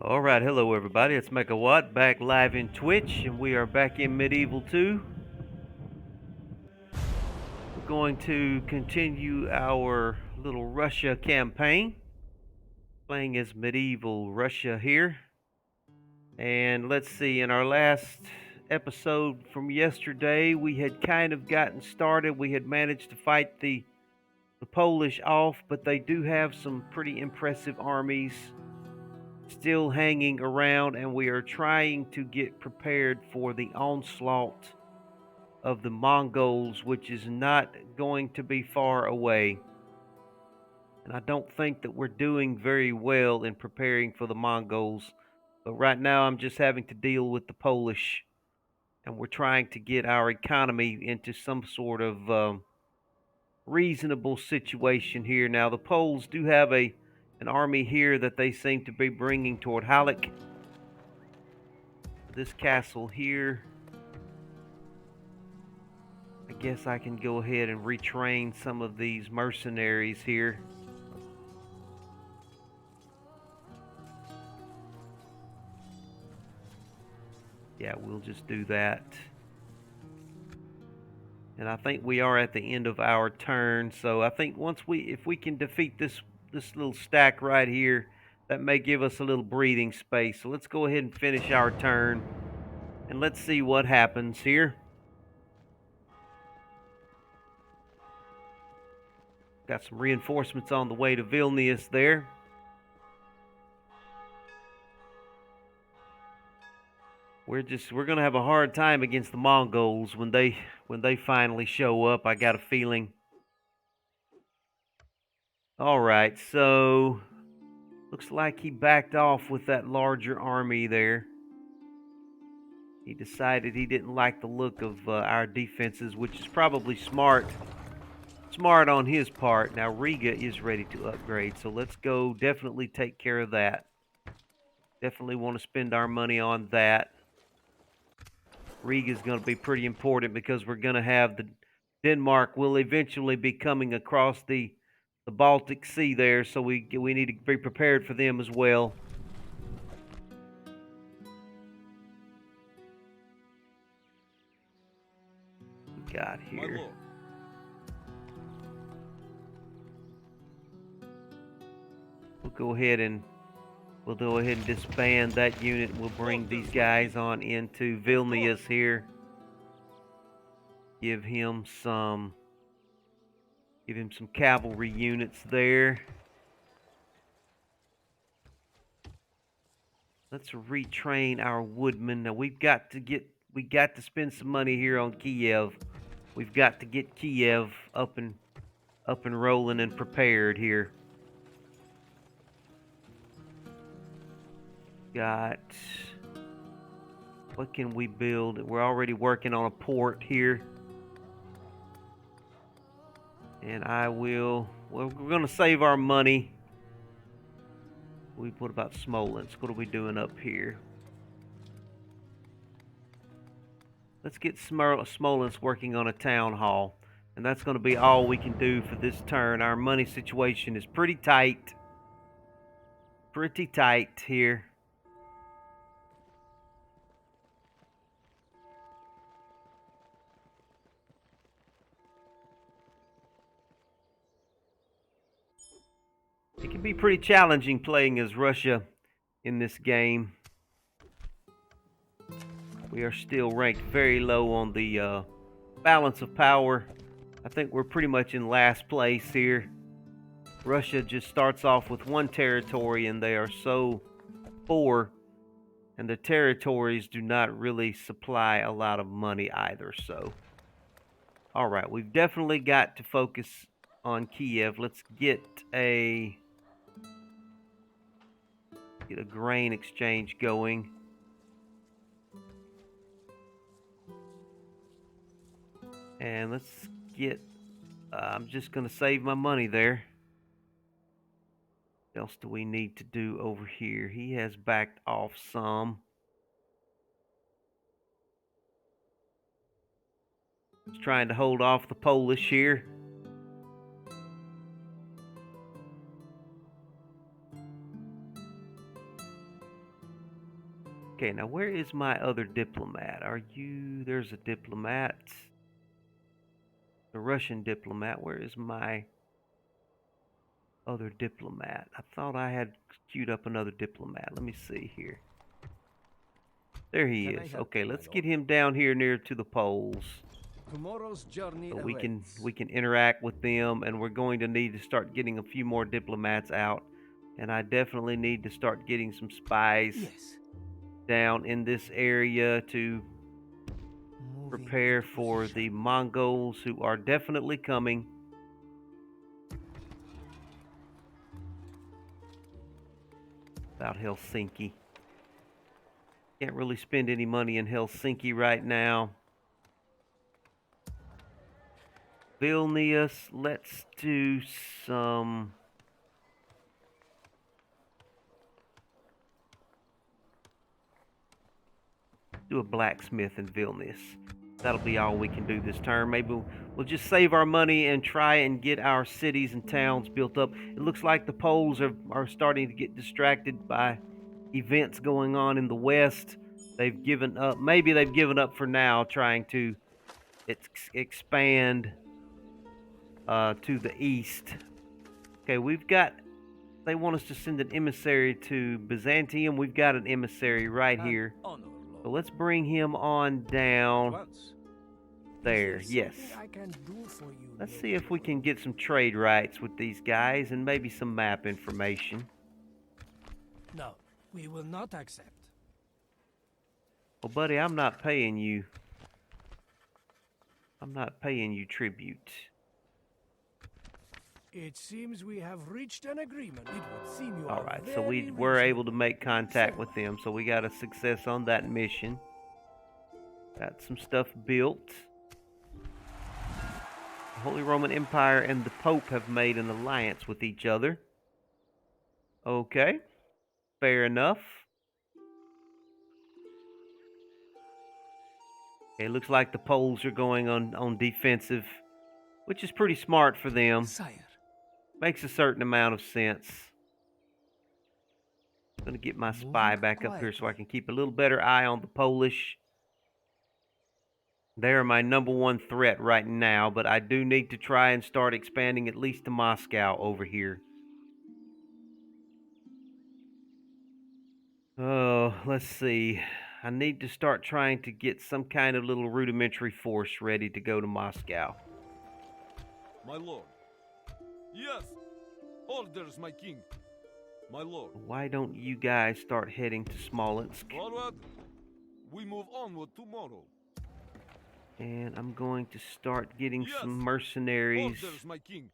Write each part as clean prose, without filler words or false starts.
All right, hello everybody. It's Megawatt back live in Twitch, and we are back in Medieval 2. We're going to continue our little Russia campaign, playing as Medieval Russia here. And let's see, in our last episode from yesterday, we had kind of gotten started. We had managed to fight the Polish off, but they do have some pretty impressive armies still hanging around, and we are trying to get prepared for the onslaught of the Mongols, which is not going to be far away. And I don't think that we're doing very well in preparing for the Mongols, but right now I'm just having to deal with the Polish, and we're trying to get our economy into some sort of reasonable situation here. Now, the Poles do have an army here that they seem to be bringing toward Halleck. This castle here, I guess I can go ahead and retrain some of these mercenaries here. Yeah, we'll just do that. And I think we are at the end of our turn, so I think if we can defeat this little stack right here, that may give us a little breathing space. So let's go ahead and finish our turn, and let's see what happens here. Got some reinforcements on the way to Vilnius there. We're gonna have a hard time against the Mongols when they finally show up. I got a feeling. All right, so looks like he backed off with that larger army there. He decided he didn't like the look of our defenses, which is probably smart on his part. Now Riga is ready to upgrade, so let's go definitely take care of that. Definitely want to spend our money on that. Riga is going to be pretty important because we're going to have Denmark will eventually be coming across the Baltic Sea there, so we need to be prepared for them as well. We got here. We'll go ahead and disband that unit. We'll bring these guys on into Vilnius here. Give him some cavalry units there. Let's retrain our woodmen. Now we got to spend some money here on Kiev. We've got to get Kiev up and rolling and prepared here. Got, what can we build? We're already working on a port here. And we're going to save our money. What about Smolensk? What are we doing up here? Let's get Smolensk working on a town hall. And that's going to be all we can do for this turn. Our money situation is pretty tight. Pretty tight here. It can be pretty challenging playing as Russia in this game. We are still ranked very low on the balance of power. I think we're pretty much in last place here. Russia just starts off with one territory, and they are so poor, and the territories do not really supply a lot of money either. So, all right, we've definitely got to focus on Kiev. Let's get a grain exchange going. And let's get, I'm just going to save my money there. What else do we need to do over here? He has backed off some. He's trying to hold off the Polish here. Okay, now where is my other diplomat? Are you... There's a diplomat. The Russian diplomat. Where is my other diplomat? I thought I had queued up another diplomat. Let me see here. There he is. Okay, let's get him down here near to the poles. Tomorrow's journey So awaits. we can interact with them, and we're going to need to start getting a few more diplomats out. And I definitely need to start getting some spies down in this area to prepare for the Mongols, who are definitely coming. About Helsinki. Can't really spend any money in Helsinki right now. Vilnius, let's do some... Do a blacksmith in Vilnius. That'll be all we can do this turn. Maybe we'll just save our money and try and get our cities and towns built up. It looks like the Poles are starting to get distracted by events going on in the west. They've given up. Maybe they've given up for now, trying to expand to the east. Okay, we've got... They want us to send an emissary to Byzantium. We've got an emissary right here. So let's bring him on down there. Yes. Let's see if we can get some trade rights with these guys and maybe some map information. No, we will not accept. Well, buddy, I'm not paying you. I'm not paying you tribute. It seems we have reached an agreement. It would seem you All are right, so we very were able to reasonable. make contact with them, so we got a success on that mission. Got some stuff built. The Holy Roman Empire and the Pope have made an alliance with each other. Okay, fair enough. Okay, looks like the Poles are going on defensive, which is pretty smart for them. Sire. Makes a certain amount of sense. I'm going to get my spy back up here so I can keep a little better eye on the Polish. They're my number one threat right now, but I do need to try and start expanding at least to Moscow over here. Oh, let's see. I need to start trying to get some kind of little rudimentary force ready to go to Moscow. My lord. Yes. Orders, my king. My lord. Why don't you guys start heading to Smolensk? Forward. We move onward tomorrow. And I'm going to start getting some mercenaries. Orders, my king.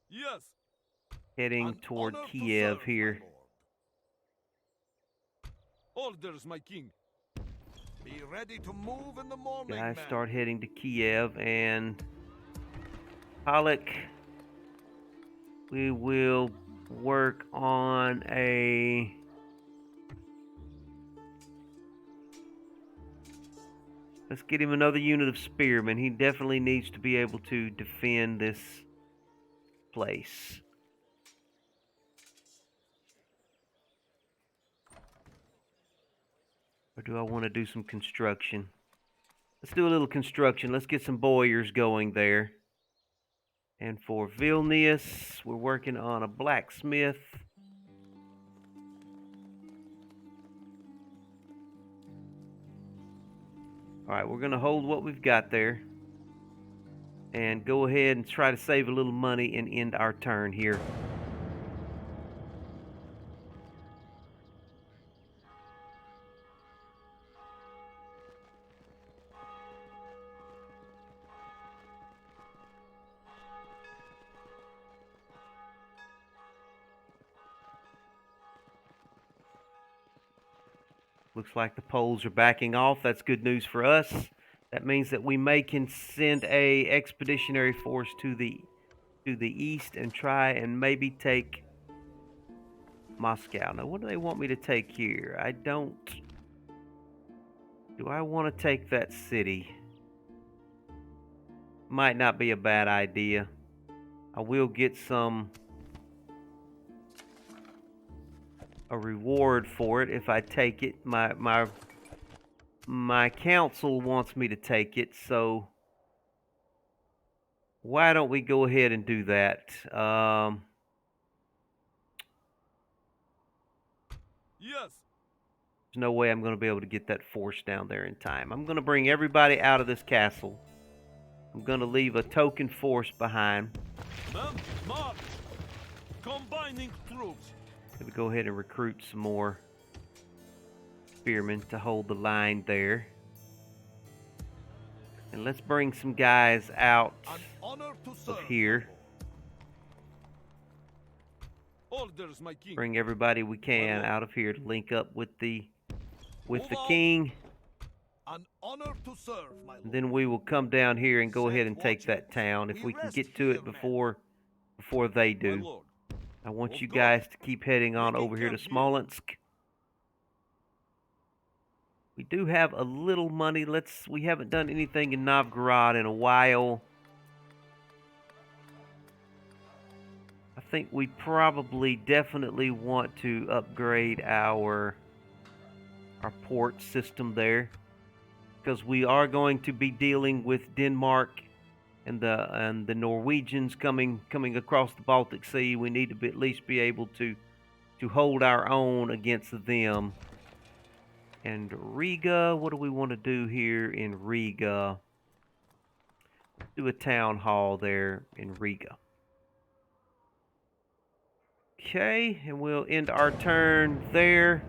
Yes. Heading toward Kiev here. Orders, my king. Be ready to move in the morning. Guys, start heading to Kiev, and Pollock, we will work on a... Let's get him another unit of spearmen. He definitely needs to be able to defend this place. Or do I want to do some construction? Let's do a little construction. Let's get some bowyers going there. And for Vilnius, we're working on a blacksmith. Alright, we're going to hold what we've got there. And go ahead and try to save a little money and end our turn here. Looks like the Poles are backing off. That's good news for us. That means that we can send a expeditionary force to the east and try and maybe take Moscow. Now, what do they want me to take here? I don't... Do I want to take that city? Might not be a bad idea. I will get some a reward for it if I take it. My council wants me to take it, so why don't we go ahead and do that? Yes. There's no way I'm going to be able to get that force down there in time. I'm going to bring everybody out of this castle. I'm going to leave a token force behind. Men, march! Combining troops. Maybe go ahead and recruit some more spearmen to hold the line there. And let's bring some guys out An honor to of serve. here. Orders, my king. Bring everybody we can out of here to link up with the king. An honor to serve, my lord. And then we will come down here and go ahead and take that town if we can get to it before they My do. lord. I want Of you course. guys to keep heading on Making over here to camp here. Smolensk. We do have a little money. We haven't done anything in Novgorod in a while. I think we probably definitely want to upgrade our port system there, because we are going to be dealing with Denmark and the Norwegians coming across the Baltic Sea. We need to at least be able to hold our own against them. And Riga, what do we want to do here in Riga? Do a town hall there in Riga. Okay, and we'll end our turn there.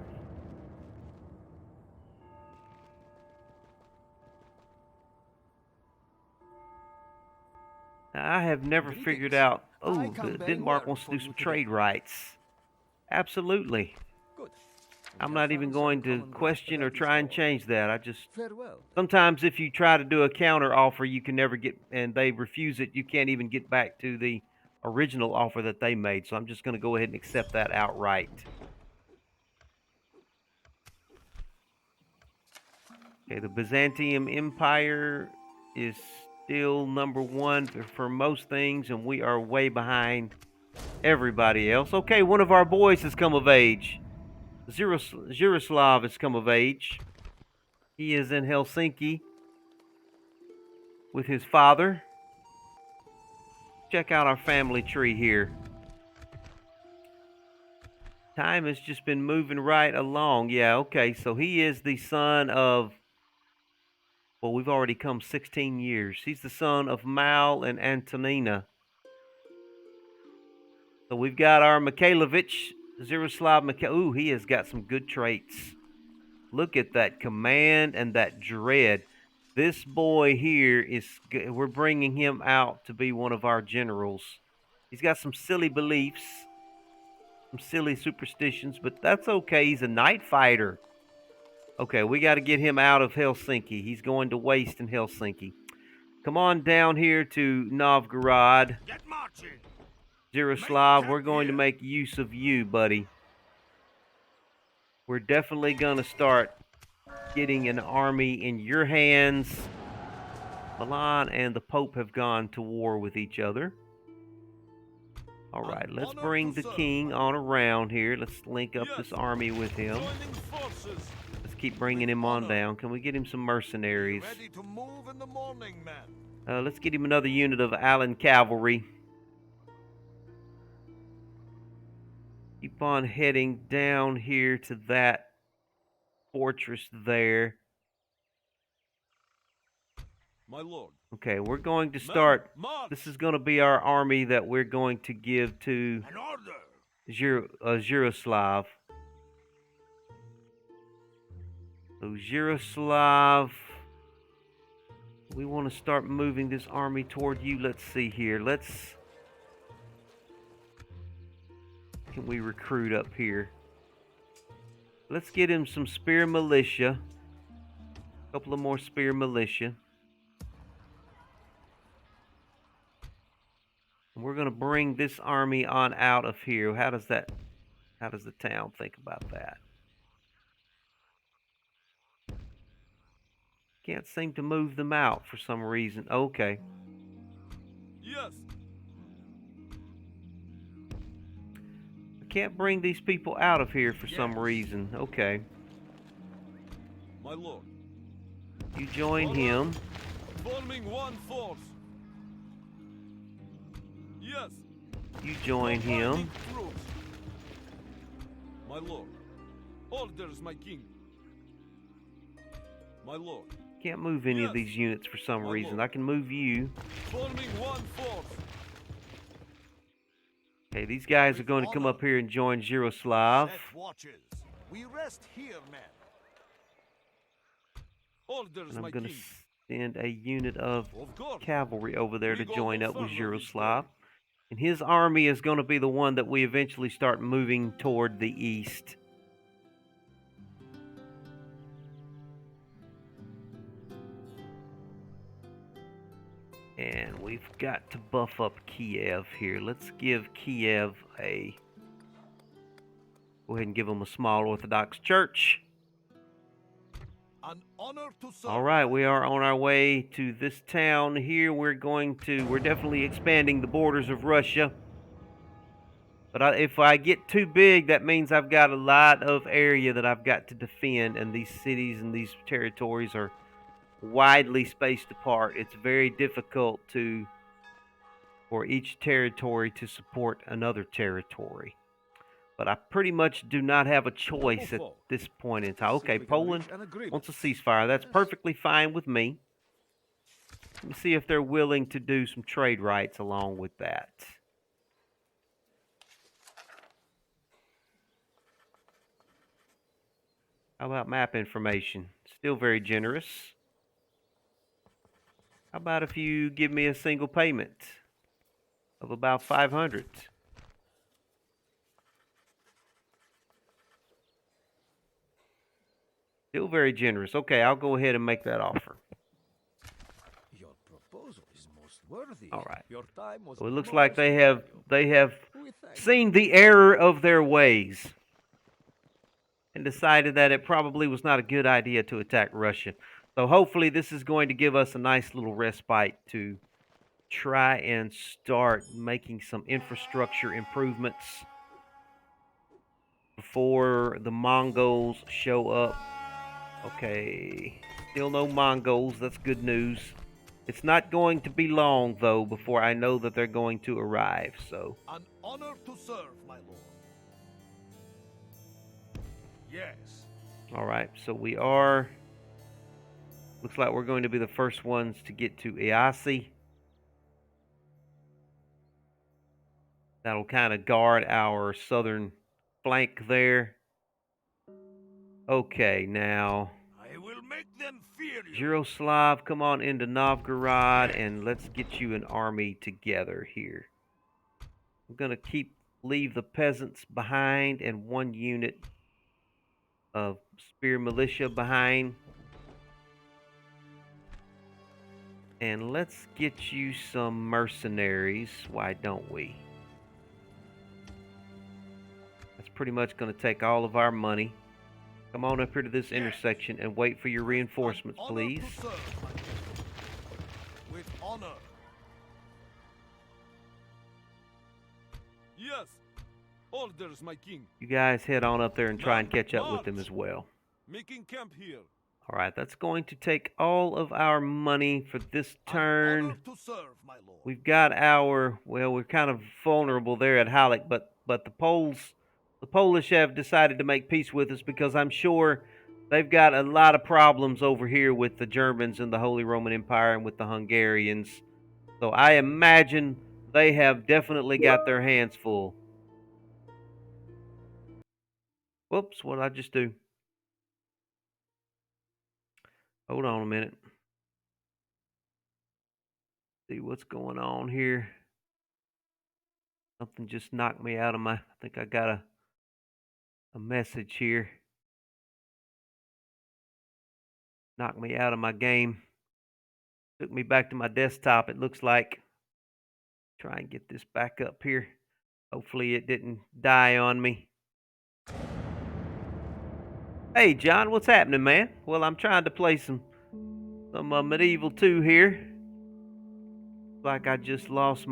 Now, I have never figured out. Oh, Denmark wants to do some trade rights. Absolutely. Good. I'm not even going to question or try and change that. I just Farewell. sometimes if you try to do a counter offer, you can never get, and they refuse it. You can't even get back to the original offer that they made. So I'm just going to go ahead and accept that outright. Okay, the Byzantium Empire is still number one for most things, and we are way behind everybody else. Okay, one of our boys has come of age. Zhiroslav has come of age. He is in Helsinki with his father. Check out our family tree here. Time has just been moving right along. Yeah, okay, so he is the son of, well, we've already come 16 years. He's the son of Mal and Antonina. So we've got our Mikhailovich, Zhiroslav Ooh, he has got some good traits. Look at that command and that dread. This boy here we're bringing him out to be one of our generals. He's got some silly beliefs, some silly superstitions, but that's okay. He's a night fighter. Okay, we got to get him out of Helsinki. He's going to waste in Helsinki. Come on down here to Novgorod. Get marching. Zhiroslav, we're going to make use of you, buddy. We're definitely going to start getting an army in your hands. Milan and the Pope have gone to war with each other. All right, let's bring the king on around here. Let's link up this army with him. Let's keep bringing him on down. Can we get him some mercenaries? Ready to move in the morning, man. Let's get him another unit of Allen Cavalry. Keep on heading down here to that fortress there. My lord. Okay, we're going to start. This is going to be our army that we're going to give to An order. Zhiroslav. So Zhiroslav, we want to start moving this army toward you. Let's see here. Can we recruit up here? Let's get him some spear militia. A couple of more spear militia. And we're going to bring this army on out of here. How does the town think about that? Can't seem to move them out for some reason. Okay. Yes. can't bring these people out of here for some Yes. reason. Okay. My lord. You join Order. him. Forming one force. Yes. You join him. Combining troops. My lord. Orders, my king. My lord. Can't move any of Yes. these units for some My reason. lord. I can move you. Forming one force. Okay, these guys are going to come up here and join Yaroslav. Set watches. We rest here, men. Orders, And I'm my going to king. send a unit of Of course. cavalry over there We to go join no up with further this Yaroslav. way. And his army is going to be the one that we eventually start moving toward the east. And we've got to buff up Kiev here. Let's give Kiev a... Go ahead and give them a small Orthodox church. An honor to serve. All right, we are on our way to this town here. We're definitely expanding the borders of Russia. But if I get too big, that means I've got a lot of area that I've got to defend, and these cities and these territories are widely spaced apart. It's very difficult for each territory to support another territory. But I pretty much do not have a choice at this point in time. Okay, Poland wants a ceasefire. That's perfectly fine with me. Let me see if they're willing to do some trade rights along with that. How about map information? Still very generous. How about if you give me a single payment of about 500? Still very generous. Okay, I'll go ahead and make that offer. Your proposal is most worthy. All right. Your time was So it looks most like they have valuable. We thank seen the error of their ways and decided that it probably was not a good idea to attack Russia. So hopefully this is going to give us a nice little respite to try and start making some infrastructure improvements before the Mongols show up. Okay, still no Mongols. That's good news. It's not going to be long, though, before I know that they're going to arrive, so... An honor to serve, my lord. Yes. Alright, so we are... Looks like we're going to be the first ones to get to Iasi. That'll kind of guard our southern flank there. Okay, now... I will make them fear you. Yaroslav, come on into Novgorod, and let's get you an army together here. I'm going to leave the peasants behind and one unit of spear militia behind. And let's get you some mercenaries. Why don't we? That's pretty much going to take all of our money. Come on up here to this intersection and wait for your reinforcements, please. To serve, my lord. With honor. Yes. Orders, my king. You guys head on up there and try and catch up with them March. as well. Making camp here. All right, that's going to take all of our money for this An turn. honor to serve, my lord. We've got we're kind of vulnerable there at Halleck, but the Polish have decided to make peace with us because I'm sure they've got a lot of problems over here with the Germans and the Holy Roman Empire and with the Hungarians. So I imagine they have definitely got their hands full. Whoops, what did I just do? Hold on a minute. See what's going on here. Something just knocked me out of I think I got a message here. Knocked me out of my game. Took me back to my desktop, it looks like. Try and get this back up here. Hopefully it didn't die on me. Hey, John, what's happening, man? Well, I'm trying to play some Medieval 2 here. Like I just lost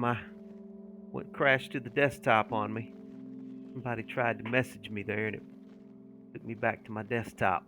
crashed to the desktop on me. Somebody tried to message me there, and it took me back to my desktop.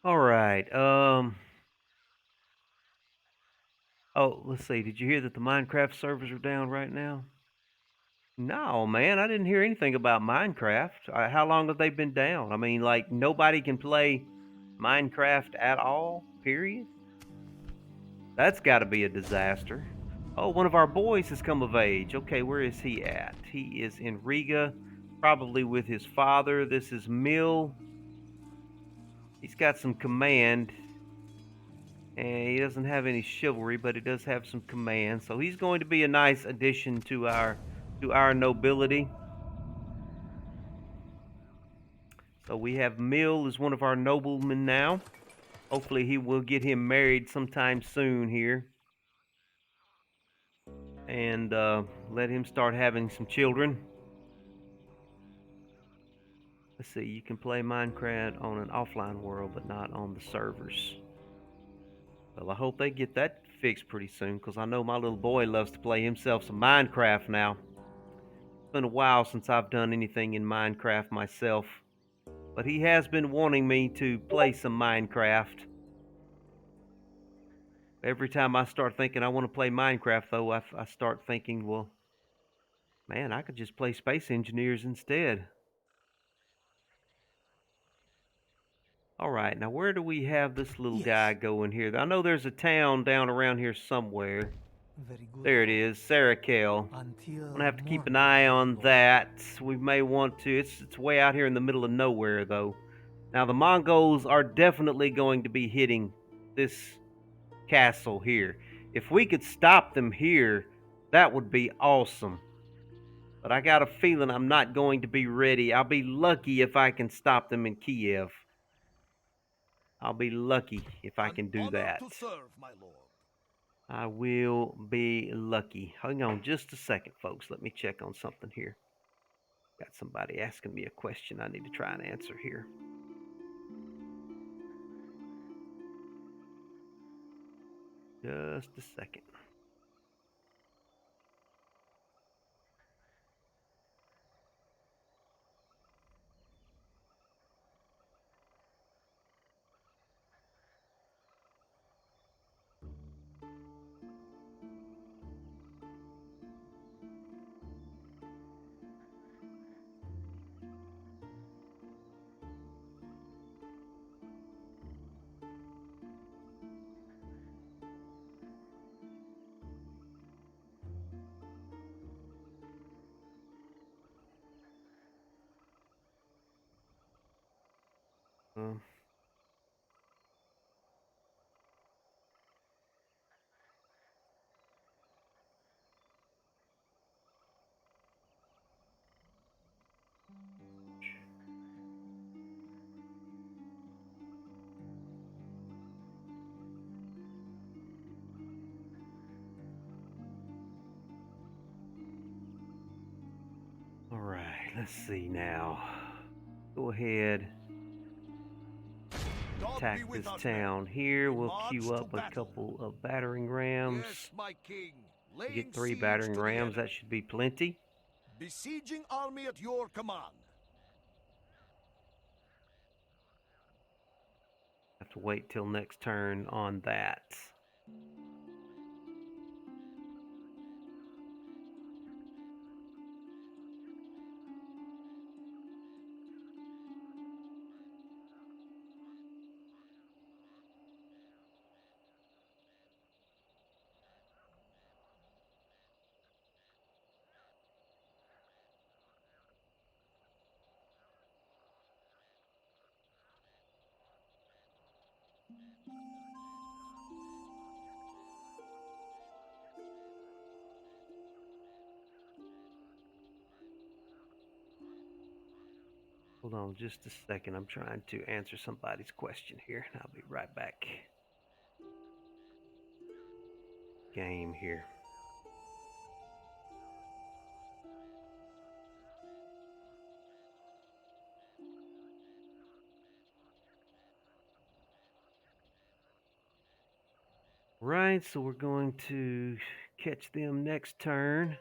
All right. Oh, let's see. Did you hear that the Minecraft servers are down right now? No, man, I didn't hear anything about Minecraft. How long have they been down? I mean, like nobody can play Minecraft at all, period. That's got to be a disaster. Oh, one of our boys has come of age. Okay, where is he at? He is in Riga, probably with his father. This is Mill. He's got some command, and he doesn't have any chivalry, but he does have some command. So he's going to be a nice addition to our nobility. So we have Mill as one of our noblemen now. Hopefully he will get him married sometime soon here. And let him start having some children. Let's see, you can play Minecraft on an offline world, but not on the servers. Well, I hope they get that fixed pretty soon, because I know my little boy loves to play himself some Minecraft now. It's been a while since I've done anything in Minecraft myself, but he has been wanting me to play some Minecraft. Every time I start thinking I want to play Minecraft, though, I start thinking, well, man, I could just play Space Engineers instead. All right, now where do we have this little guy going here? I know there's a town down around here somewhere. Very good. There it is, Sarakel. Until I'm gonna have to keep an morning, eye my on lord. that. We may want to. It's way out here in the middle of nowhere, though. Now the Mongols are definitely going to be hitting this castle here. If we could stop them here, that would be awesome. But I got a feeling I'm not going to be ready. I'll be lucky if I can stop them in Kiev. I'll be lucky if I An can do honor that. to serve, my lord. I will be lucky. Hang on just a second, folks. Let me check on something here. Got somebody asking me a question I need to try and answer here. Just a second. Uh, all right, let's see now. Go ahead. God Attack be with this us, men. town here. We We'll march queue to up a battle. couple of battering rams. Yes, my king. We Laying get 3 siege battering to the rams. That enemy. should be plenty. Besieging army at your command. Have to wait till next turn on that. Hold on just a second. I'm trying to answer somebody's question here. I'll be right back. Game here. Right, so we're going to catch them next turn.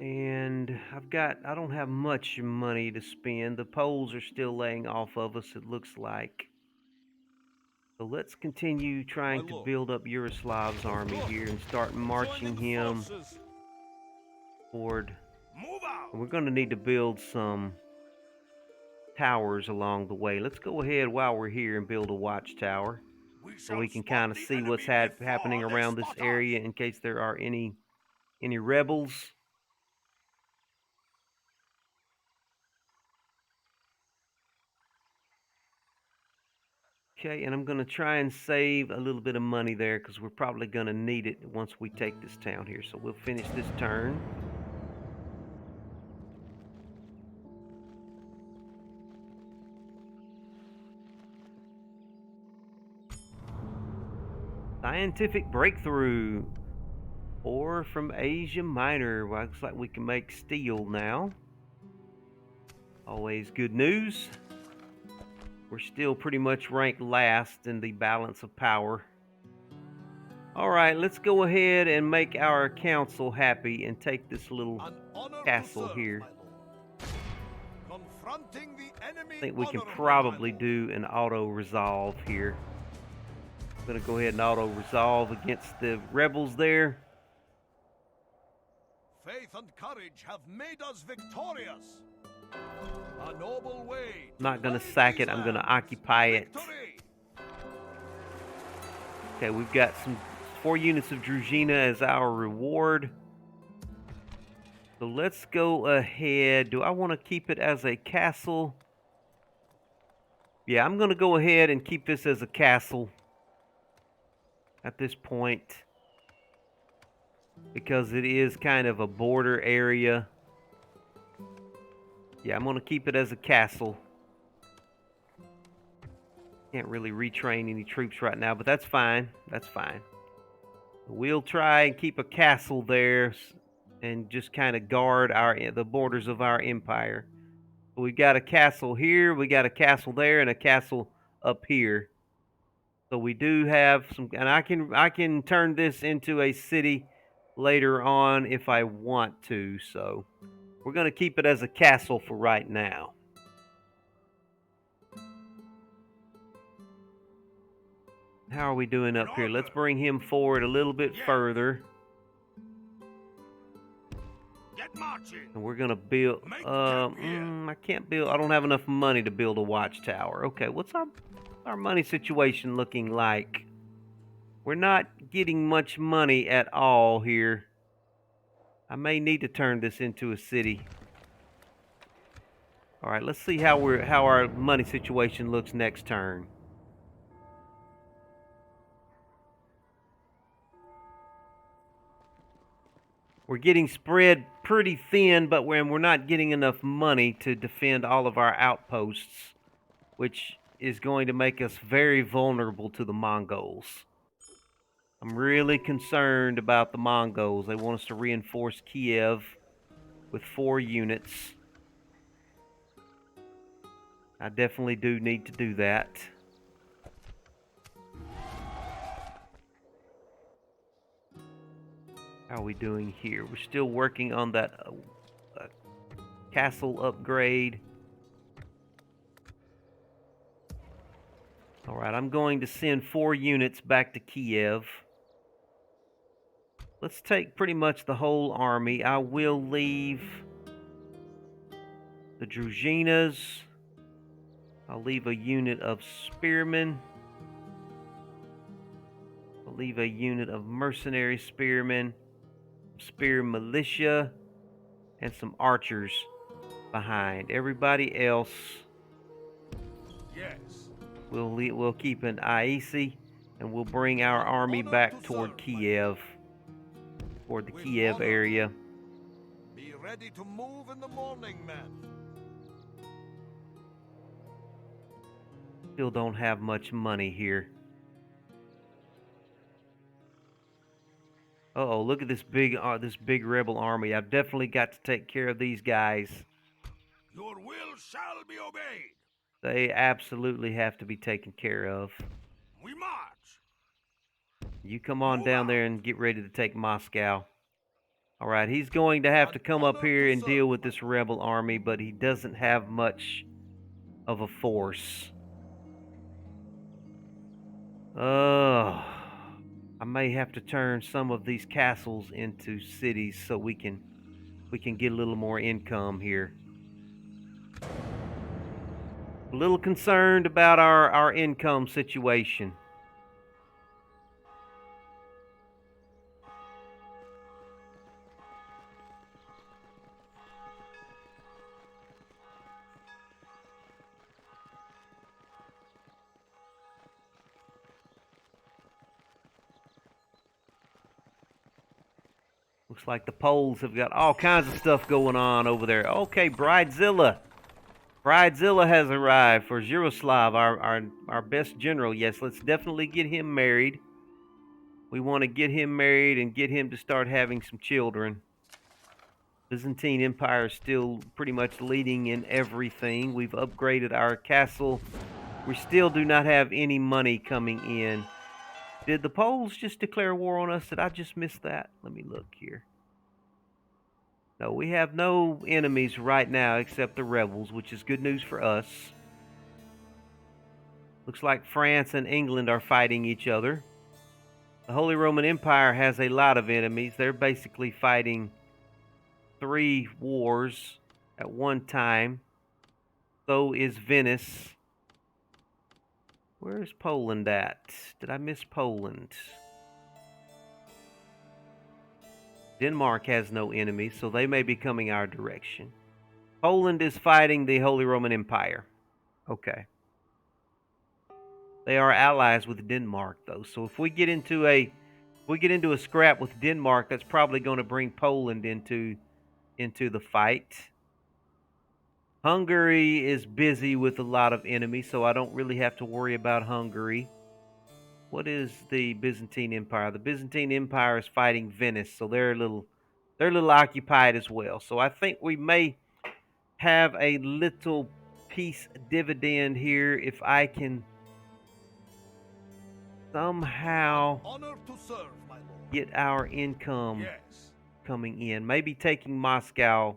And I don't have much money to spend. The Poles are still laying off of us, it looks like. So let's continue trying to build up Yaroslav's army here and start marching him forward. And we're going to need to build some towers along the way. Let's go ahead while we're here and build a watchtower so we can kind of see what's happening around this area in case there are any rebels. Okay, and I'm going to try and save a little bit of money there because we're probably going to need it once we take this town here. So we'll finish this turn. Scientific breakthrough. Ore from Asia Minor. Well, looks like we can make steel now. Always good news. We're still pretty much ranked last in the balance of power. Alright, let's go ahead and make our council happy and take this little castle here. I think we can probably do an auto-resolve here. I'm going to go ahead and auto-resolve against the rebels there. Faith and courage have made us victorious. A noble way. I'm not going to sack it, I'm going to occupy it. Okay, we've got 4 units of Druzhina as our reward. So let's go ahead. Do I want to keep it as a castle? Yeah, I'm going to go ahead and keep this as a castle at this point, because it is kind of a border area. Yeah, I'm going to keep it as a castle. Can't really retrain any troops right now, but that's fine. That's fine. We'll try and keep a castle there and just kind of guard the borders of our empire. We've got a castle here, we got a castle there, and a castle up here. So we do have some, and I can turn this into a city later on if I want to. So we're going to keep it as a castle for right now. How are we doing up here? Let's bring him forward a little bit further. And we're going to build, I can't build, I don't have enough money to build a watchtower. Okay, what's our money situation looking like? We're not getting much money at all here. I may need to turn this into a city. All right, let's see how our money situation looks next turn. We're getting spread pretty thin, but we're not getting enough money to defend all of our outposts, which is going to make us very vulnerable to the Mongols. I'm really concerned about the Mongols. They want us to reinforce Kiev with 4 units. I definitely do need to do that. How are we doing here? We're still working on that castle upgrade. Alright, I'm going to send 4 units back to Kiev. Let's take pretty much the whole army. I will leave the Druzhinas. I'll leave a unit of spearmen. I'll leave a unit of mercenary spearmen, spear militia, and some archers behind. Everybody else, yes, we'll keep an Aisi, and we'll bring our army back toward Kiev, toward the Kiev area. ready to move in the morning, men. Still don't have much money here. Uh-oh, look at this big rebel army. I've definitely got to take care of these guys. Your will shall be obeyed. They absolutely have to be taken care of. We march. You come on down there and get ready to take Moscow. All right, he's going to have to come up here and deal with this rebel army, but he doesn't have much of a force. I may have to turn some of these castles into cities so we can get a little more income here. A little concerned about our income situation. Looks like the Poles have got all kinds of stuff going on over there. Okay, Bridezilla. Bridezilla has arrived for Yaroslav, our best general. Yes, let's definitely get him married. We want to get him married and get him to start having some children. Byzantine Empire is still pretty much leading in everything. We've upgraded our castle. We still do not have any money coming in. Did the Poles just declare war on us? Did I just miss that? Let me look here. No, we have no enemies right now except the rebels, which is good news for us. Looks like France and England are fighting each other. The Holy Roman Empire has a lot of enemies. They're basically fighting 3 wars at one time. So is Venice. Where's Poland at? Did I miss Poland? Denmark has no enemies, so they may be coming our direction. Poland is fighting the Holy Roman Empire. Okay. They are allies with Denmark, though. So if we get into a scrap with Denmark, that's probably going to bring Poland into the fight. Hungary is busy with a lot of enemies, so I don't really have to worry about Hungary. What is the Byzantine Empire? The Byzantine Empire is fighting Venice, so they're a little occupied as well. So I think we may have a little peace dividend here if I can somehow get our income coming in. Maybe taking Moscow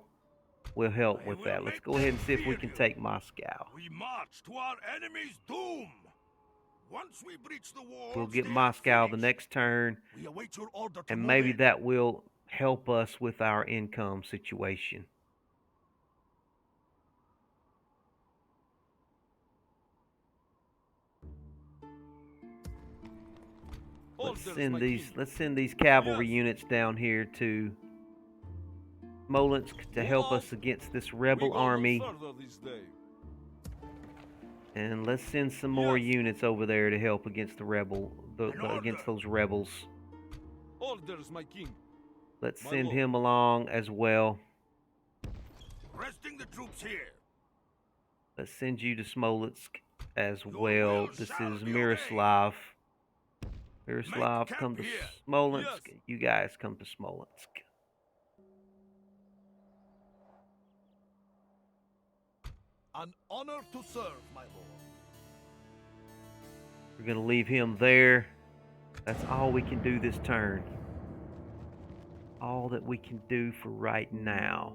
will help with that. Let's go ahead and see if we can take Moscow. We march to our enemy's doom. Once we breach the walls, we'll get Moscow the next turn, and maybe that will help us with our income situation. Let's send these cavalry units down here to Smolensk to help us against this rebel army. And let's send some more units over there to help against against those rebels. Orders, my king. Let's send him along as well. Resting the troops here. Let's send you to Smolensk as well. This is Miroslav. Miroslav, come to Smolensk. Yes. You guys come to Smolensk. An honor to serve, my lord. We're going to leave him there. That's all we can do this turn. All that we can do for right now.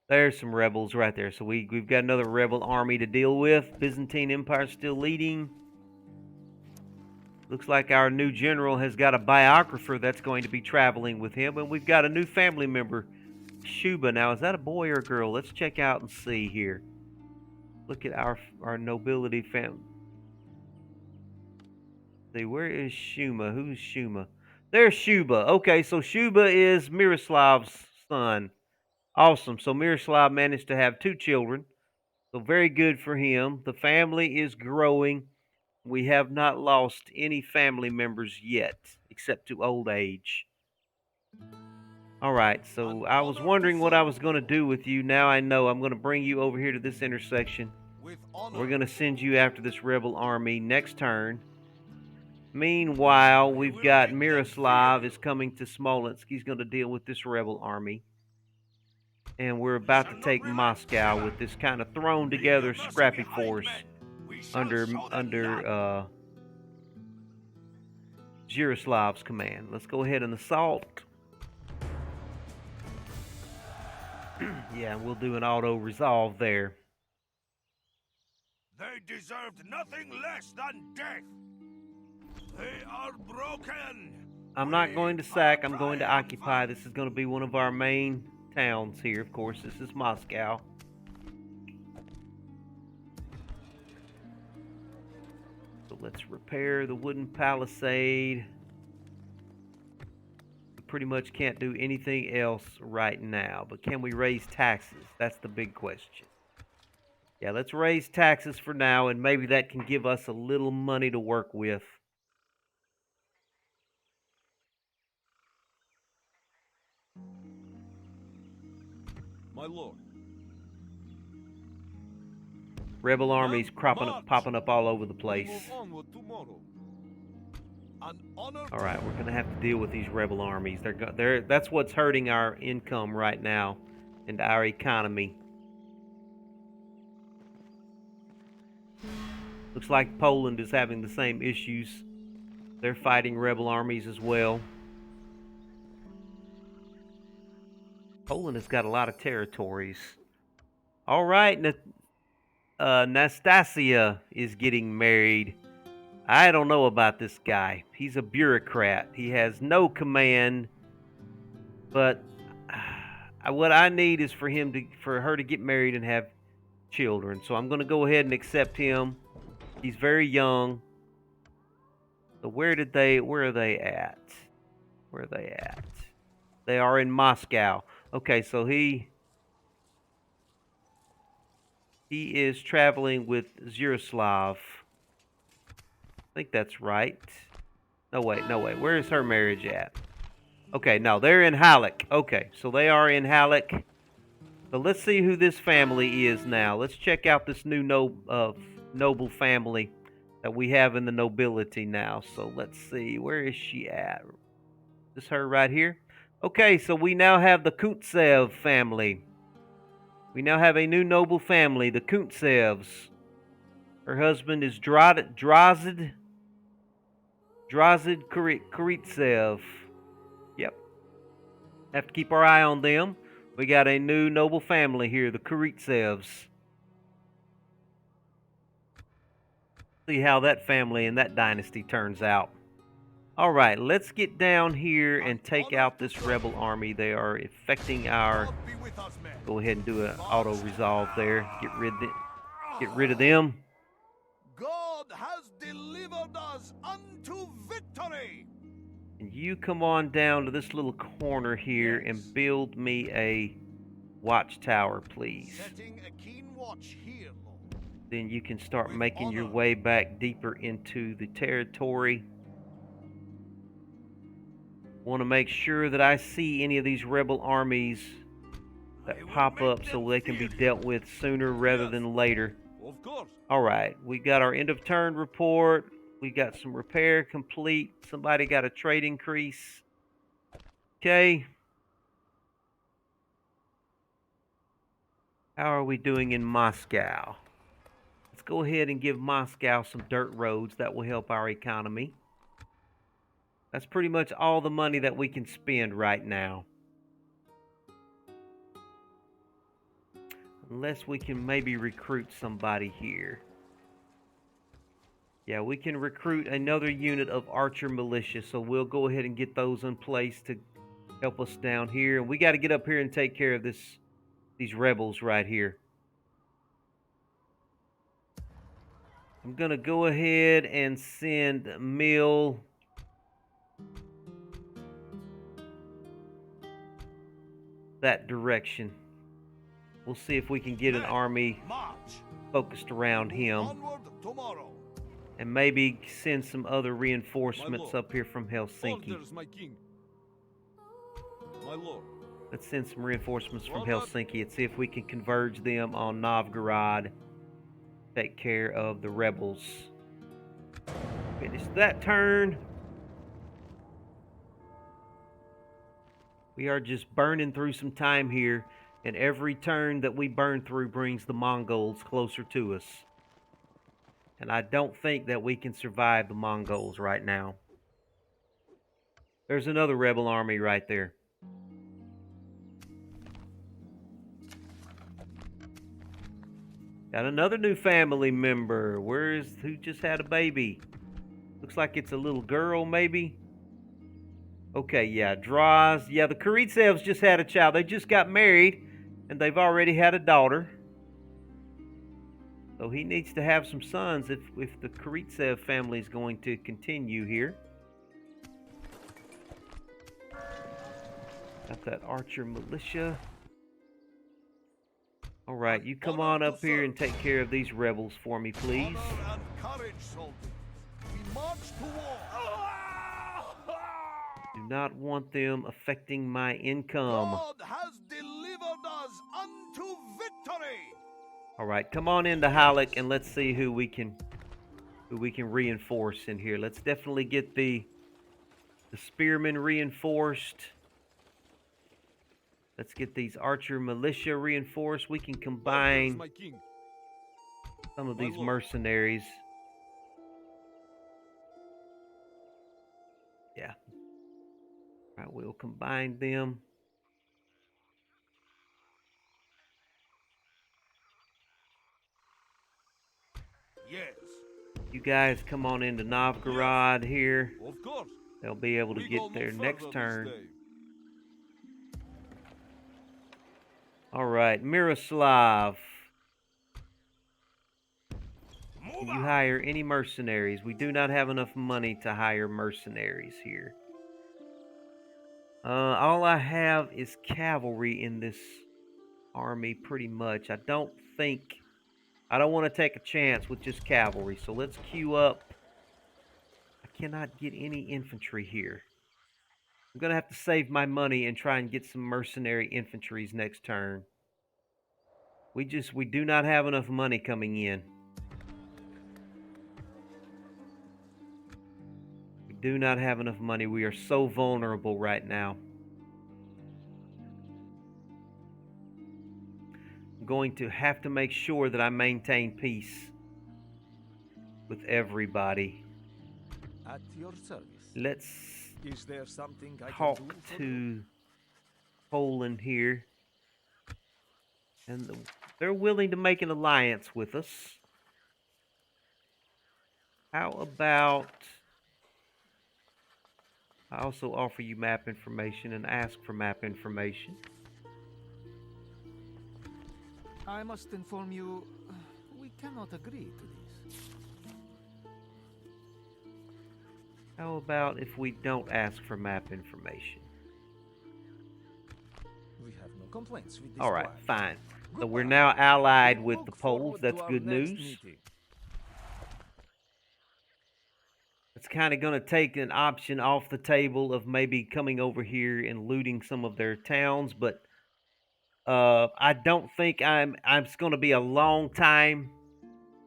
There's some rebels right there. So we've got another rebel army to deal with. Byzantine Empire still leading. Looks like our new general has got a biographer that's going to be traveling with him. And we've got a new family member, Shuba. Now, is that a boy or a girl? Let's check out and see here. Look at our nobility family. See, where is Shuma? Who's Shuma? There's Shuba. Okay, so Shuba is Miroslav's son. Awesome. So Miroslav managed to have 2 children. So very good for him. The family is growing. We have not lost any family members yet, except to old age. All right, so I was wondering what I was going to do with you. Now I know. I'm going to bring you over here to this intersection. With honor. We're going to send you after this rebel army next turn. Meanwhile, we've got Miroslav is coming to Smolensk. He's going to deal with this rebel army. And we're about to take Moscow with this kind of thrown together scrappy force under Zhiroslav's command. Let's go ahead and assault. Yeah, we'll do an auto resolve there. They deserved nothing less than death. They are broken. I'm not going to sack. I'm going to occupy. This is going to be one of our main towns here. Of course, this is Moscow. So let's repair the wooden palisade. We pretty much can't do anything else right now. But can we raise taxes? That's the big question. Yeah, let's raise taxes for now, and maybe that can give us a little money to work with. My lord. Rebel armies popping up all over the place. All right, we're gonna have to deal with these rebel armies. That's what's hurting our income right now and our economy. Looks like Poland is having the same issues. They're fighting rebel armies as well. Poland has got a lot of territories. All right, Nastasia is getting married. I don't know about this guy. He's a bureaucrat. He has no command. But what I need is for her to get married and have children. So I'm going to go ahead and accept him. He's very young. So where are they at? Where are they at? They are in Moscow. Okay, so he is traveling with Zhiroslav. I think that's right. No, wait. Where is her marriage at? Okay, no, they're in Halleck. Okay, so they are in Halleck. So let's see who this family is now. Let's check out this new noble family that we have in the nobility now. So let's see, where is she at? Is this her right here? Okay, so we now have the Kuntsev family. We now have a new noble family, the Kuntsevs. Her husband is Drazid Kuritsev. Yep. Have to keep our eye on them. We got a new noble family here, the Kuritsevs. See how that family and that dynasty turns out. All right, let's get down here and take out this rebel army. They are affecting our... Go ahead and do an auto resolve there. Get rid of them. God has delivered us unto victory. And you come on down to this little corner here and build me a watchtower, please. Setting a keen watch here, Lord. Then you can start making your way back deeper into the territory. Want to make sure that I see any of these rebel armies that pop up so they can be dealt with sooner rather than later. Of course. All right, we got our end of turn report. We got some repair complete. Somebody got a trade increase. Okay. How are we doing in Moscow? Let's go ahead and give Moscow some dirt roads. That will help our economy. That's pretty much all the money that we can spend right now. Unless we can maybe recruit somebody here. Yeah, we can recruit another unit of archer militia, so we'll go ahead and get those in place to help us down here. And we got to get up here and take care of these rebels right here. I'm going to go ahead and send Mill that direction. We'll see if we can get an army March. focused around him. Onward tomorrow. And maybe send some other reinforcements lord. up here from Helsinki. Orders, my king. My lord. Let's send some reinforcements from Well done. Helsinki and see if we can converge them on Novgorod. Take care of the rebels. Finish that turn. We are just burning through some time here, and every turn that we burn through brings the Mongols closer to us. And I don't think that we can survive the Mongols right now. There's another rebel army right there. Got another new family member. Who just had a baby? Looks like it's a little girl, maybe. Okay, yeah, Draws. Yeah, the Kuritsevs just had a child. They just got married, and they've already had a daughter. So he needs to have some sons if the Kuritsev family is going to continue here. Got that archer militia. All right, you come on up here and take care of these rebels for me, please. Honor and courage, soldiers. We march to war. Do not want them affecting my income. God has delivered us unto victory. All right, come on into Halleck and let's see who we can reinforce in here. Let's definitely get the spearmen reinforced. Let's get these archer militia reinforced. We can combine some of these mercenaries. Yeah. All right, we'll combine them. Yes. You guys come on into Novgorod here. Of course. They'll be able to get there next turn. All right, Miroslav. Can you hire any mercenaries? We do not have enough money to hire mercenaries here. All I have is cavalry in this army, pretty much. I don't want to take a chance with just cavalry, so let's queue up. I cannot get any infantry here. I'm going to have to save my money and try and get some mercenary infantries next turn. We do not have enough money coming in. We do not have enough money. We are so vulnerable right now. I'm going to have to make sure that I maintain peace with everybody. At your service. Let's Is there something I talk can do for you? to Poland here. And they're willing to make an alliance with us. How about I also offer you map information and ask for map information. I must inform you, we cannot agree to this. How about if we don't ask for map information? We have no complaints with this. All right, dwarf. fine. So Goodbye. we're now allied We with look the Poles. forward That's to our good next news. meeting. It's kind of going to take an option off the table of maybe coming over here and looting some of their towns, but I don't think it's going to be a long time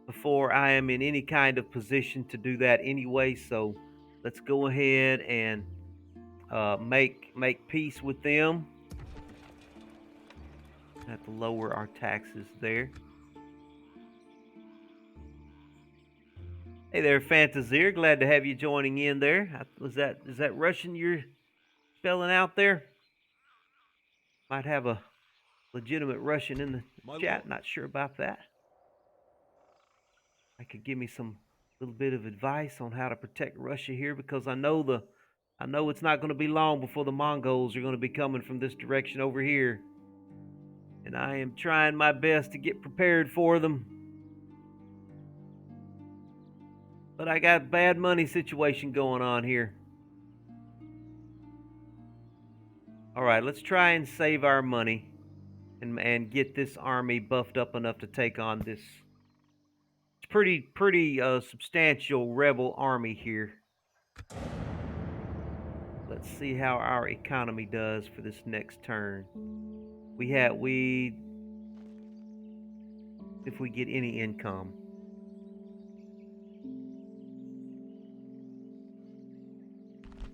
before I am in any kind of position to do that anyway. So let's go ahead and make peace with them. Have to lower our taxes there. Hey there, Fantazier. Glad to have you joining in there. Is that Russian you're spelling out there? Might have a legitimate Russian in the chat. Not sure about that. I could give me some little bit of advice on how to protect Russia here, because I know it's not going to be long before the Mongols are going to be coming from this direction over here. And I am trying my best to get prepared for them. But I got a bad money situation going on here. All right, let's try and save our money and get this army buffed up enough to take on this pretty substantial rebel army here. Let's see how our economy does for this next turn. If we get any income.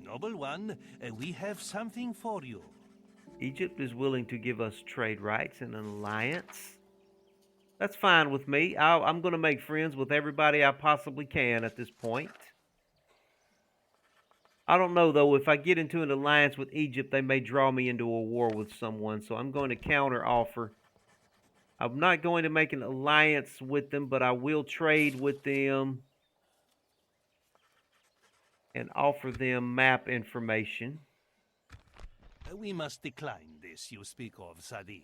Noble one, we have something for you. Egypt is willing to give us trade rights and an alliance. That's fine with me. I'm going to make friends with everybody I possibly can at this point. I don't know, though. If I get into an alliance with Egypt, they may draw me into a war with someone, so I'm going to counter offer. I'm not going to make an alliance with them, but I will trade with them and offer them map information. We must decline this you speak of, Sadiq.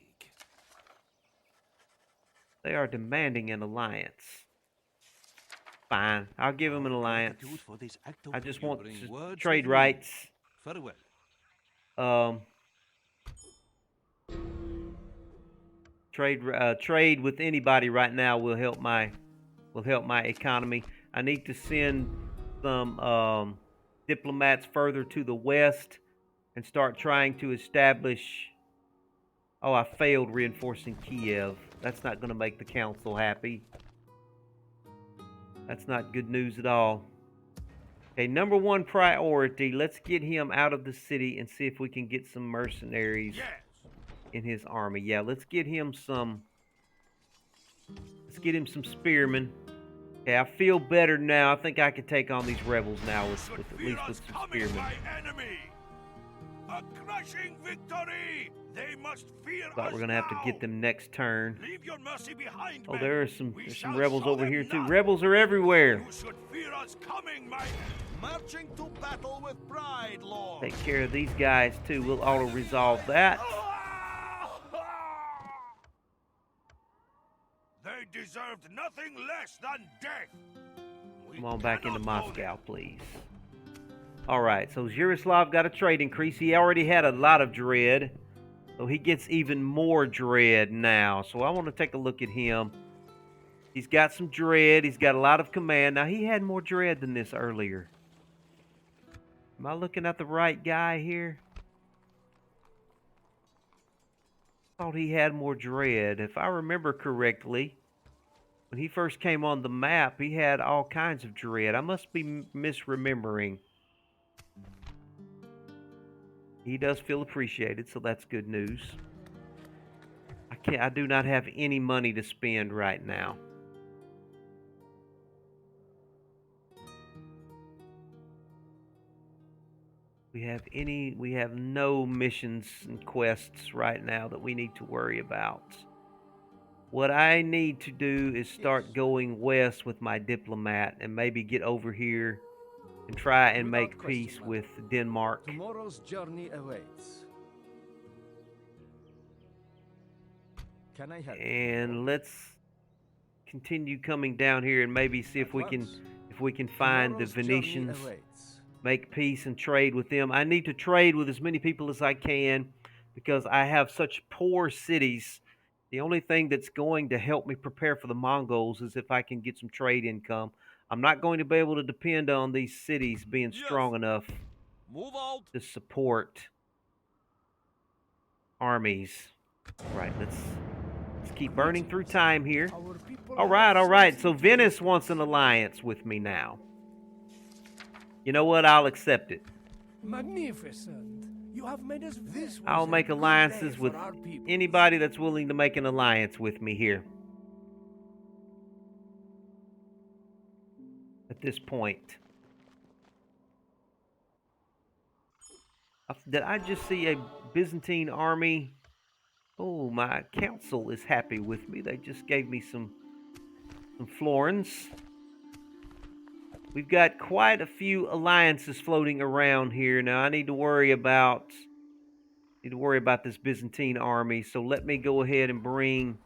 They are demanding an alliance. Fine, I'll give them an alliance. I just want trade rights. Very well. Trade with anybody right now will help my economy. I need to send some diplomats further to the west and start trying to establish. Oh, I failed reinforcing Kiev. That's not going to make the council happy. That's not good news at all. Okay, number one priority, let's get him out of the city and see if we can get some mercenaries in his army. Yeah, let's get him some spearmen. Okay, I feel better now. I think I can take on these rebels now with at least with some spearmen. A crushing victory! They must fear But we're gonna have to get them next turn. Leave your mercy behind, oh, there's some rebels over here too. Rebels are everywhere. You should fear us coming, my marching to battle with pride, Lord. Take care of these guys too. We'll auto-resolve that. They deserved nothing less than death. Come on back into Moscow, please. Alright, so Zhirislav got a trade increase. He already had a lot of dread. So he gets even more dread now. So I want to take a look at him. He's got some dread. He's got a lot of command. Now, he had more dread than this earlier. Am I looking at the right guy here? I thought he had more dread. If I remember correctly, when he first came on the map, he had all kinds of dread. I must be misremembering. He does feel appreciated, so that's good news. I do not have any money to spend right now. We have no missions and quests right now that we need to worry about. What I need to do is start going west with my diplomat and maybe get over here and try and make peace with Denmark. Tomorrow's journey awaits. Can I help? And let's continue coming down here and maybe see if we can find the Venetians, make peace and trade with them. I need to trade with as many people as I can because I have such poor cities. The only thing that's going to help me prepare for the Mongols is if I can get some trade income. I'm not going to be able to depend on these cities being strong enough to support armies. Right, let's keep burning through time here. All right. So Venice wants an alliance with me now. You know what? I'll accept it. Magnificent. You have made us this. I'll make alliances with anybody that's willing to make an alliance with me here. At this point. Did I just see a Byzantine army? Oh, my council is happy with me. They just gave me some florins. We've got quite a few alliances floating around here. Now I need to worry about this Byzantine army. So let me go ahead and bring.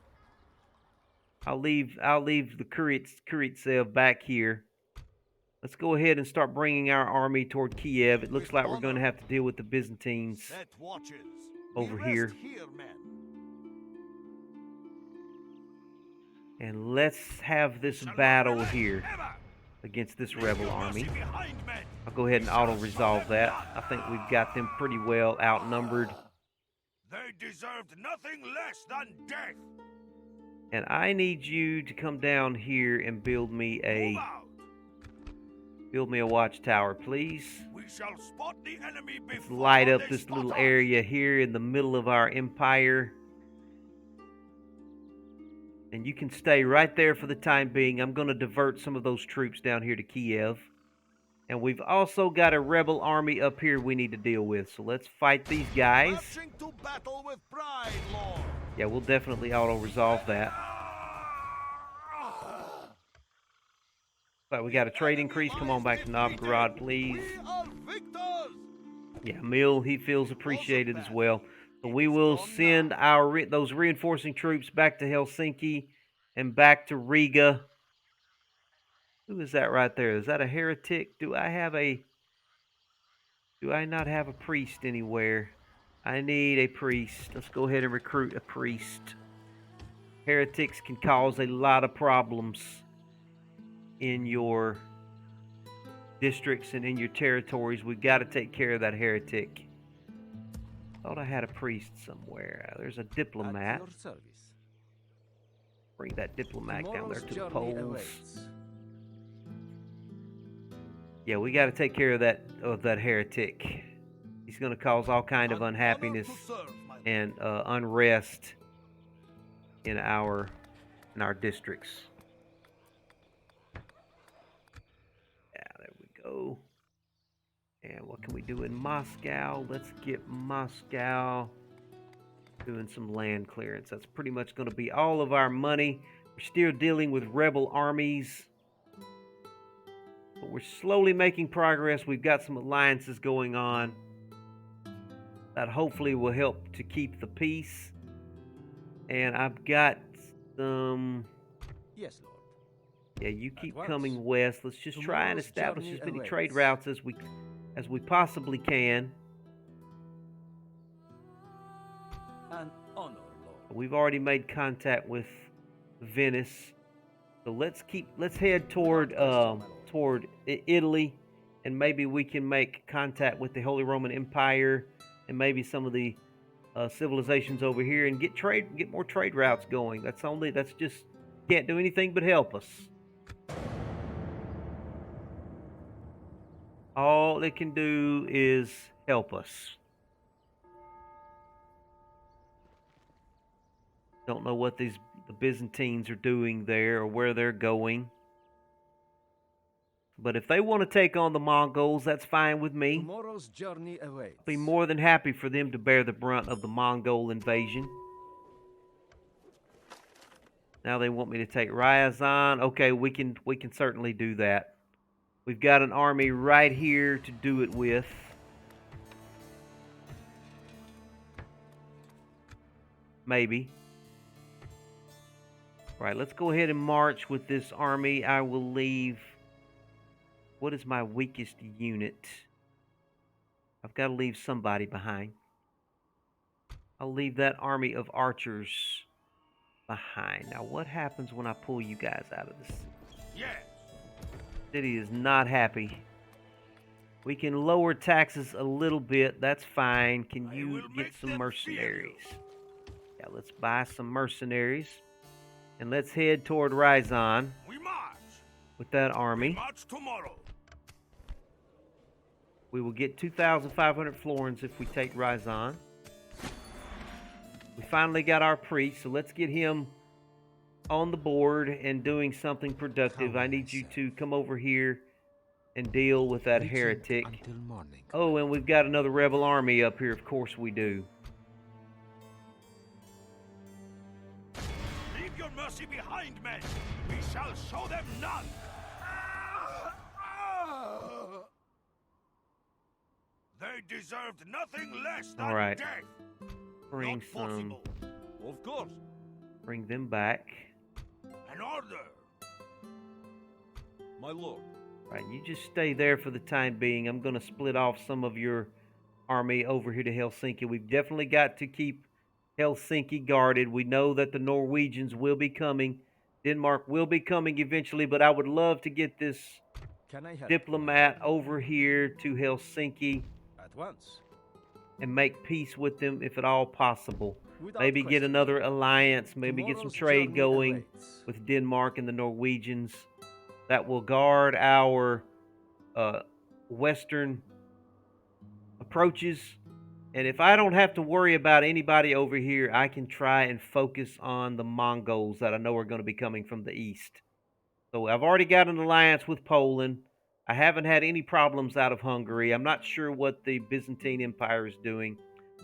I'll leave the Kuritsev back here. Let's go ahead and start bringing our army toward Kiev. It looks like we're going to have to deal with the Byzantines over here. And let's have this battle here against this rebel army. I'll go ahead and auto-resolve that. I think we've got them pretty well outnumbered. They deserved nothing less than death. And I need you to come down here and build me a watchtower, please. We shall spot the enemy before Light up they this spot little us. area here in the middle of our empire. And you can stay right there for the time being. I'm going to divert some of those troops down here to Kiev. And we've also got a rebel army up here we need to deal with. So let's fight these guys. Marching to battle with pride, Lord. Yeah, we'll definitely auto-resolve that. But we got a trade increase. Come on back to Novgorod, please. We are victors. Yeah, Mill, he feels appreciated as well. So we will send our those reinforcing troops back to Helsinki and back to Riga. Who is that right there? Is that a heretic? Do I not have a priest anywhere? I need a priest. Let's go ahead and recruit a priest. Heretics can cause a lot of problems in your districts and in your territories. We've got to take care of that heretic. Thought I had a priest somewhere. There's a diplomat. At your service. Bring that diplomat down there Tomorrow's to the journey polls. awaits. Yeah, we got to take care of that heretic. He's going to cause all kind of An honor unhappiness to serve, my lord. and unrest in our districts. Yeah, there we go. And what can we do in Moscow? Let's get Moscow doing some land clearance. That's pretty much going to be all of our money. We're still dealing with rebel armies, but we're slowly making progress. We've got some alliances going on that hopefully will help to keep the peace. And I've got some... Yes, Lord. Yeah, you keep once. coming west. Let's just try and Tomorrow's establish journey as many awaits. trade routes as we possibly can. An honor, Lord. We've already made contact with Venice, so let's head toward Italy, and maybe we can make contact with the Holy Roman Empire and maybe some of the civilizations over here and get more trade routes going. That's just can't do anything but help us. All it can do is help us. Don't know what the Byzantines are doing there or where they're going. But if they want to take on the Mongols, that's fine with me. Tomorrow's journey awaits. I'll be more than happy for them to bear the brunt of the Mongol invasion. Now they want me to take Ryazan. Okay, we can certainly do that. We've got an army right here to do it with. Maybe. Right, let's go ahead and march with this army. I will leave... What is my weakest unit? I've got to leave somebody behind. I'll leave that army of archers behind. Now, what happens when I pull you guys out of the city? Yes. City is not happy. We can lower taxes a little bit. That's fine. Can you get some mercenaries? Yeah, let's buy some mercenaries. And let's head toward Ryazan We march. with that We army. march tomorrow. We will get 2,500 florins if we take Ryazan. We finally got our priest, so let's get him on the board and doing something productive. I need you to come over here and deal with that heretic. Until morning. Oh, and we've got another rebel army up here. Of course we do. Leave your mercy behind, men. We shall show them none. They deserved nothing less than All right. death. Bring Not some. possible. Of course. Bring them back. An order. My lord. Right, you just stay there for the time being. I'm going to split off some of your army over here to Helsinki. We've definitely got to keep Helsinki guarded. We know that the Norwegians will be coming Denmark will be coming eventually, but I would love to get this Can I help? diplomat over here to Helsinki At once. and make peace with them if at all possible. Without Maybe get question. another alliance, maybe get some Tomorrow's trade journey going awaits. with Denmark and the Norwegians that will guard our western approaches. And if I don't have to worry about anybody over here, I can try and focus on the Mongols that I know are going to be coming from the east. So I've already got an alliance with Poland. I haven't had any problems out of Hungary. I'm not sure what the Byzantine Empire is doing.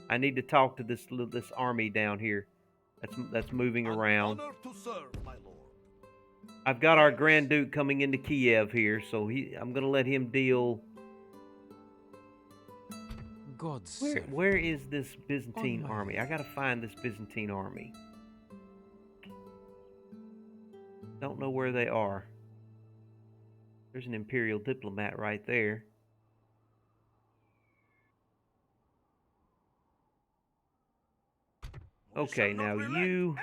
I need to talk to this army down here that's moving around. Honor to serve, my lord. I've got our Grand Duke coming into Kiev here, so I'm going to let him deal. Where is this Byzantine army? I got to find this Byzantine army. Don't know where they are. There's an imperial diplomat right there. Okay, now you...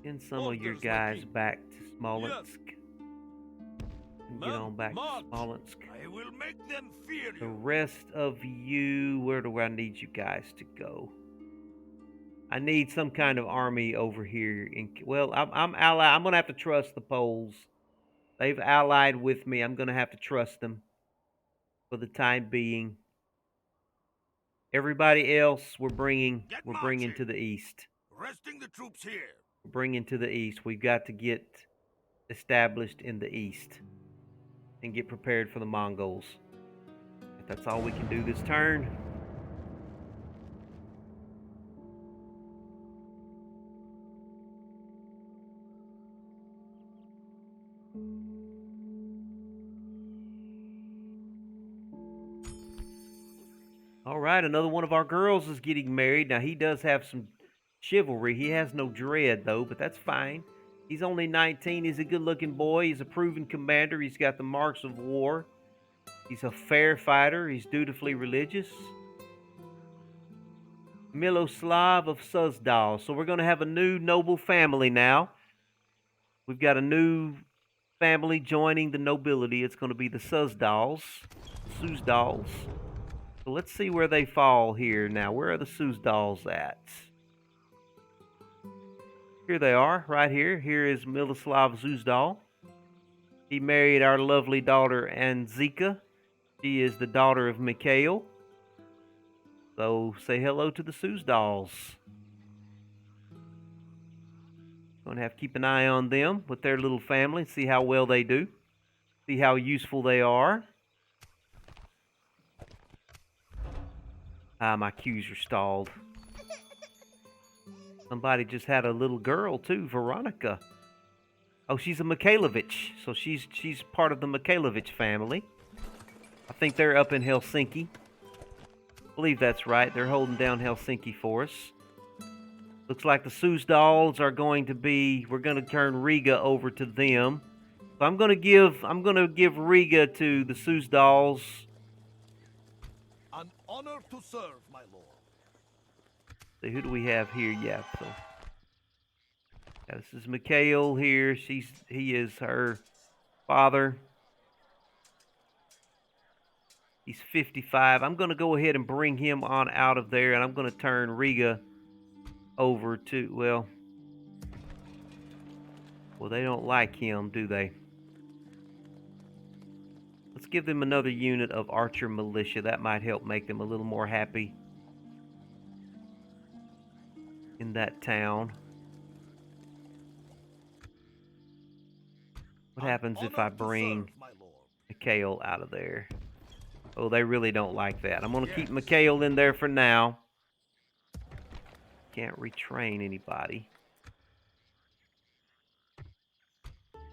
Send some of your guys back to Smolensk. And get on back to Smolensk. I will make them fear The you. rest of you, where do I need you guys to go? I need some kind of army over here. Well, I'm allied. I'm going to have to trust the Poles. They've allied with me. I'm going to have to trust them for the time being. Everybody else we're bringing to the east. Resting the troops here. Bringing to the east. We've got to get established in the east and get prepared for the Mongols. If that's all we can do this turn. All right, another one of our girls is getting married. Now, he does have some chivalry. He has no dread, though, but that's fine. He's only 19. He's a good-looking boy. He's a proven commander. He's got the marks of war. He's a fair fighter. He's dutifully religious. Miloslav of Suzdal. So we're going to have a new noble family now. We've got a new family joining the nobility. It's going to be the Suzdals. So let's see where they fall here now. Where are the Suzdals at? Here they are, right here. Here is Miloslav Suzdal. He married our lovely daughter Anzika. She is the daughter of Mikhail. So say hello to the Suzdals. Going to have to keep an eye on them with their little family. See how well they do. See how useful they are. Ah, my cues are stalled. Somebody just had a little girl too, Veronica. Oh, she's a Mikhailovich. So she's part of the Mikhailovich family. I think they're up in Helsinki. I believe that's right. They're holding down Helsinki for us. Looks like the Suzdals are going to be. We're going to turn Riga over to them. So I'm going to give Riga to the Suzdals. An honor to serve, my lord. See, who do we have here? Yeah, so yeah, this is Mikhail here. He is her father. He's 55. I'm going to go ahead and bring him on out of there, and I'm going to turn Riga over to, well, they don't like him, do they? Let's give them another unit of archer militia. That might help make them a little more happy in that town. What happens if I bring Mikhail out of there? Oh, they really don't like that. I'm going to keep Mikhail in there for now. Can't retrain anybody.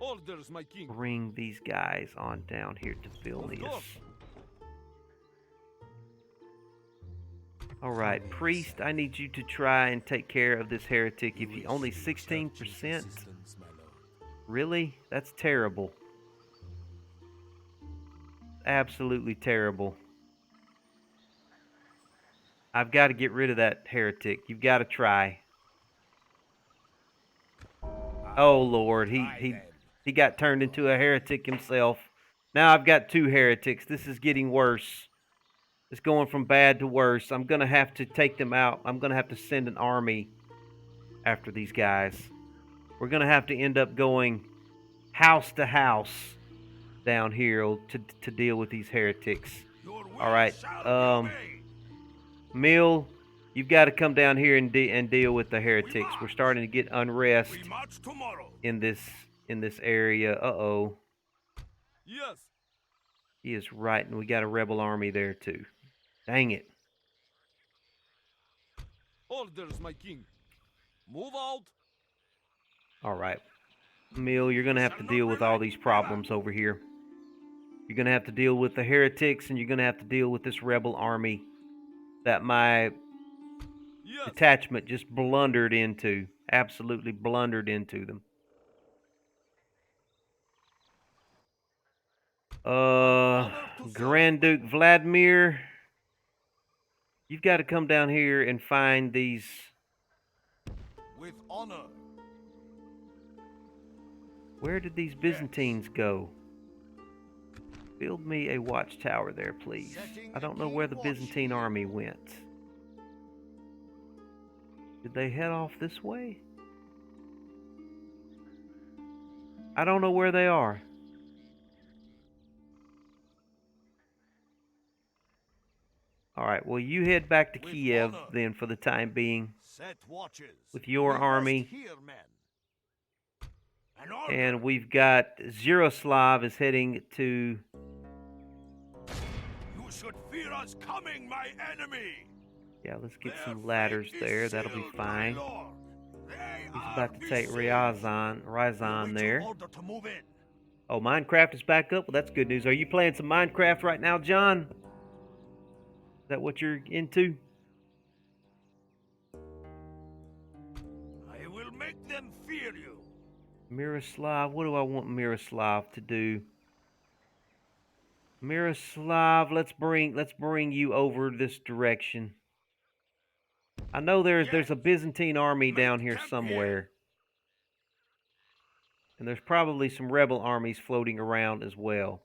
Orders, my king. Bring these guys on down here to Vilnius. All right, priest, I need you to try and take care of this heretic. If you only 16%, really? That's terrible. absolutely terrible. I've got to get rid of that heretic. You've got to try. Oh Lord, he got turned into a heretic himself. Now I've got 2 heretics. This is getting worse. It's going from bad to worse. I'm gonna have to take them out. I'm gonna have to send an army after these guys. We're gonna have to end up going house to house down here to deal with these heretics. All right, Mill, you've got to come down here and deal with the heretics. We're starting to get unrest in this area. Uh-oh. Yes. He is right, and we got a rebel army there too. Dang it. Orders, my king. Move out. All right. Mill, you're going to have to deal with all these problems over here. You're going to have to deal with the heretics, and you're going to have to deal with this rebel army that my detachment just blundered into. Absolutely blundered into them. Grand Duke Vladimir, you've got to come down here and find these. With honor. Where did these Byzantines go? Build me a watchtower there, please. I don't know where the Byzantine army went. Did they head off this way? I don't know where they are. Alright, well, you head back to Kiev then for the time being with your army. And we've got Ziroslav is heading to... You should fear us coming, my enemy. Yeah, let's get some ladders there. That'll be fine. He's about to take Ryazan there. Oh, Minecraft is back up? Well, that's good news. Are you playing some Minecraft right now, John? Is that what you're into? I will make them fear you. Miroslav, what do I want Miroslav to do? Miroslav, let's bring you over this direction. I know there's a Byzantine army down here somewhere. And there's probably some rebel armies floating around as well.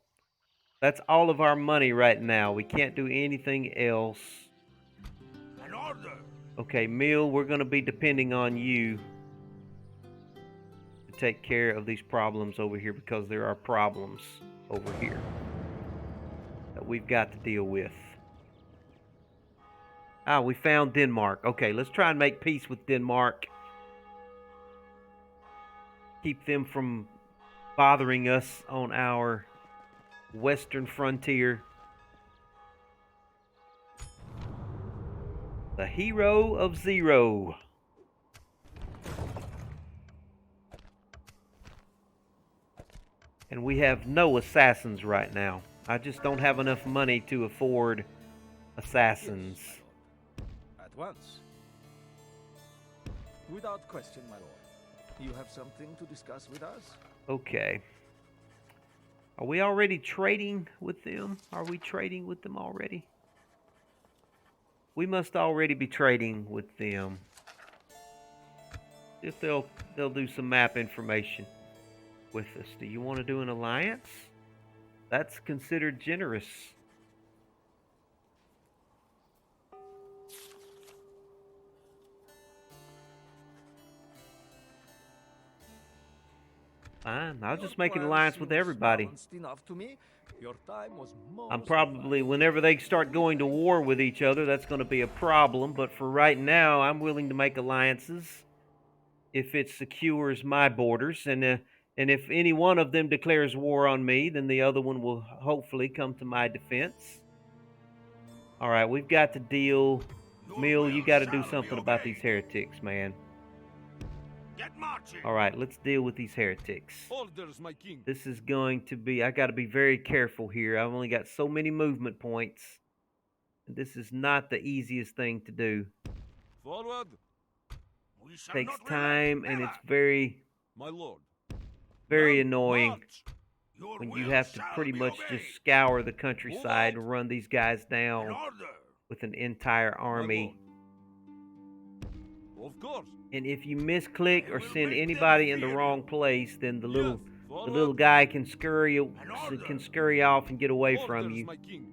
That's all of our money right now. We can't do anything else. An order. Okay, Mill, we're going to be depending on you to take care of these problems over here because there are problems over here that we've got to deal with. Ah, we found Denmark. Okay, let's try and make peace with Denmark. Keep them from bothering us on our western frontier. The hero of Zero. And we have no assassins right now. I just don't have enough money to afford assassins. At once. Without question, my lord. You have something to discuss with us? Okay. Are we already trading with them? Are we trading with them already? We must already be trading with them. If they'll do some map information with us. Do you want to do an alliance? That's considered generous. Fine. I'll just make an alliance with everybody. I'm probably, whenever they start going to war with each other, that's going to be a problem. But for right now, I'm willing to make alliances if it secures my borders. And if any one of them declares war on me, then the other one will hopefully come to my defense. All right, we've got to deal. Mill, you got to do something about these heretics, man. All right, let's deal with these heretics. Orders, my king. This is going to be, I got to be very careful here. I've only got so many movement points. And this is not the easiest thing to do. Forward. Takes time and it's very, my lord. very annoying. Your when you will have to shall pretty be much obeyed. just scour the countryside out. and run these guys In down order. with an entire army. Of course. And if you misclick I or will send make them anybody in the fear wrong you. place, then the little forward. guy can scurry order. off and get away from Orders, you. my king.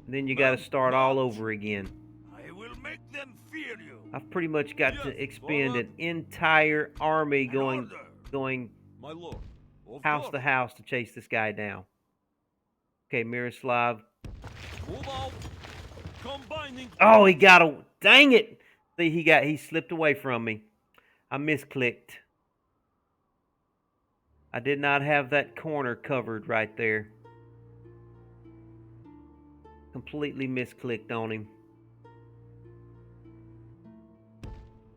And then you got to Men, start all march. over again. I will make them fear you. I've pretty much got Yes, to expend forward. an entire army In going order. My lord. Of house course. to house to chase this guy down. Okay, Miroslav. Move out. Combining. Oh, he got a dang it. See, he slipped away from me. I misclicked. I did not have that corner covered right there. Completely misclicked on him.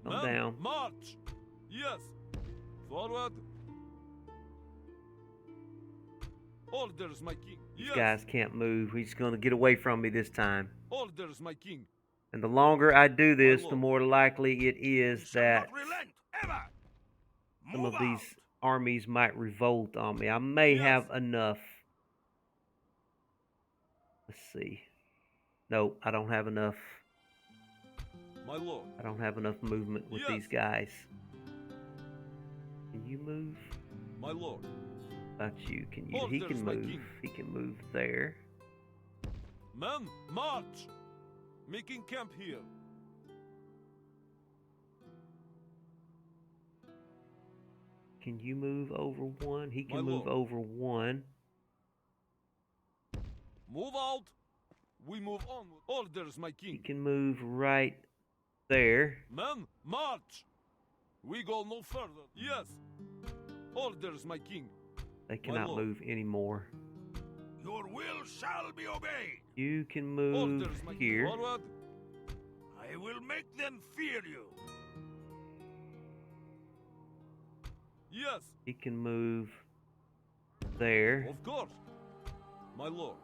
Come down. March. Yes. Forward. Orders, my king. These guys can't move. He's going to get away from me this time. Orders, my king. And the longer I do this, the more likely it is that relent, ever. some of these armies might revolt on me. I may have enough. Let's see. Nope, I don't have enough. My lord. I don't have enough movement with these guys. Can you move? My lord. About you. Can you? He can move. He can move there. Men, march. Making camp here. Can you move over one? He can move over one. Move out. We move on. Orders, my king. He can move right there. Men, march. We go no further. Yes. Orders, my king. They cannot move anymore. Your will shall be obeyed. You can move Orders, my here. Forward. I will make them fear you. Yes. He can move there. Of course. My lord.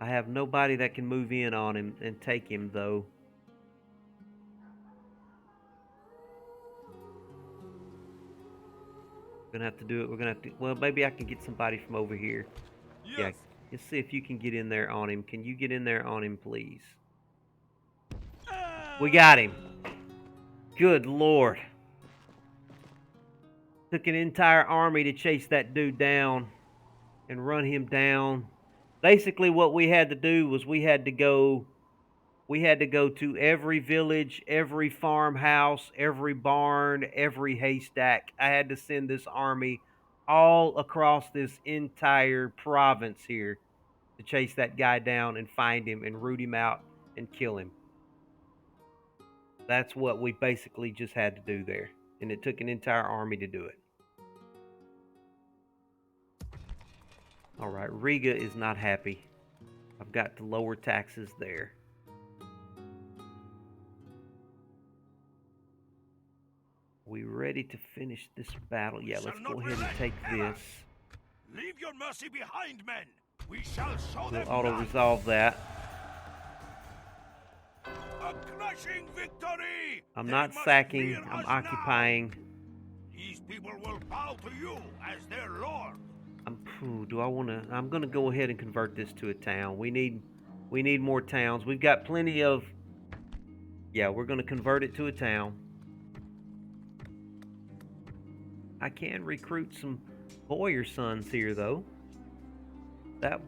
I have nobody that can move in on him and take him, though. We're gonna have to do it. We're gonna have to. Well, maybe I can get somebody from over here. Yes. Yeah. Let's see if you can get in there on him. Can you get in there on him, please? We got him. Good Lord. Took an entire army to chase that dude down and run him down. Basically, what we had to do was we had to go to every village, every farmhouse, every barn, every haystack. I had to send this army all across this entire province here to chase that guy down and find him and root him out and kill him. That's what we basically just had to do there. And it took an entire army to do it. All right, Riga is not happy. I've got to lower taxes there. We ready to finish this battle? Yeah, let's go ahead and take this. Leave your mercy behind, men. We shall show them. We'll auto-resolve that. A crushing victory. I'm not sacking. I'm occupying. These people will bow to you as their lord. Do I want to? I'm going to go ahead and convert this to a town. We need more towns. We've got plenty of. Yeah, we're going to convert it to a town. I can recruit some boyar sons here, though. That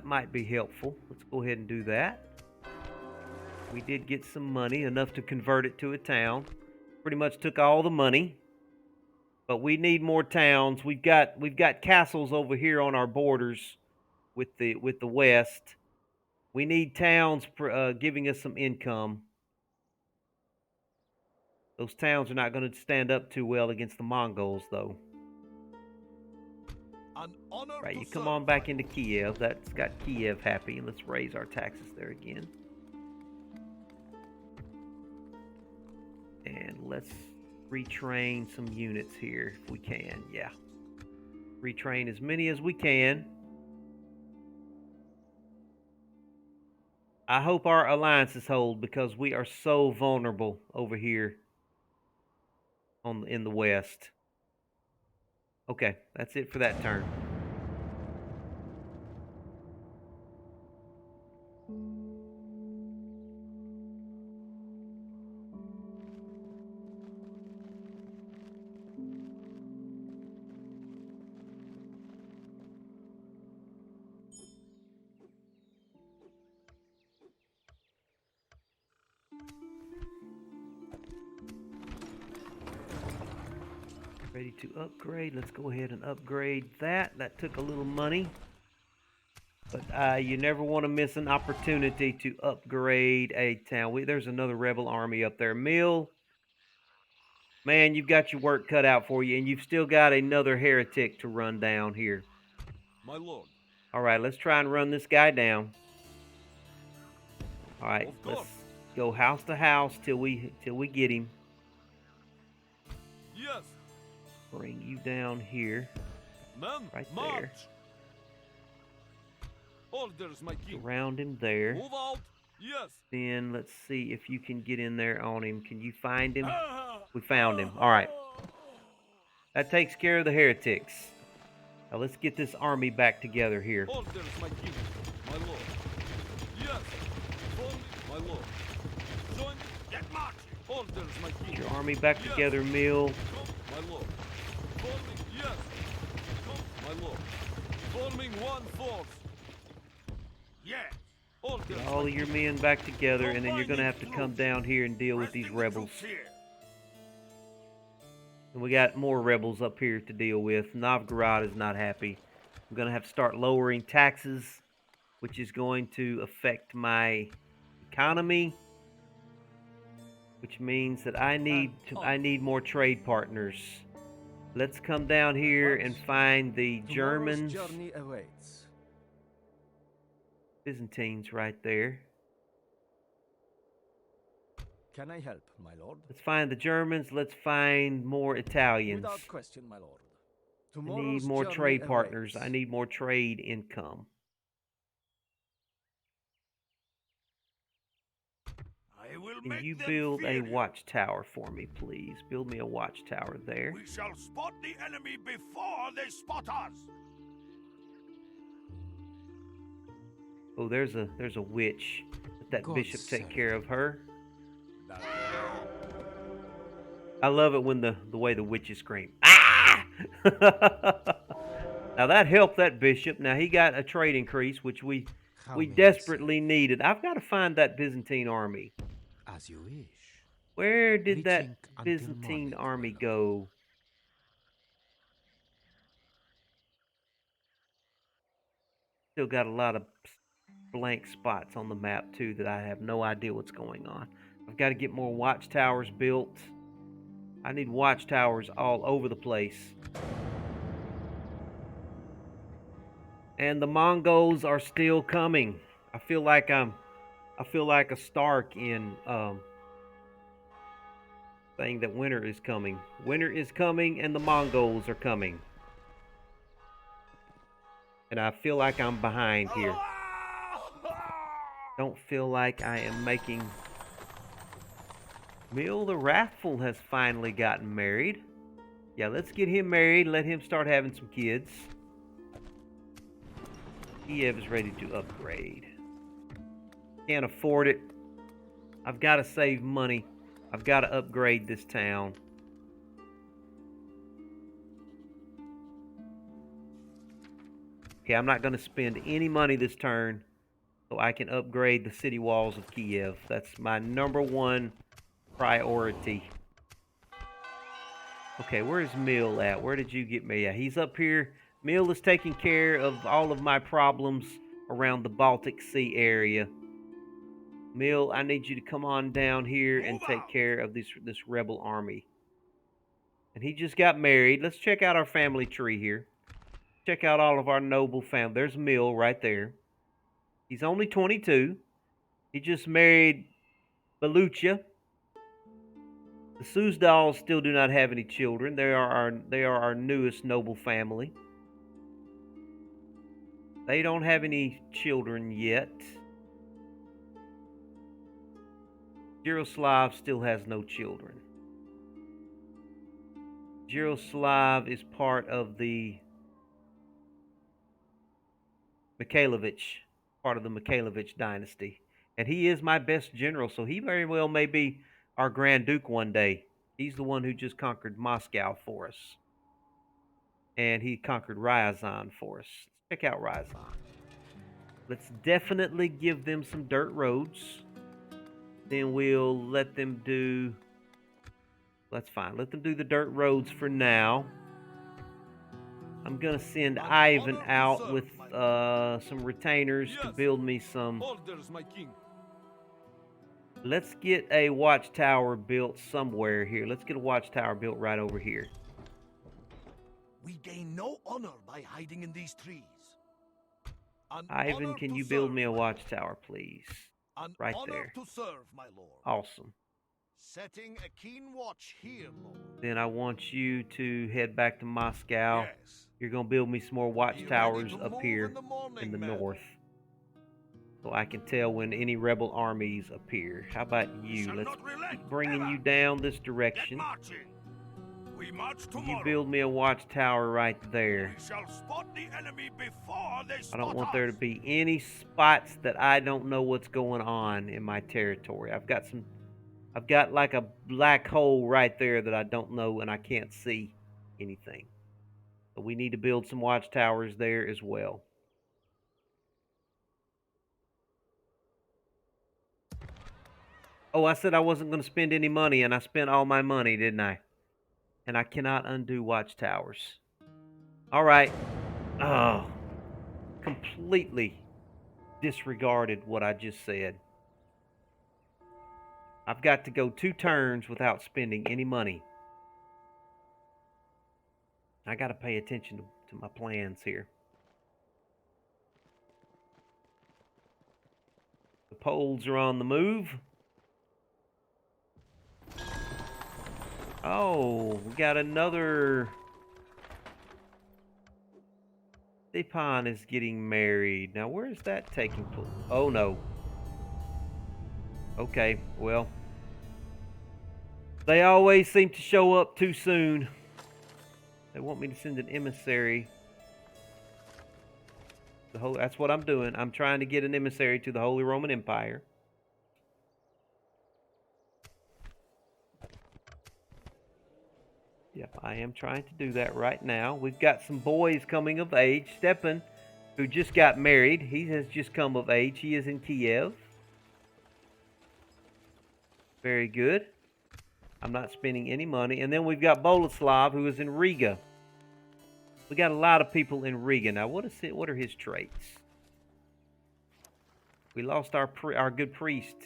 might be helpful. Let's go ahead and do that. We did get some money, enough to convert it to a town. Pretty much took all the money. But we need more towns. We've got castles over here on our borders with the west. We need towns giving us some income. Those towns are not going to stand up too well against the Mongols, though. Right, you come on back into Kiev. That's got Kiev happy. And let's raise our taxes there again. And let's retrain some units here if we can. Yeah. Retrain as many as we can. I hope our alliances hold because we are so vulnerable over here in the west. Okay, that's it for that turn. Ready to upgrade. Let's go ahead and upgrade that. That took a little money. But you never want to miss an opportunity to upgrade a town. There's another rebel army up there. Mill, man, you've got your work cut out for you, and you've still got another heretic to run down here. My lord. All right, let's try and run this guy down. All right, Of let's course. go house to house till we get him. Yes. Bring you down here. Men, Right march. there. Orders, my king. Around him there. Move out. Yes. Then let's see if you can get in there on him. Can you find him? Ah, We found him. All right. That takes care of the heretics. Now let's get this army back together here. Orders, my king. My lord. Yes. Follow me, my lord. Join me. Get marching. Orders, my king. Get your army back Yes. together, Mill. Come, my lord. Forming. Yes. Come, my lord. Forming one force. Yes. Orders, Get all my of your king. men back together, and then you're going to have to come down here and deal with these rebels. And we got more rebels up here to deal with. Novgorod is not happy. I'm going to have to start lowering taxes, which is going to affect my economy, which means that I need more trade partners. Let's come down here and find the Germans. Tomorrow's journey awaits. Byzantines right there. Can I help, my lord? Let's find the Germans. Let's find more Italians. Without question, my lord. I need Tomorrow's more journey trade partners. awaits. I need more trade income. I will Can make you them build a fear you. watchtower for me, please? Build me a watchtower there. We shall spot the enemy before they spot us. Oh, there's a witch. Let that God bishop take save care of her. That- I love it when the way the witches scream. Ah! Now that helped that bishop. Now he got a trade increase, which we How may I desperately needed. I've got to find that Byzantine army. serve? As you wish. Where did that Reaching until Byzantine morning, army my lord. go? Still got a lot of blank spots on the map too that I have no idea what's going on. I've got to get more watchtowers built. I need watchtowers all over the place. And the Mongols are still coming. I feel like a Stark in saying that winter is coming. Winter is coming and the Mongols are coming. And I feel like I'm behind here. Don't feel like I am making... Mill the Wrathful has finally gotten married. Yeah, let's get him married. Let him start having some kids. Kiev is ready to upgrade. Can't afford it. I've got to save money. I've got to upgrade this town. Okay, I'm not going to spend any money this turn so I can upgrade the city walls of Kiev. That's my #1 priority. Okay, where's Mill at? Where did you get me at? He's up here. Mill is taking care of all of my problems around the Baltic Sea area. Mill, I need you to come on down here and take care of this rebel army. And he just got married. Let's check out our family tree here. Check out all of our noble family. There's Mill right there. He's only 22. He just married Balucha. The Suzdals still do not have any children. They are our newest noble family. They don't have any children yet. Yaroslav still has no children. Yaroslav is part of the Mikhailovich dynasty. And he is my best general, so he very well may be our Grand Duke one day. He's the one who just conquered Moscow for us. And he conquered Ryazan for us. Let's check out Ryazan. Let's definitely give them some dirt roads. Then we'll let them do... That's fine. Let them do the dirt roads for now. I'm going to send Ivan out with some retainers to build me some... Orders, my king. Let's get a watchtower built somewhere here. Let's get a watchtower built right over here. We gain no honor by hiding in these trees. An Ivan, honor can to you build serve, me a my watchtower, please? An Right honor there. to serve, my lord. Awesome. Setting a keen watch here, lord. Then I want you to head back to Moscow. Yes. You're going to build me some more watchtowers to up move here in the morning, in the madam. north. So I can tell when any rebel armies appear. How about you? Shall Let's not relent, keep bringing ever. you down this Get direction. marching. We march tomorrow. You build me a watchtower right there. We shall spot the enemy before they I spot don't want us. there to be any spots that I don't know what's going on in my territory. I've got like a black hole right there that I don't know and I can't see anything. So we need to build some watchtowers there as well. Oh, I said I wasn't going to spend any money, and I spent all my money, didn't I? And I cannot undo watchtowers. All right. Oh, completely disregarded what I just said. I've got to go 2 turns without spending any money. I got to pay attention to my plans here. The Poles are on the move. Oh, we got another... Stepan is getting married. Now, where is that taking place? Oh, no. Okay, well. They always seem to show up too soon. They want me to send an emissary. That's what I'm doing. I'm trying to get an emissary to the Holy Roman Empire. Yep, I am trying to do that right now. We've got some boys coming of age. Stepan, who just got married, he has just come of age. He is in Kiev. Very good. I'm not spending any money. And then we've got Boleslav, who is in Riga. We got a lot of people in Riga. Now, what are his traits? We lost our good priest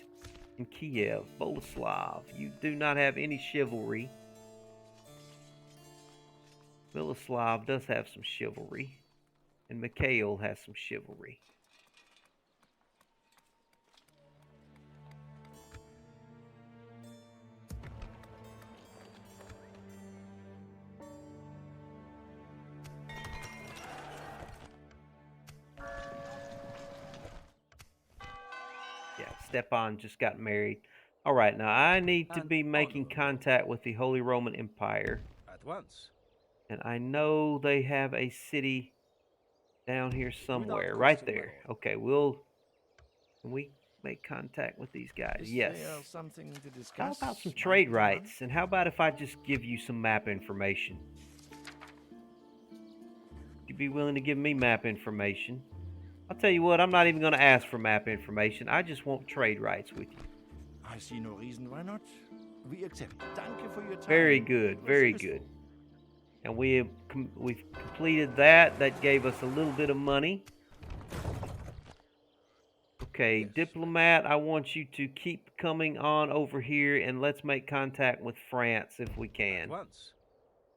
in Kiev. Boleslav, you do not have any chivalry. Miloslav does have some chivalry. And Mikhail has some chivalry. Yeah, Stepan just got married. All right, now I need to be making contact with the Holy Roman Empire. At once. And I know they have a city down here somewhere. Right there. Okay, can we make contact with these guys? Yes. Something to How discuss. about some trade rights? And how about if I just give you some map information? You'd be willing to give me map information? I'll tell you what, I'm not even going to ask for map information. I just want trade rights with you. I see no reason why not. We accept. Thank you for your time. Very good, very good. And we've completed that. That gave us a little bit of money. Okay, yes. Diplomat, I want you to keep coming on over here and let's make contact with France if we can. Once.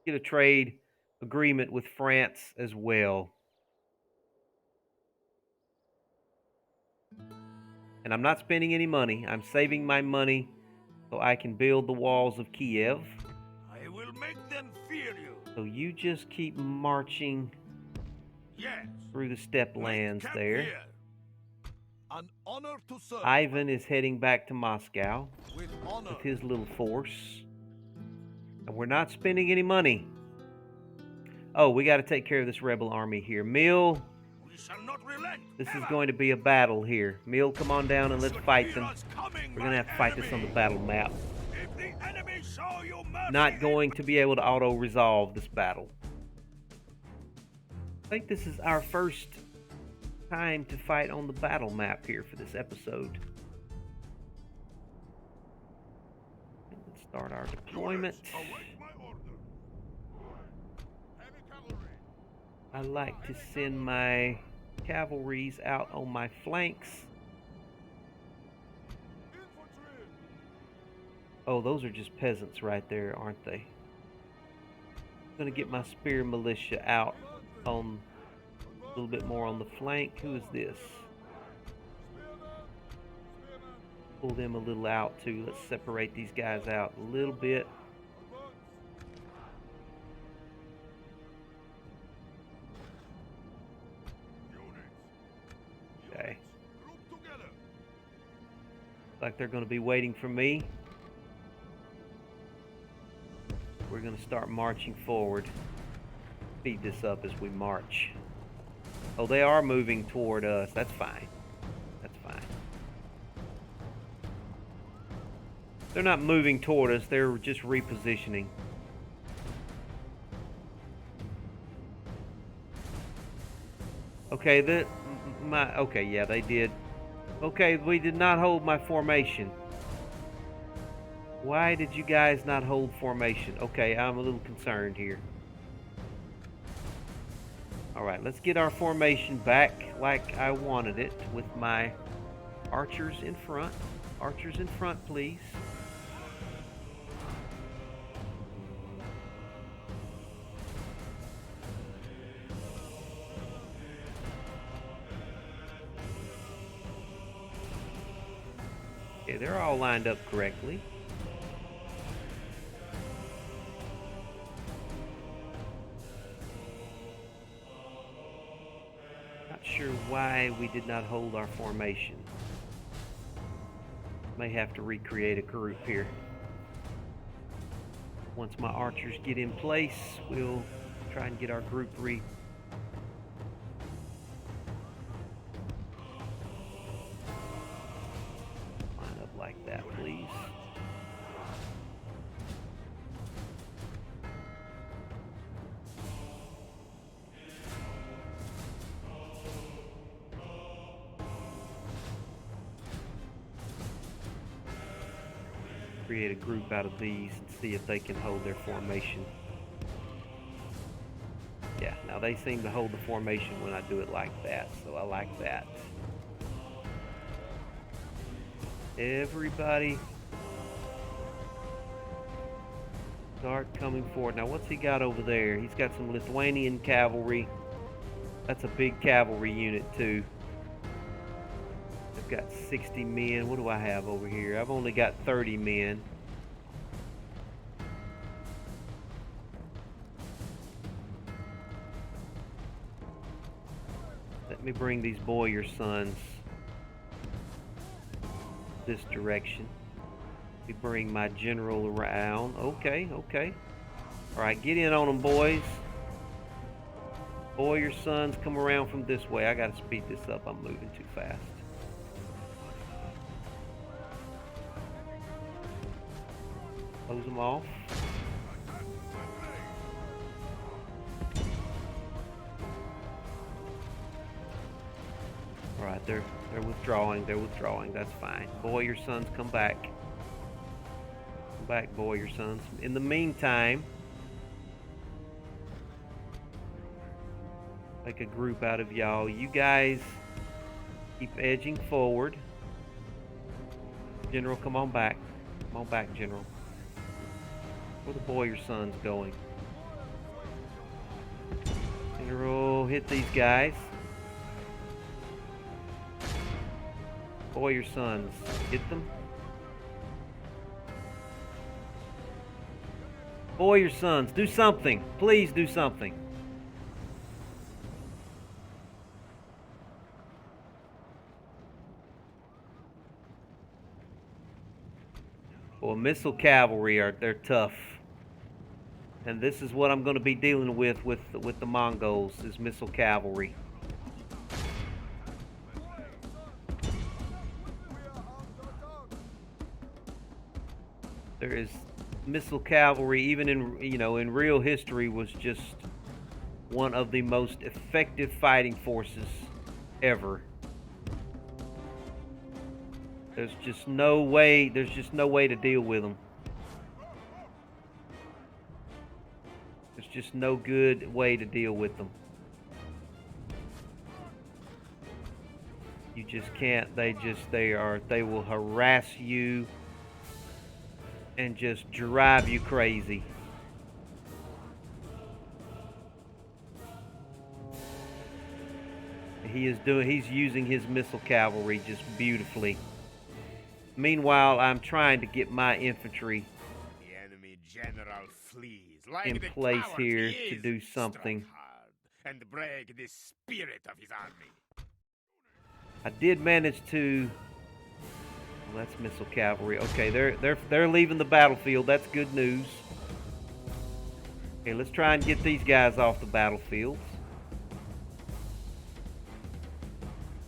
Get a trade agreement with France as well. And I'm not spending any money. I'm saving my money so I can build the walls of Kiev. I will make them fear you. So you just keep marching through the steppe lands there. Here. An honor to serve. Ivan is heading back to Moscow with his little force. And we're not spending any money. Oh, we got to take care of this rebel army here. Mill, We shall not relent. this is ever. going to be a battle here. Mill, come on down and let's Should fight hear them. us coming, We're going to have to fight this on the enemy. battle map. If the enemy show you mercy, Not going to be able to auto-resolve this battle. I think this is our first time to fight on the battle map here for this episode. Let's start our deployment. I like to send my cavalries out on my flanks. Oh, those are just peasants right there, aren't they? I'm gonna get my spear militia out on a little bit more on the flank. Who is this? Pull them a little out too. Let's separate these guys out a little bit. Okay. Like they're going to be waiting for me. We're going to start marching forward. Speed this up as we march. Oh, they are moving toward us. That's fine. That's fine. They're not moving toward us. They're just repositioning. Okay, okay, yeah, they did. Okay, we did not hold my formation. Why did you guys not hold formation? Okay, I'm a little concerned here. Alright, let's get our formation back like I wanted it with my archers in front. Archers in front, please. Okay, they're all lined up correctly. Not sure why we did not hold our formation. May have to recreate a group here. Once my archers get in place, we'll try and get our group line up like that, please. Create a group out of these and see if they can hold their formation. Yeah, now they seem to hold the formation when I do it like that, so I like that. Everybody start coming forward. Now what's he got over there? He's got some Lithuanian Cavalry. That's a big cavalry unit too. I've got 60 men. What do I have over here? I've only got 30 men. Let me bring these boyar sons this direction. Let me bring my general around. Okay, okay. Alright, get in on them, boys. Boyar sons, come around from this way. I gotta speed this up. I'm moving too fast. Close them off. Alright, they're withdrawing. They're withdrawing. That's fine. Boyar sons, come back. Come back, boyar sons. In the meantime, make a group out of y'all. You guys keep edging forward. General, come on back. Come on back, General. Where the boyar sons going? General, hit these guys. Boyar sons, hit them. Boyar sons, do something. Please do something. Well, missile cavalry they're tough. And this is what I'm going to be dealing with the Mongols, is missile cavalry. There is missile cavalry, even in real history, was just one of the most effective fighting forces ever. There's just no way to deal with them. There's just no good way to deal with them. You just can't. They will harass you and just drive you crazy. He's using his missile cavalry just beautifully. Meanwhile, I'm trying to get my infantry The enemy general flees in like the place coward here he to is. do something. Strike hard and break the spirit of his army. I did manage to. Well, that's missile cavalry. Okay, they're leaving the battlefield. That's good news. Okay, let's try and get these guys off the battlefield.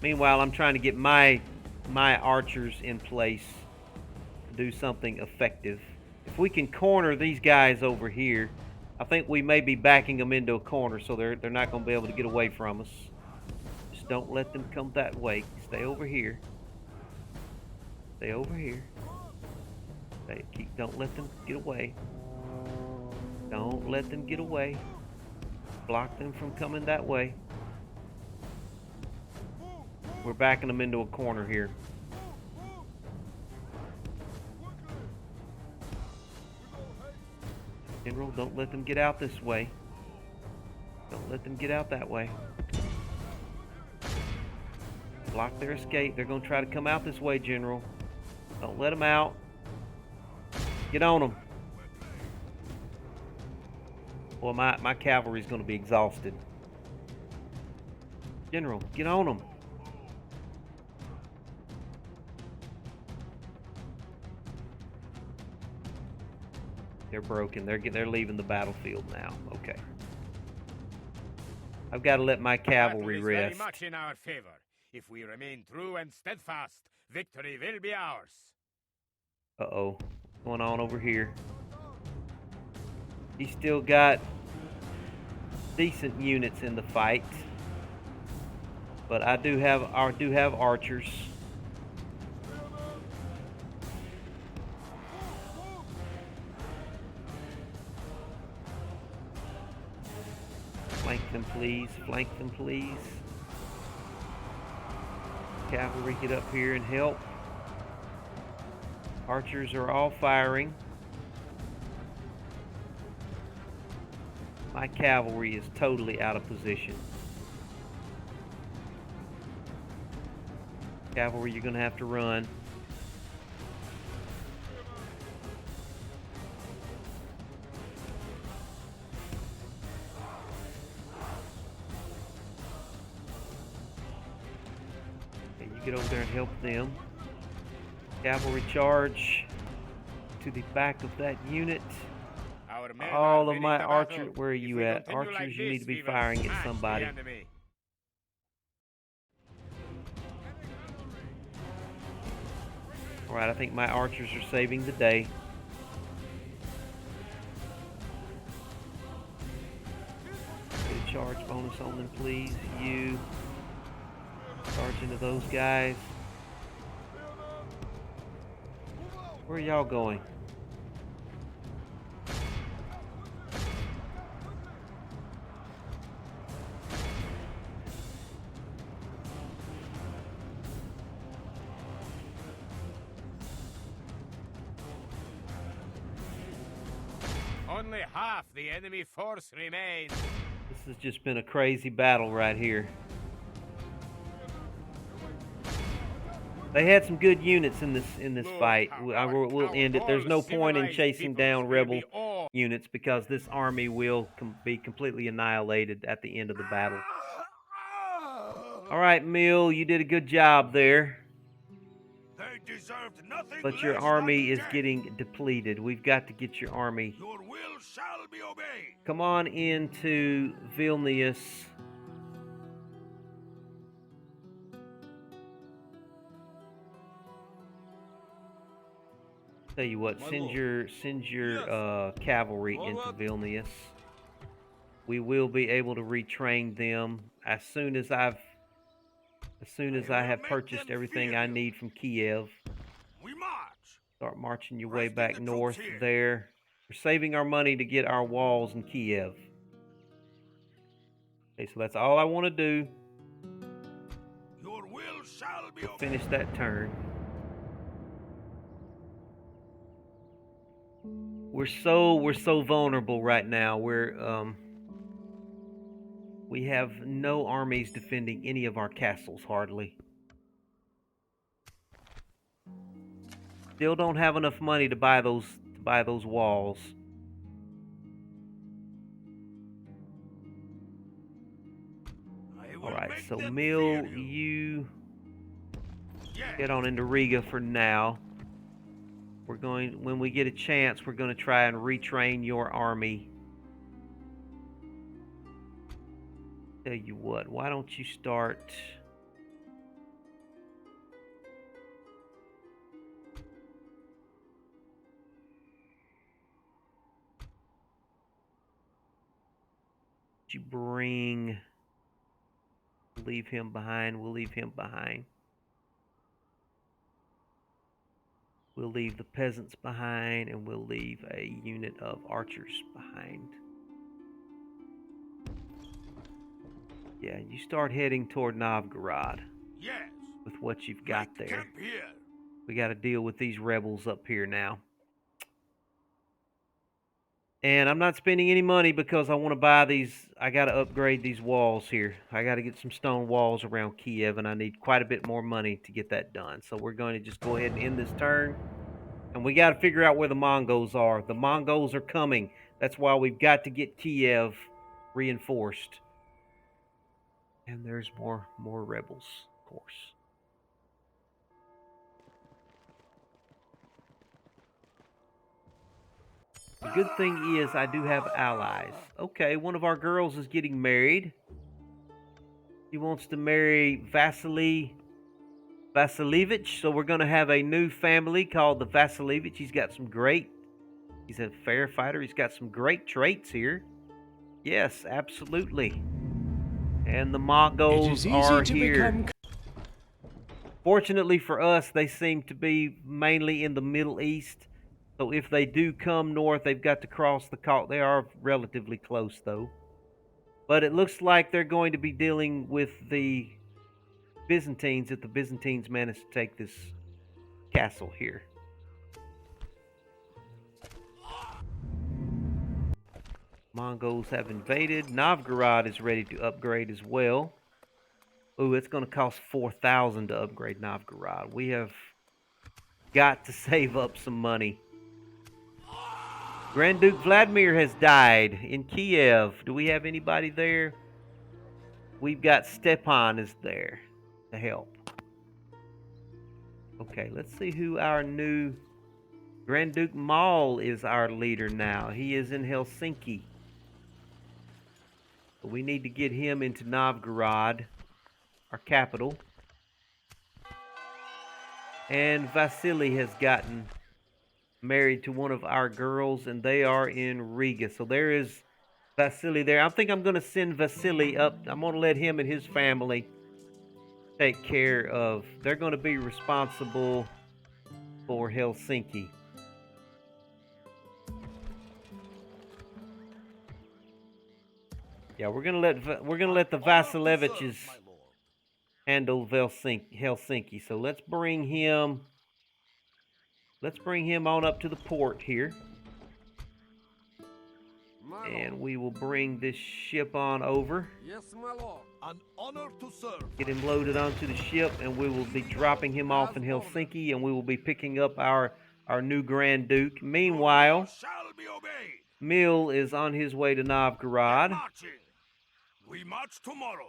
Meanwhile, I'm trying to get my archers in place to do something effective. If we can corner these guys over here, I think we may be backing them into a corner, so they're not going to be able to get away from us. Just don't let them come that way. Stay over here. Stay over here. Don't let them get away. Don't let them get away. Block them from coming that way. We're backing them into a corner here. General, don't let them get out this way. Don't let them get out that way. Block their escape. They're going to try to come out this way, General. Don't let them out. Get on them. Well, my cavalry's going to be exhausted. General, get on them. They're broken. They're leaving the battlefield now. Okay. I've got to let my cavalry Battle is rest. very much in our favor. If we remain true and steadfast, victory will be ours. Uh-oh. What's going on over here? He's still got decent units in the fight. But I do have archers. Flank them, please. Flank them, please. Cavalry, get up here and help. Archers are all firing. My cavalry is totally out of position. Cavalry, you're going to have to run. Okay, you get over there and help them. Cavalry charge to the back of that unit. Our men All are of winning my the archers, battle. where are If you we at? continue Archers, like you need this, to be we will firing at smash the somebody. enemy. Alright, I think my archers are saving the day. Get a charge bonus on them, please. You charge into those guys. Where are y'all going? Only half the enemy force remains. This has just been a crazy battle right here. They had some good units in this fight. We'll end it. There's no point in chasing down rebel units because this army will be completely annihilated at the end of the battle. All right, Mill, you did a good job there. They deserved nothing But your less army than is death. getting depleted. We've got to get your army. Your will shall be obeyed. Come on into Vilnius. Tell you what, My send lord. your Yes. cavalry into Forward. Vilnius. We will be able to retrain them as soon as I will have make purchased them everything fear I you. need from Kiev. We march. Start marching your way Resting back the troops north here. there. We're saving our money to get our walls in Kiev. Okay, so that's all I want to do. Your will shall be We'll obeyed. finish that turn. We're so vulnerable right now. We have no armies defending any of our castles hardly. Still don't have enough money to buy those walls. I will All right, make so them Mill, fear you. you Yes. get on into Riga for now. We're going, when we get a chance, we're going to try and retrain your army. Tell you what, why don't you start? You bring, leave him behind. We'll leave him behind. We'll leave the peasants behind, and we'll leave a unit of archers behind. Yeah, you start heading toward Novgorod. Yes. With what you've got Make there. camp here. We got to deal with these rebels up here now. And I'm not spending any money because I want to buy these. I got to upgrade these walls here. I got to get some stone walls around Kiev, and I need quite a bit more money to get that done. So we're going to just go ahead and end this turn. And we got to figure out where the Mongols are. The Mongols are coming. That's why we've got to get Kiev reinforced. And there's more rebels, of course. The good thing is I do have allies. Okay, one of our girls is getting married. He wants to marry Vasily Vasilievich, so we're going to have a new family called the Vasilievich. He's a fair fighter. He's got some great traits here. Yes, absolutely. And the Mongols are here. Fortunately for us, they seem to be mainly in the Middle East. So if they do come north, they've got to cross the Caucasus. They are relatively close, though. But it looks like they're going to be dealing with the Byzantines if the Byzantines manage to take this castle here. Mongols have invaded. Novgorod is ready to upgrade as well. Ooh, it's going to cost 4,000 to upgrade Novgorod. We have got to save up some money. Grand Duke Vladimir has died in Kiev. Do we have anybody there? We've got Stepan is there to help. Okay, let's see who our new Grand Duke Maul is our leader now. He is in Helsinki. We need to get him into Novgorod, our capital. And Vasily has gotten married to one of our girls, and they are in Riga. So there is Vasily there. I think I'm going to send Vasily up. I'm going to let him and his family take care of. They're going to be responsible for Helsinki. Yeah, we're gonna let the Vasileviches handle Helsinki. So let's bring him on up to the port here. And we will bring this ship on over. Yes, my lord. An honor to serve. Get him loaded onto the ship, and we will be dropping him off in Helsinki, and we will be picking up our new Grand Duke. Meanwhile, Shall be obeyed. Mill is on his way to Novgorod. We march tomorrow.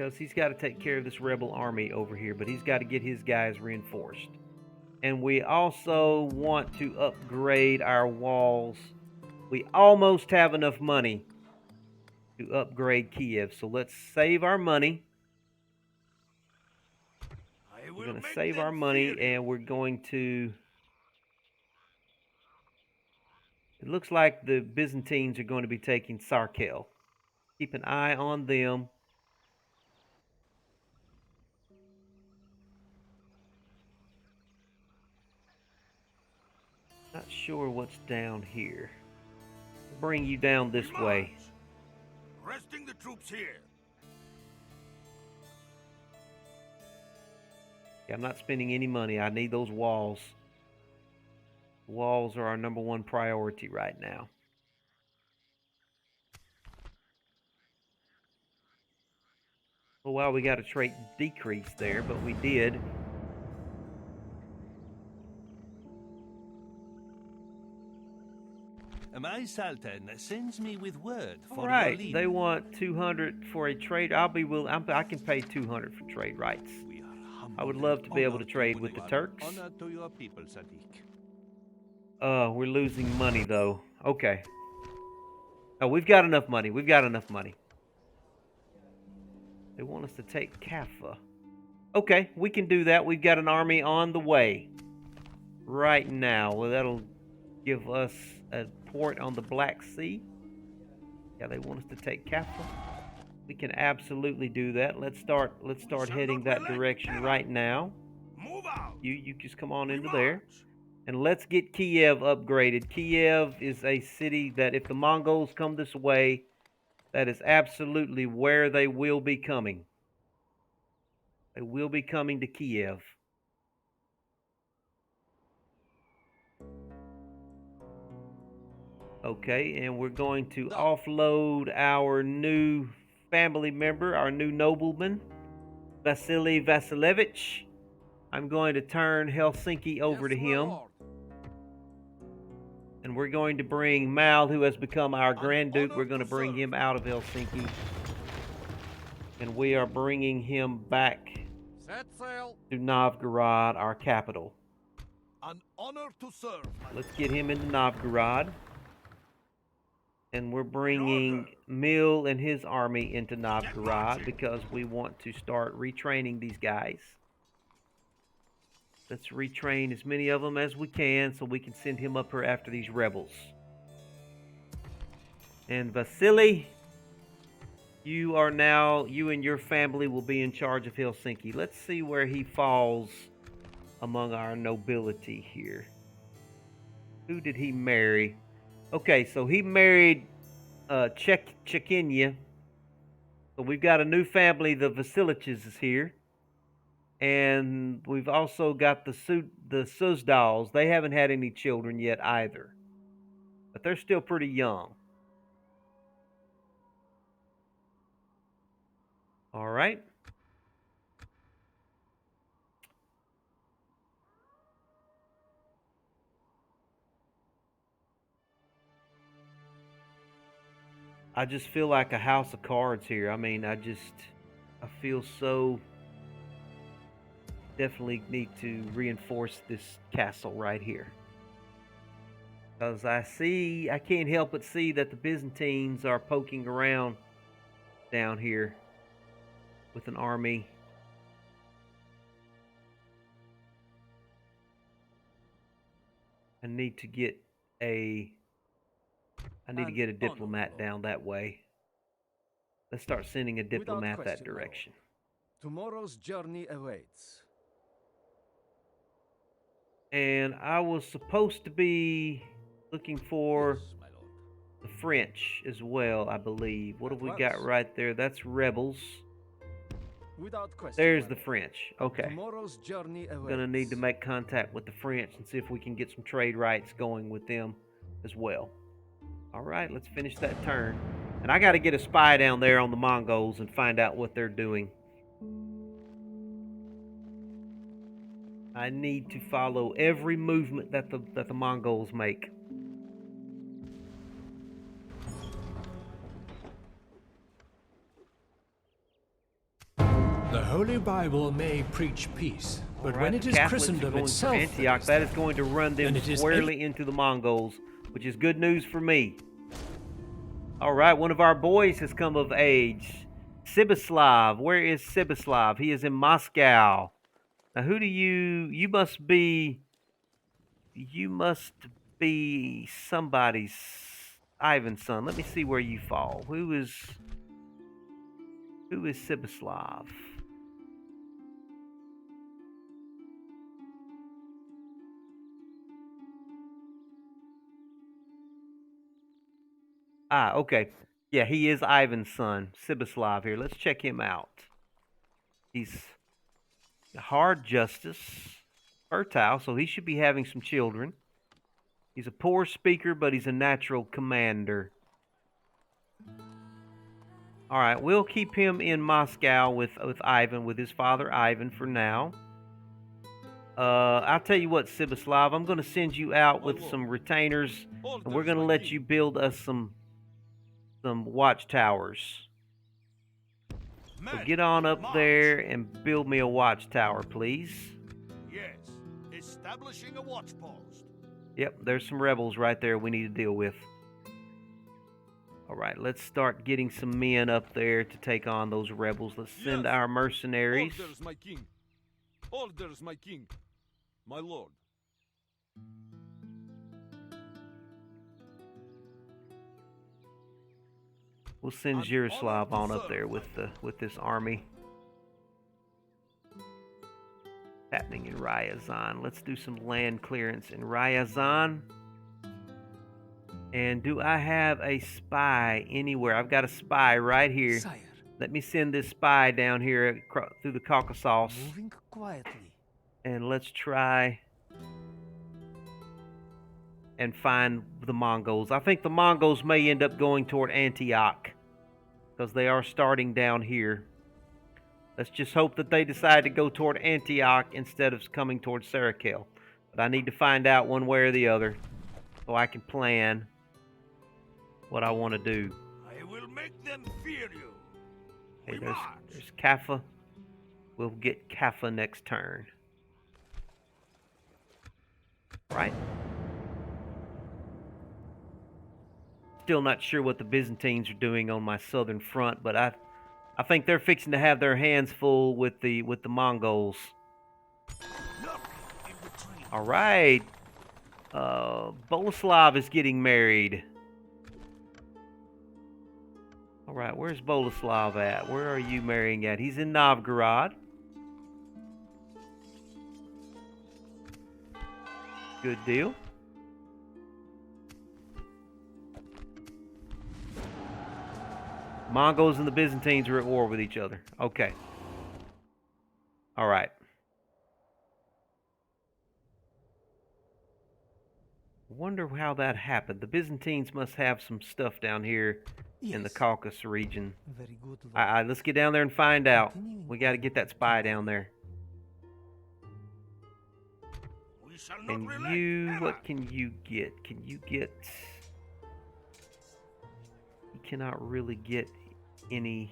because he's got to take care of this rebel army over here, but he's got to get his guys reinforced. And we also want to upgrade our walls. We almost have enough money to upgrade Kiev, so let's save our money. We're going to save our money, and we're going to... It looks like the Byzantines are going to be taking Sarkel. Keep an eye on them. Not sure what's down here. I'll bring you down this way. Resting the troops here. Yeah, I'm not spending any money. I need those walls. Walls are our #1 priority right now. Oh wow, we got a trait decrease there, but we did. My Sultan sends me with word for All right, your leave. they want 200 for a trade. I'll be willing. I can pay 200 for trade rights. We are I would humbled love and to be able to honored trade you with the are Turks. Honor to your people, Sadiq. We're losing money though. Okay. Oh, we've got enough money. We've got enough money. They want us to take Kaffa. Okay, we can do that. We've got an army on the way right now. Well, that'll give us a port on the Black Sea. Yeah, they want us to take Kaffa. We can absolutely do that. Let's start heading that direction right now. Move out. You just come on into there. And let's get Kiev upgraded. Kiev is a city that if the Mongols come this way, that is absolutely where they will be coming. They will be coming to Kiev. Okay, and we're going to offload our new family member, our new nobleman, Vasily Vasilevich. I'm going to turn Helsinki over to him. And we're going to bring Mal, who has become our Grand Duke. We're going to bring him out of Helsinki. And we are bringing him back to Novgorod, our capital. An honor to serve. Let's get him into Novgorod. And we're bringing Mil and his army into Novgorod because we want to start retraining these guys. Let's retrain as many of them as we can so we can send him up here after these rebels. And Vasily, you and your family will be in charge of Helsinki. Let's see where he falls among our nobility here. Who did he marry? Okay, so he married Chekinya. So we've got a new family, the Vasiliches is here. And we've also got the Suzdals. They haven't had any children yet either. But they're still pretty young. All right. I just feel like a house of cards here. I mean, I feel so... Definitely need to reinforce this castle right here. Because I can't help but see that the Byzantines are poking around down here with an army. I need to get a diplomat down that way. Let's start sending a diplomat that direction. Tomorrow's journey awaits. And I was supposed to be looking for the French as well, I believe. What have we got right there? That's rebels. Without question. There's the French. Okay. Tomorrow's journey awaits. Gonna need to make contact with the French and see if we can get some trade rights going with them as well. All right, let's finish that turn. And I got to get a spy down there on the Mongols and find out what they're doing. I need to follow every movement that the Mongols make. Holy Bible may preach peace, but Alright, when the it is Catholics are Christendom going for itself Antioch, that is going to run them then it is squarely into the Mongols, which is good news for me. Alright, one of our boys has come of age. Sibislav. Where is Sibislav? He is in Moscow. Now who do you must be somebody's Ivan's son. Let me see where you fall. Who is Sibislav? Ah, okay. Yeah, he is Ivan's son, Sibislav here. Let's check him out. He's hard justice, fertile, so he should be having some children. He's a poor speaker, but he's a natural commander. All right, we'll keep him in Moscow with Ivan, with his father Ivan for now. I'll tell you what, Sibislav, I'm going to send you out with some retainers, and we're going to let you build us some watchtowers. So get on up there and build me a watchtower, please. Yes, establishing a watchpost. Yep, there's some rebels right there we need to deal with. Alright, let's start getting some men up there to take on those rebels. Let's send our mercenaries. Orders, my king. Orders, my king. My lord. We'll send Zhiroslav on up there with this army. Happening in Ryazan. Let's do some land clearance in Ryazan. And do I have a spy anywhere? I've got a spy right here. Sire. Let me send this spy down here through the Caucasus. Moving quietly. And let's try and find the Mongols. I think the Mongols may end up going toward Antioch, because they are starting down here. Let's just hope that they decide to go toward Antioch instead of coming toward Sarakel. But I need to find out one way or the other so I can plan what I want to do. I will make them fear you. Okay, We there's Kaffa. We'll get Kaffa next turn. Right? Still not sure what the Byzantines are doing on my southern front, but I think they're fixing to have their hands full with the Mongols. All right. Boleslav is getting married. All right, where's Boleslav at? Where are you marrying at? He's in Novgorod. Good deal. Mongols and the Byzantines are at war with each other. Okay. All right. Wonder how that happened. The Byzantines must have some stuff down here in the Caucasus region. Very good, Lord. Let's get down there and find out. We got to get that spy down there. We shall not And relent you, ever. what can you get? Can you get... You cannot really get any...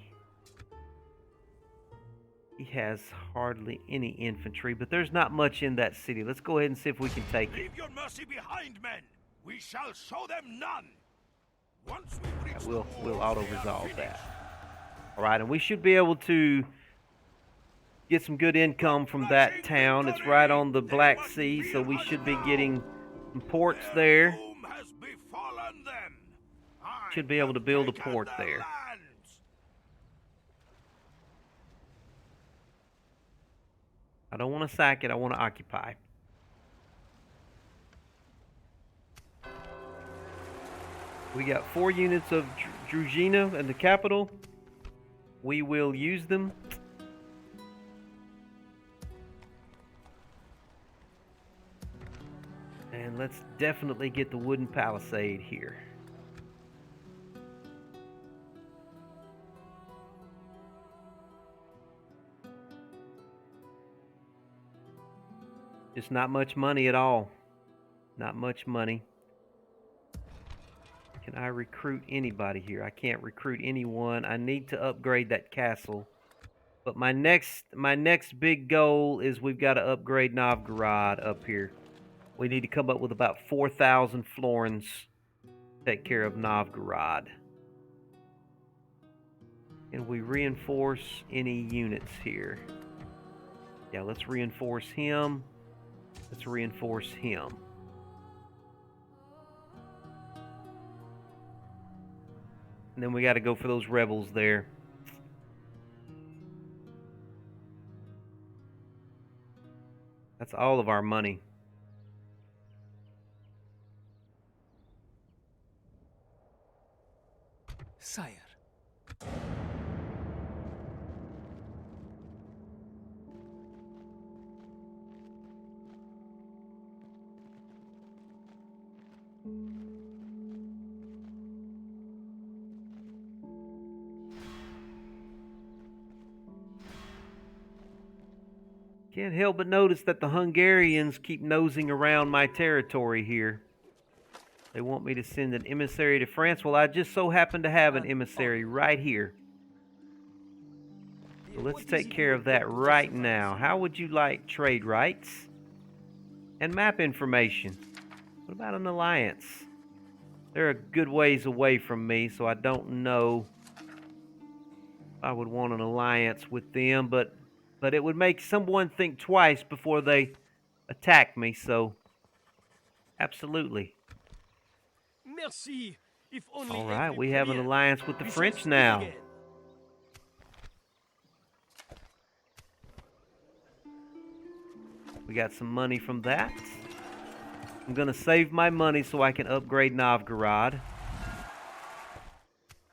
He has hardly any infantry, but there's not much in that city. Let's go ahead and see if we can take it. Leave your mercy behind, men. We shall show them none. Once we reach We'll the wall, auto-resolve we are that. Alright, and we should be able to get some good income from that town. It's right on the Black Sea, so we should be getting some ports there. doom has befallen them. I Should be able to have build a taken port their there. lands. I don't want to sack it, I want to occupy. We got 4 units of Druzhina in the capital. We will use them. And let's definitely get the wooden palisade here. Just not much money at all. Not much money. Can I recruit anybody here? I can't recruit anyone. I need to upgrade that castle. But my next big goal is we've got to upgrade Novgorod up here. We need to come up with about 4,000 florins to take care of Novgorod. Can we reinforce any units here? Yeah, let's reinforce him. Let's reinforce him. And then we got to go for those rebels there. That's all of our money. Sire. Can't help but notice that the Hungarians keep nosing around my territory here. They want me to send an emissary to France. Well, I just so happen to have an emissary right here. So let's take care of that right now. How would you like trade rights and map information? What about an alliance? They're a good ways away from me, so I don't know if I would want an alliance with them, but it would make someone think twice before they attack me, so absolutely. Merci. If only All right, every we have an premier- alliance with the We shall French speak now. again. We got some money from that. I'm going to save my money so I can upgrade Novgorod.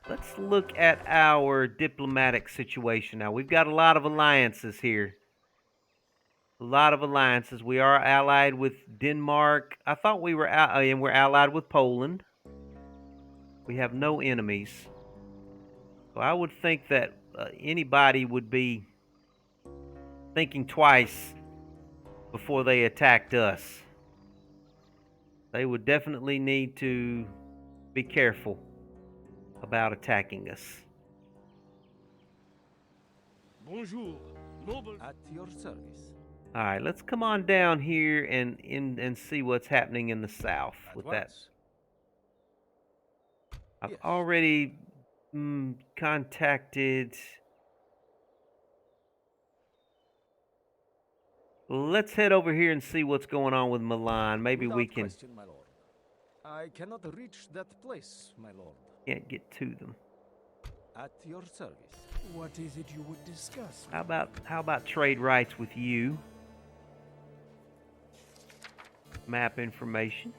Let's look at our diplomatic situation now. We've got a lot of alliances here. A lot of alliances. We are allied with Denmark. I thought we were and we're allied with Poland. We have no enemies. So I would think that anybody would be thinking twice before they attacked us. They would definitely need to be careful about attacking us. Bonjour, noble. At your service. All right, let's come on down here and see what's happening in the south with that. I've Yes. already contacted. Let's head over here and see what's going on with Milan. Maybe we Without can. question, my lord. I cannot reach that place, my lord. Can't get to them. At your service. What is it you would discuss? How about trade rights with you? Map information.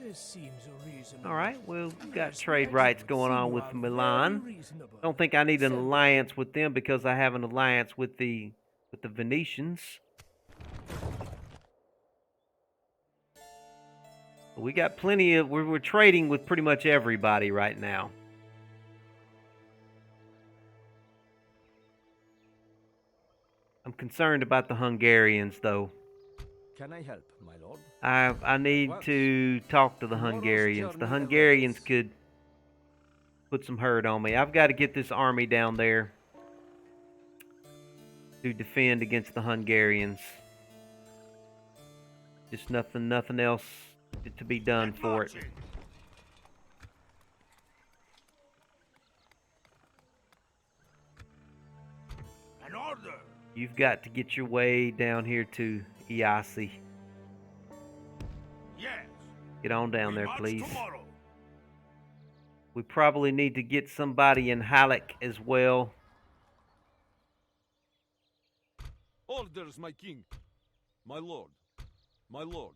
This seems reasonable. All right, well, we've got Yes, trade I rights would going see on you with are Milan. very reasonable. Don't think I need an Send- alliance with them because I have an alliance with the Venetians. We got plenty of. We're trading with pretty much everybody right now. I'm concerned about the Hungarians, though. Can I help, my lord? I need to talk to the Hungarians. The Hungarians could put some hurt on me. I've got to get this army down there to defend against the Hungarians. Just nothing else to be done for it. An order. You've got to get your way down here to Iasi. Yes. Get on down We there, march please. tomorrow. We probably need to get somebody in Halleck as well. Orders, my king. My lord. My lord.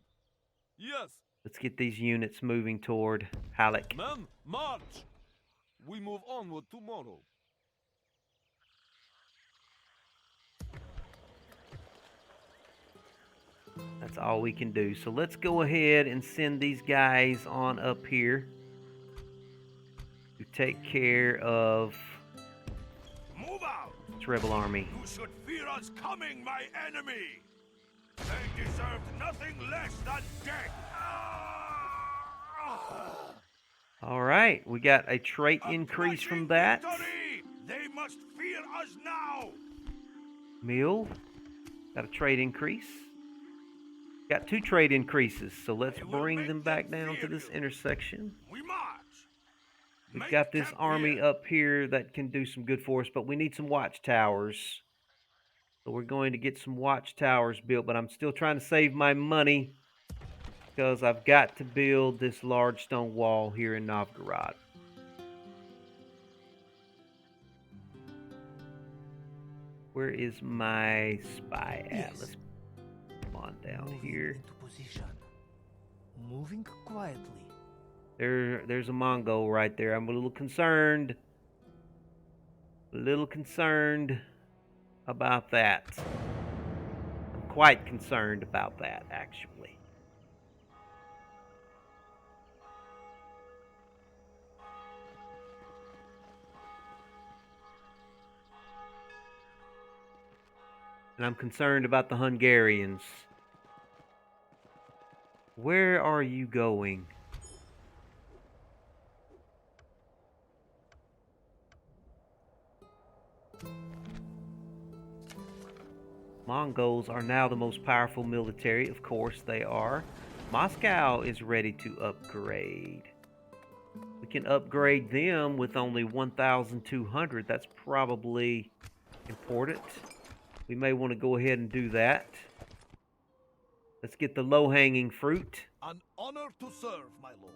Yes. Let's get these units moving toward Halleck. Men, march. We move onward tomorrow. That's all we can do. So let's go ahead and send these guys on up here to take care of Move out. this rebel army. You should fear us coming, my enemy. They deserved nothing less than death. All right, we got a trait increase from that. Victory! They must fear us now! Mill. Got a trade increase. Got 2 trade increases, so let's I will bring make them back down to fear this you. intersection. We march! We've Make got this camp army here. up here that can do some good for us, but we need some watchtowers. So we're going to get some watchtowers built, but I'm still trying to save my money because I've got to build this large stone wall here in Novgorod. Where is my spy at? Yes. Let's come on down Moving here. into position. Moving quietly. There's a Mongol right there. I'm a little concerned. About that. I'm quite concerned about that, actually. And I'm concerned about the Hungarians. Where are you going? Mongols are now the most powerful military. Of course they are. Moscow is ready to upgrade. We can upgrade them with only 1,200. That's probably important. We may want to go ahead and do that. Let's get the low-hanging fruit. An honor to serve, my lord.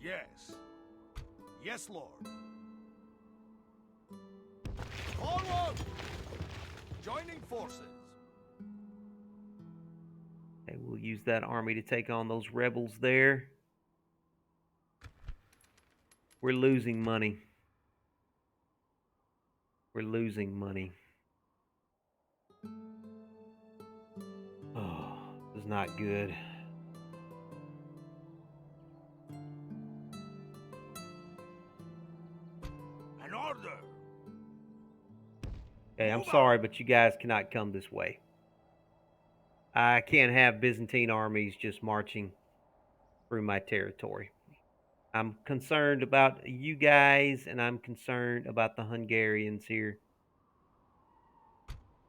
Yes. Yes, lord. Forward! Joining forces. Okay, we'll use that army to take on those rebels there. We're losing money. We're losing money. Oh, this is not good. An order. Okay, I'm Move sorry, out. but you guys cannot come this way. I can't have Byzantine armies just marching through my territory. I'm concerned about you guys, and I'm concerned about the Hungarians here.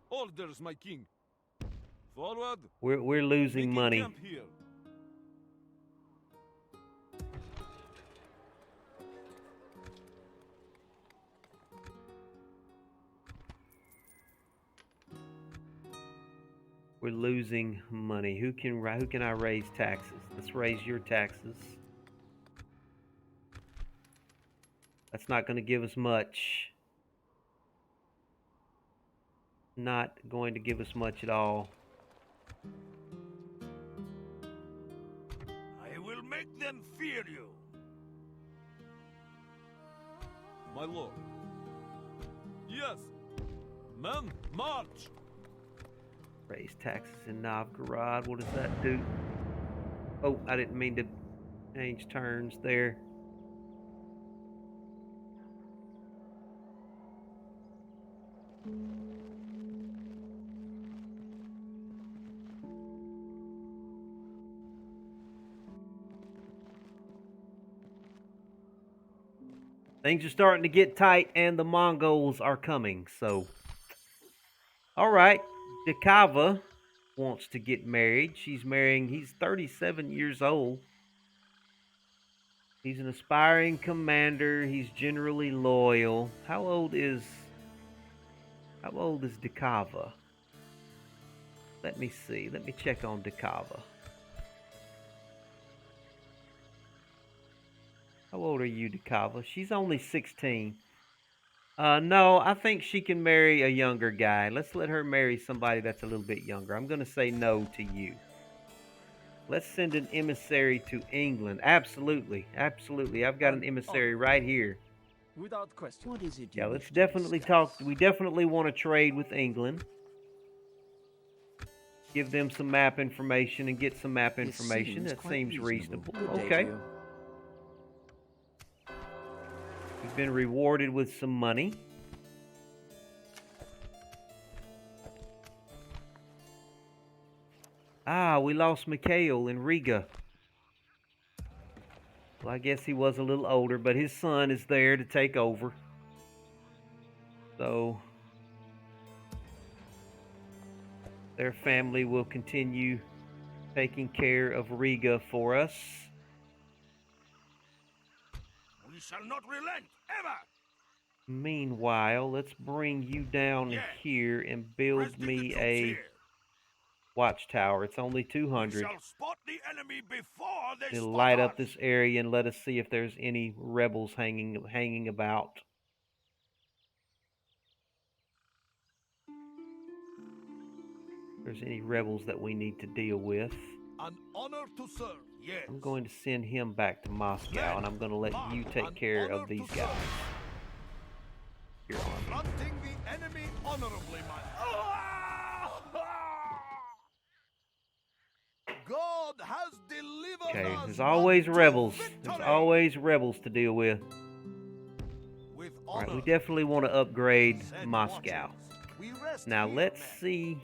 Orders, my king. Forward. We're losing Making money. camp here. We're losing money. Who can I raise taxes? Let's raise your taxes. That's not going to give us much. Not going to give us much at all. I will make them fear you. My lord. Yes. Men, march. Raise taxes in Novgorod. What does that do? Oh, I didn't mean to change turns there. Things are starting to get tight, and the Mongols are coming, so... Alright, Dekava wants to get married. She's marrying... He's 37 years old. He's an aspiring commander. He's generally loyal. How old is Dekava? Let me see. Let me check on Dekava. How old are you, Dekava? She's only 16. No, I think she can marry a younger guy. Let's let her marry somebody that's a little bit younger. I'm going to say no to you. Let's send an emissary to England. Absolutely. Absolutely. I've got an emissary right here. Without question. What is it you Yeah, wish let's to definitely discuss? talk. We definitely want to trade with England. Give them some map information and get some map This information. seems That quite seems reasonable. Good day to Okay. you. We've been rewarded with some money. Ah, we lost Mikhail in Riga. Well, I guess he was a little older, but his son is there to take over. So their family will continue taking care of Riga for us. We shall not relent, ever! Meanwhile, let's bring you down Yes. here and build Resting the me troops a here. watchtower. It's only We 200. shall spot the enemy before they It'll spot light us. up this area and let us see if there's any rebels hanging about. If there's any rebels that we need to deal with. An honor to serve, yes. I'm going to send him back to Moscow, and I'm going to let you take care of these guys. Your army. Confronting the enemy honorably, my... God has delivered Okay, us there's always unto rebels. victory. There's always rebels to deal with. With Alright, we honor, definitely want to upgrade set Moscow. watches. We rest Now here, let's men. see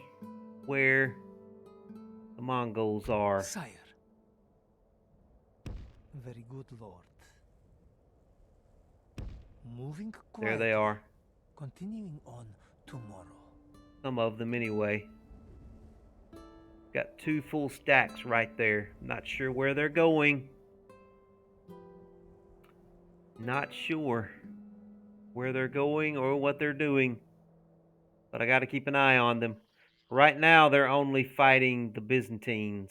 where the Mongols are. Sire. Very good, Lord. Moving quietly. There they are. Continuing on tomorrow. Some of them anyway. Got 2 full stacks right there. Not sure where they're going. Not sure where they're going or what they're doing. But I got to keep an eye on them. Right now they're only fighting the Byzantines.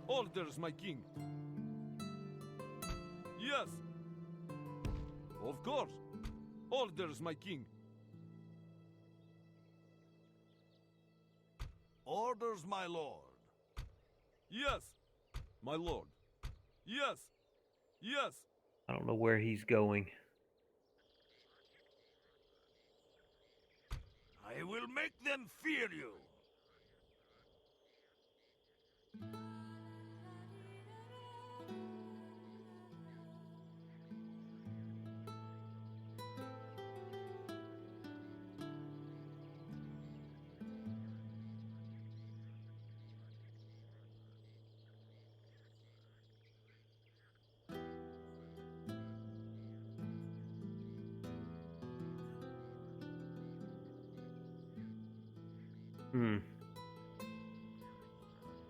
Orders, my king. Yes. Of course. Orders, my king. Orders, my lord. Yes, my lord. Yes. Yes. I don't know where he's going. I will make them fear you.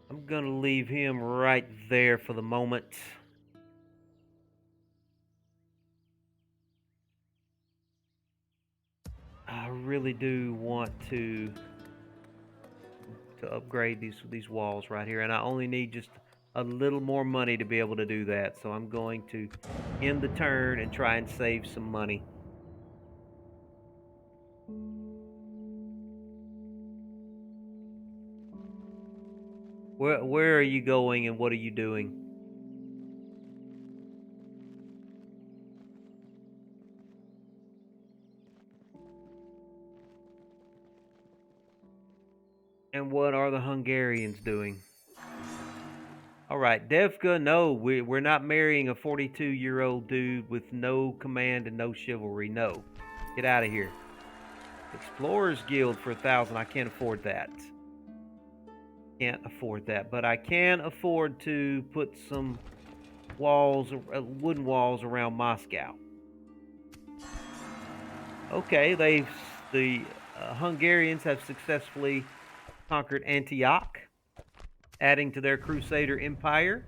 I'm going to leave him right there for the moment. I really do want to upgrade these walls right here, and I only need just a little more money to be able to do that. So I'm going to end the turn and try and save some money. Where are you going and what are you doing? And what are the Hungarians doing? All right, Devka, no, we're not marrying a 42-year-old dude with no command and no chivalry. No, get out of here. Explorers Guild for 1,000. I can't afford that. Can't afford that, but I can afford to put some walls, wooden walls around Moscow. Okay, the Hungarians have successfully conquered Antioch, adding to their Crusader empire.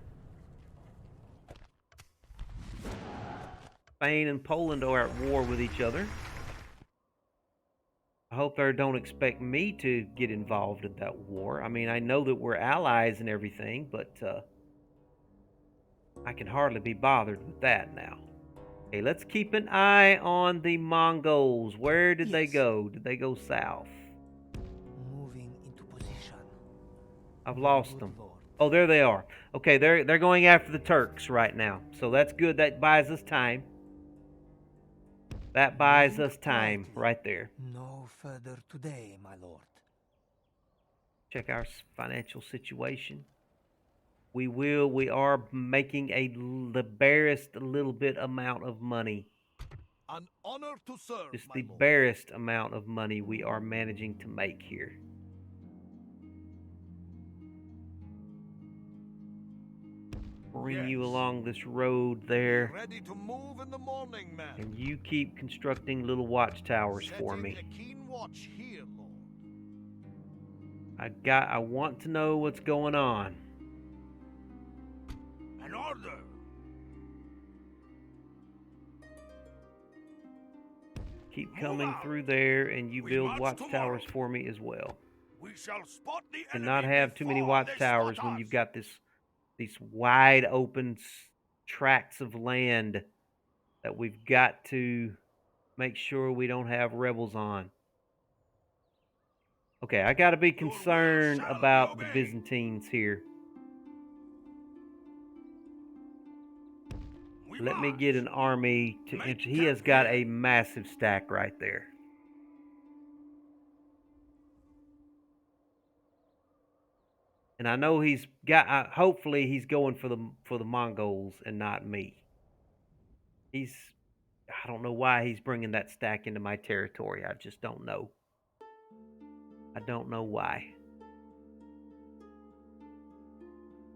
Spain and Poland are at war with each other. I hope they don't expect me to get involved in that war. I mean, I know that we're allies and everything, but I can hardly be bothered with that now. Okay, let's keep an eye on the Mongols. Where did they go? Did they go south? Moving into position. I've Very lost good, them. Lord. Oh, there they are. Okay, they're going after the Turks right now. So that's good. That buys us time. That buys us time right there. No further today, my lord. Check our financial situation. We are making the barest little bit amount of money. An honor to serve, Just my the lord. barest amount of money we are managing to make here. bring you Yes. along this road there. Ready to move in the morning, men. And you keep constructing little watchtowers for Setting me. a keen watch here, Lord. I want to know what's going on. An order. Keep Move coming out. through there, and you We build march watchtowers tomorrow. for me as well. We shall spot the And enemy not have too many before they watchtowers spot when us. you've got these wide open tracts of land that we've got to make sure we don't have rebels on. Okay, I got to be Your will concerned shall be about the obeyed. Byzantines here. We Let me march. get an army to Make enter. He has camp got here. a massive stack right there. And I know he's got. Hopefully, he's going for the Mongols and not me. I don't know why he's bringing that stack into my territory. I just don't know. I don't know why.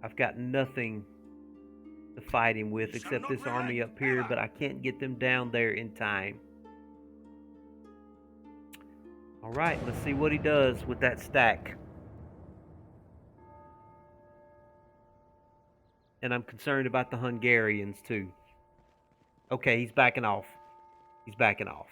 I've got nothing to fight him with We shall except not this army relent up here, ever. but I can't get them down there in time. All right, let's see what he does with that stack. And I'm concerned about the Hungarians too. Okay, he's backing off. He's backing off.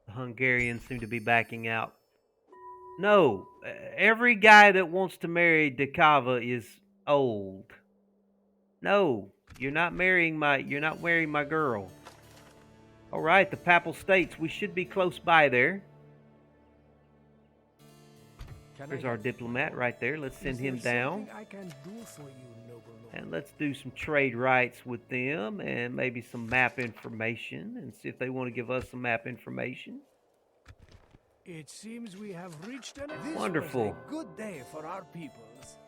The Hungarians seem to be backing out. No, every guy that wants to marry Dekava is old. No, you're not marrying my girl. All right, the Papal States. We should be close by there. There's our diplomat right there. Let's send him down. I can do for you, noble lord? And let's do some trade rights with them and maybe some map information and see if they want to give us some map information. It seems we have reached an Wonderful. This was a good day for our peoples.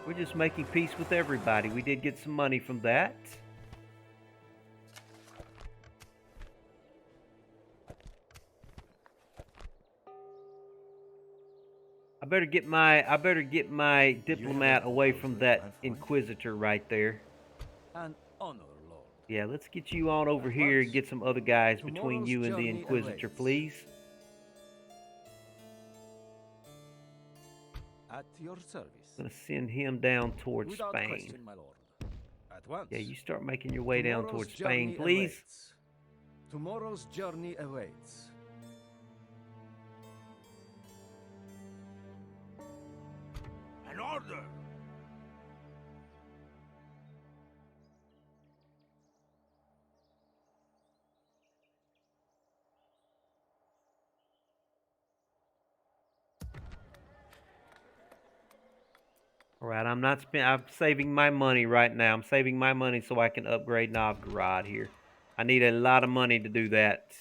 We're just making peace with everybody. We did get some money from that. I better get my diplomat away from that inquisitor right there. An honor, Lord. Yeah, let's get you on over here and get some other guys between Tomorrow's you and the journey inquisitor, awaits. please. At your service. I'm gonna send him down towards Without Spain. question, my lord. At once. Yeah, you start making your way down Tomorrow's towards Spain, journey please. awaits. Tomorrow's journey awaits. An order. All right, I'm saving my money right now. I'm saving my money so I can upgrade Novgorod here. I need a lot of money to do that.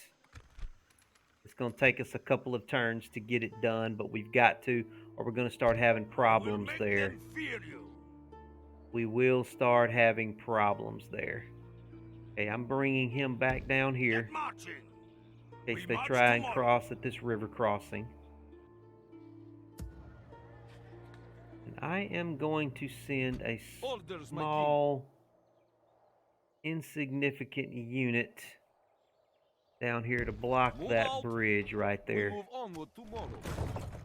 It's going to take us a couple of turns to get it done, but we've got to, or we're going to start having problems We'll make there. them fear you. We will start having problems there. Okay, I'm bringing him back down here Get marching. in case We they march try and tomorrow. cross at this river crossing. And I am going to send a Orders, my small, insignificant unit down here to block Move that out. bridge right We there. move onward tomorrow.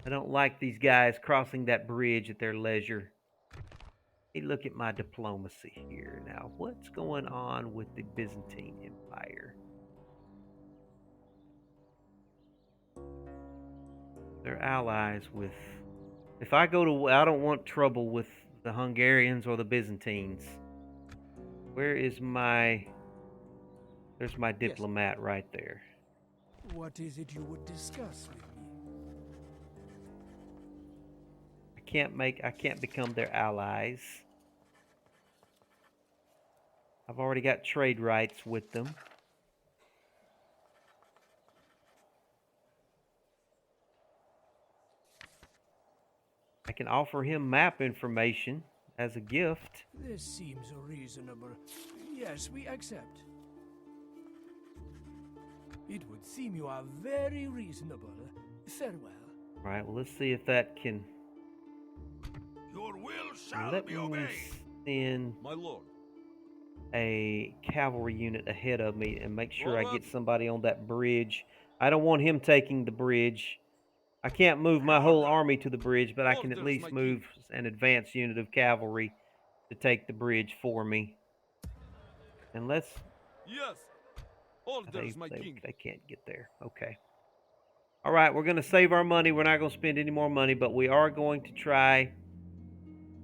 I don't like these guys crossing that bridge at their leisure. Hey, look at my diplomacy here now. What's going on with the Byzantine Empire? They're allies with... If I go to... I don't want trouble with the Hungarians or the Byzantines. Where is my... There's my diplomat right there. What is it you would discuss with me? I can't become their allies. I've already got trade rights with them. I can offer him map information as a gift. This seems reasonable. Yes, we accept. It would seem you are very reasonable. Farewell. All right, well, let's see if that can... Your will shall Let be me obeyed. send My lord. a cavalry unit ahead of me and make sure I Well, get somebody on that bridge. I don't want him taking the bridge. I can't move my whole army to the bridge, but I can at Orders, least my move an advanced unit of cavalry to take the bridge for me. And let's... Yes. Orders, my king. They can't get there. Okay. All right, we're going to save our money. We're not going to spend any more money, but we are going to try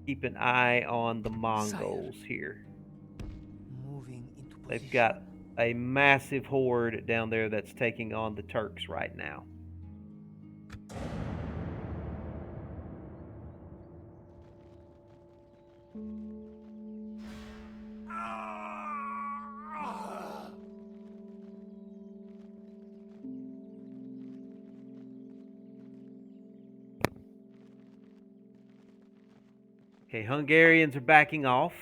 keep an eye on the Mongols here. Moving into position. They've got a massive horde down there that's taking on the Turks right now. Okay, Hungarians are backing off.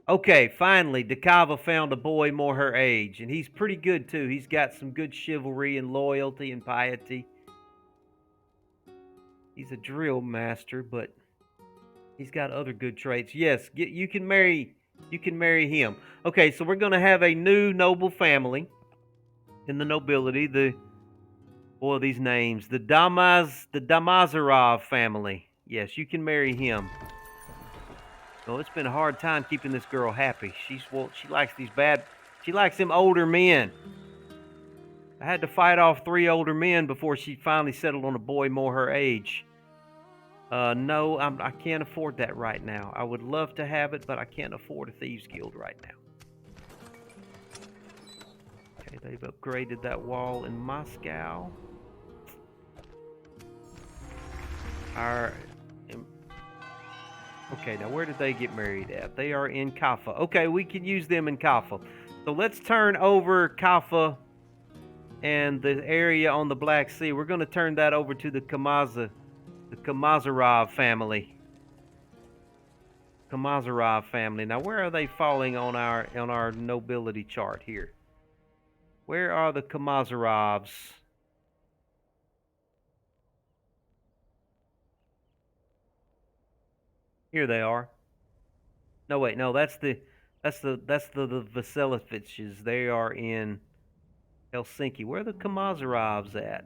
Okay, finally, Dakava found a boy more her age, and he's pretty good too. He's got some good chivalry and loyalty and piety. He's a drill master, but he's got other good traits. Yes, you can marry him. Okay, so we're going to have a new noble family in the nobility. Boy, these names. The Kamazarov family. Yes, you can marry him. Well, it's been a hard time keeping this girl happy. She likes she likes them older men. I had to fight off 3 older men before she finally settled on a boy more her age. No, I can't afford that right now. I would love to have it, but I can't afford a Thieves Guild right now. Okay, they've upgraded that wall in Moscow. Okay, now where did they get married at? They are in Kaffa. Okay, we can use them in Kaffa. So let's turn over Kaffa and the area on the Black Sea. We're going to turn that over to the Kamazarov family. Kamazarov family. Now, where are they falling on our nobility chart here? Where are the Kamazarovs? Here they are. No, wait, no, that's the Vasiliviches. They are in Helsinki. Where are the Kamazarovs at?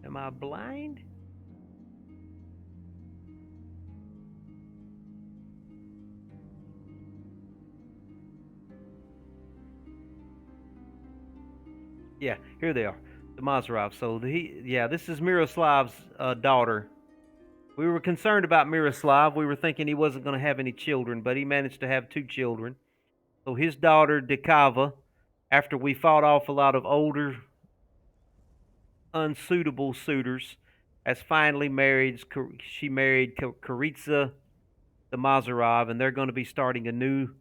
Am I blind? Yeah, here they are, the Mazarov. So this is Miroslav's daughter. We were concerned about Miroslav. We were thinking he wasn't going to have any children, but he managed to have 2 children. So his daughter Dakava, after we fought off a lot of older, unsuitable suitors, has finally married. She married Karitsa the Mazarov, and they're going to be starting a new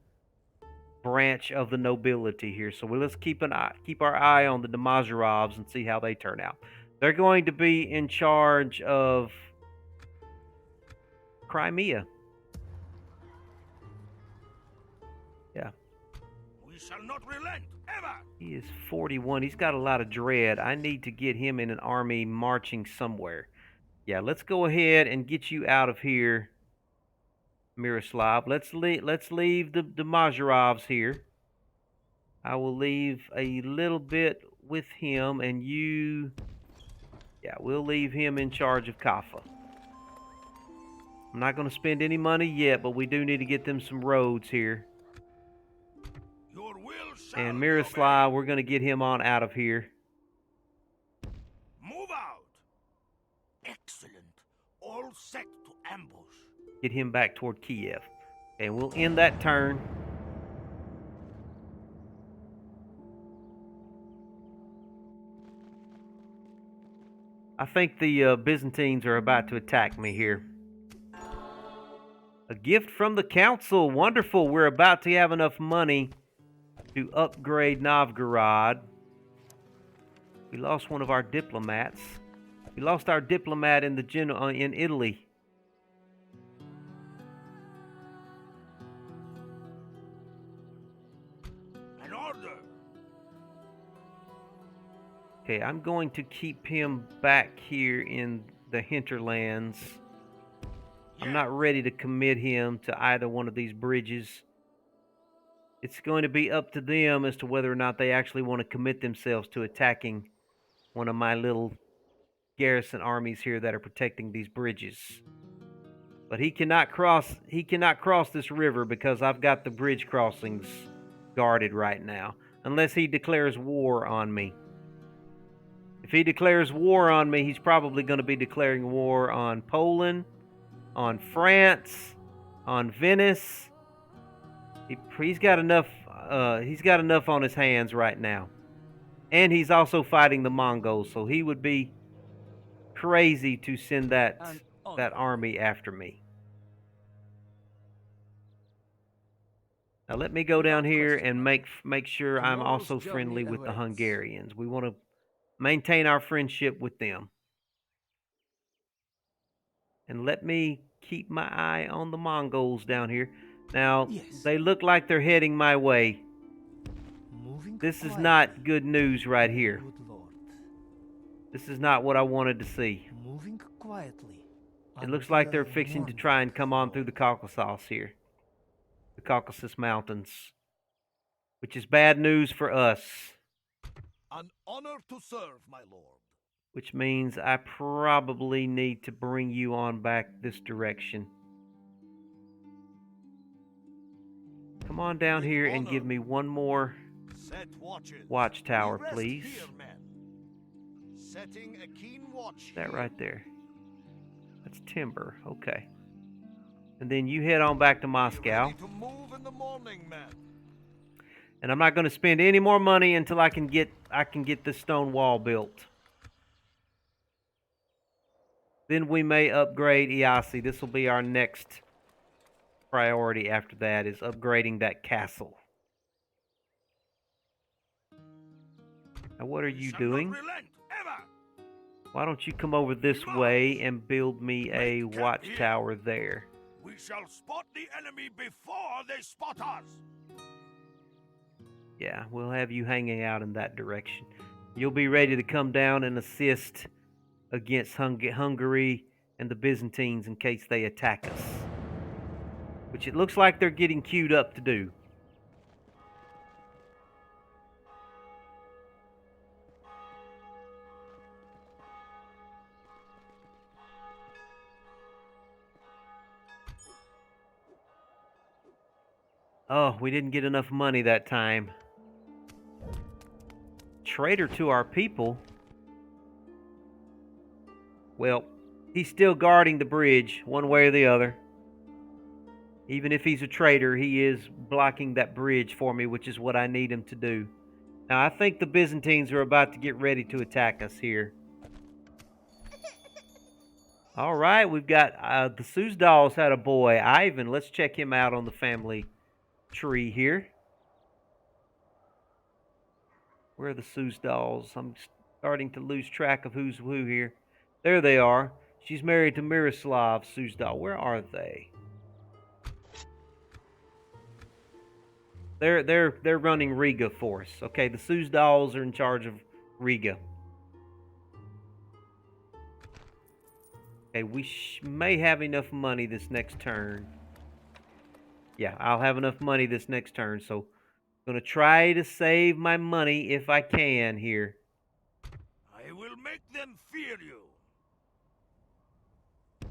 branch of the nobility here. So let's keep our eye on the Mazarovs and see how they turn out. They're going to be in charge of Crimea. Yeah. We shall not relent, ever! He is 41. He's got a lot of dread. I need to get him in an army marching somewhere. Yeah, let's go ahead and get you out of here, Miroslav. Let's leave the Mazarovs here. I will leave a little bit with him, and we'll leave him in charge of Kaffa. I'm not going to spend any money yet, but we do need to get them some roads here. Your will shall And be Miroslav, obeyed. we're going to get him on out of here. Move out! Excellent. All set to ambush. Get him back toward Kiev. And we'll end that turn. I think the Byzantines are about to attack me here. A gift from the council. Wonderful. We're about to have enough money to upgrade Novgorod. We lost one of our diplomats. We lost our diplomat in in Italy. An order. Okay, I'm going to keep him back here in the hinterlands. I'm not ready to commit him to either one of these bridges. It's going to be up to them as to whether or not they actually want to commit themselves to attacking one of my little garrison armies here that are protecting these bridges. But he cannot cross this river because I've got the bridge crossings guarded right now, unless he declares war on me. If he declares war on me, he's probably going to be declaring war on Poland, on France, on Venice. He's got enough. He's got enough on his hands right now, and he's also fighting the Mongols. So he would be crazy to send that army after me. Now let me go down here and make sure I'm also friendly with the Hungarians. We want to maintain our friendship with them. And let me keep my eye on the Mongols down here. Now, they look like they're heading my way. This is not good news right here. This is not what I wanted to see. Moving quietly. It looks like they're fixing to try and come on through the Caucasus here. The Caucasus Mountains. Which is bad news for us. An honor to serve, my lord. Which means I probably need to bring you on back this direction. Come on down here and give me one more watchtower, please. Setting a keen watch. That right there. That's timber. Okay. And then you head on back to Moscow. Ready to move in the morning, man. And I'm not going to spend any more money until I can get this stone wall built. Then we may upgrade Iasi. This will be our next priority after that, is upgrading that castle. Now what are you doing? Why don't you come over this way and build me a watchtower there? We shall spot the enemy before they spot us. Yeah, we'll have you hanging out in that direction. You'll be ready to come down and assist against Hungary and the Byzantines in case they attack us. Which it looks like they're getting queued up to do. Oh, we didn't get enough money that time. Traitor to our people? Well, he's still guarding the bridge, one way or the other. Even if he's a traitor, he is blocking that bridge for me, which is what I need him to do. Now, I think the Byzantines are about to get ready to attack us here. All right, we've got the Suzdals had a boy, Ivan. Let's check him out on the family tree here. Where are the Suzdals? I'm starting to lose track of who's who here. There they are. She's married to Miroslav Suzdal. Where are they? They're running Riga for us. Okay, the Suzdals are in charge of Riga. Okay, we may have enough money this next turn. Yeah, I'll have enough money this next turn, so I'm going to try to save my money if I can here. I will make them fear you.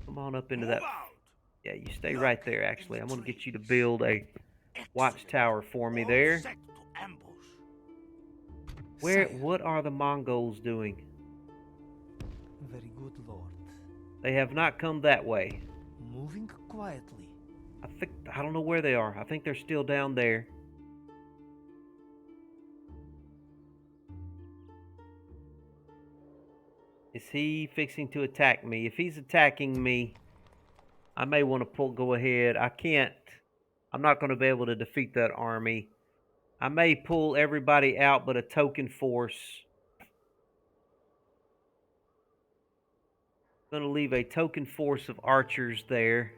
Come on up into that. Yeah, you stay right there, actually. I'm going to get you to build a watchtower for me there. What are the Mongols doing? Very good, Lord. They have not come that way. Moving quietly. I don't know where they are. I think they're still down there. Is he fixing to attack me? If he's attacking me, I may want to go ahead. I can't. I'm not going to be able to defeat that army. I may pull everybody out but a token force. Going to leave a token force of archers there.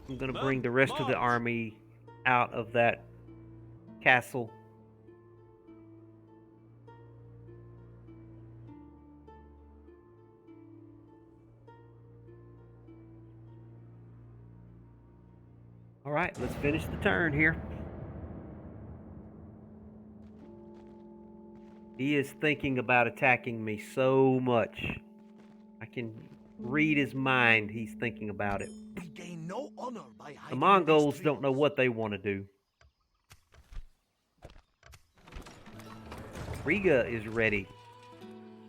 I'm going to bring the rest of the army out of that castle. All right, let's finish the turn here. He is thinking about attacking me so much. I can read his mind. He's thinking about it. We gain no honor by hiding The in Mongols these don't know trees. what they want to do. Riga is ready.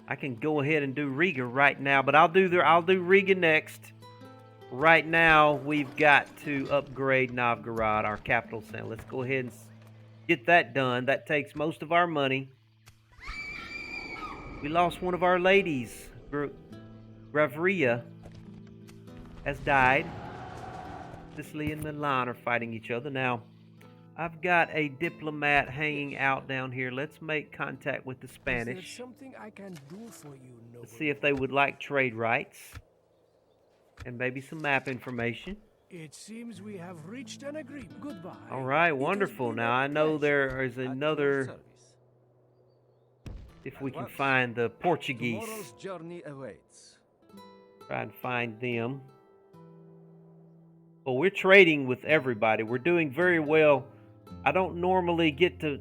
I can go ahead and do Riga right now, but I'll do Riga next. Right now, we've got to upgrade Novgorod, our capital center. Let's go ahead and get that done. That takes most of our money. We lost one of our ladies. Gravria has died. Sicily and Milan are fighting each other. Now, I've got a diplomat hanging out down here. Let's make contact with the Is there Spanish. something I can do for you, noble? Let's see if they would like trade rights. And maybe some map information. It seems we have reached an agreement. Goodbye. All right, It has wonderful. been Now, a I know pleasure. there is At your another... service. If we can Once. find the Portuguese. Tomorrow's journey awaits. Try and find them. Well, we're trading with everybody. We're doing very well. I don't normally get to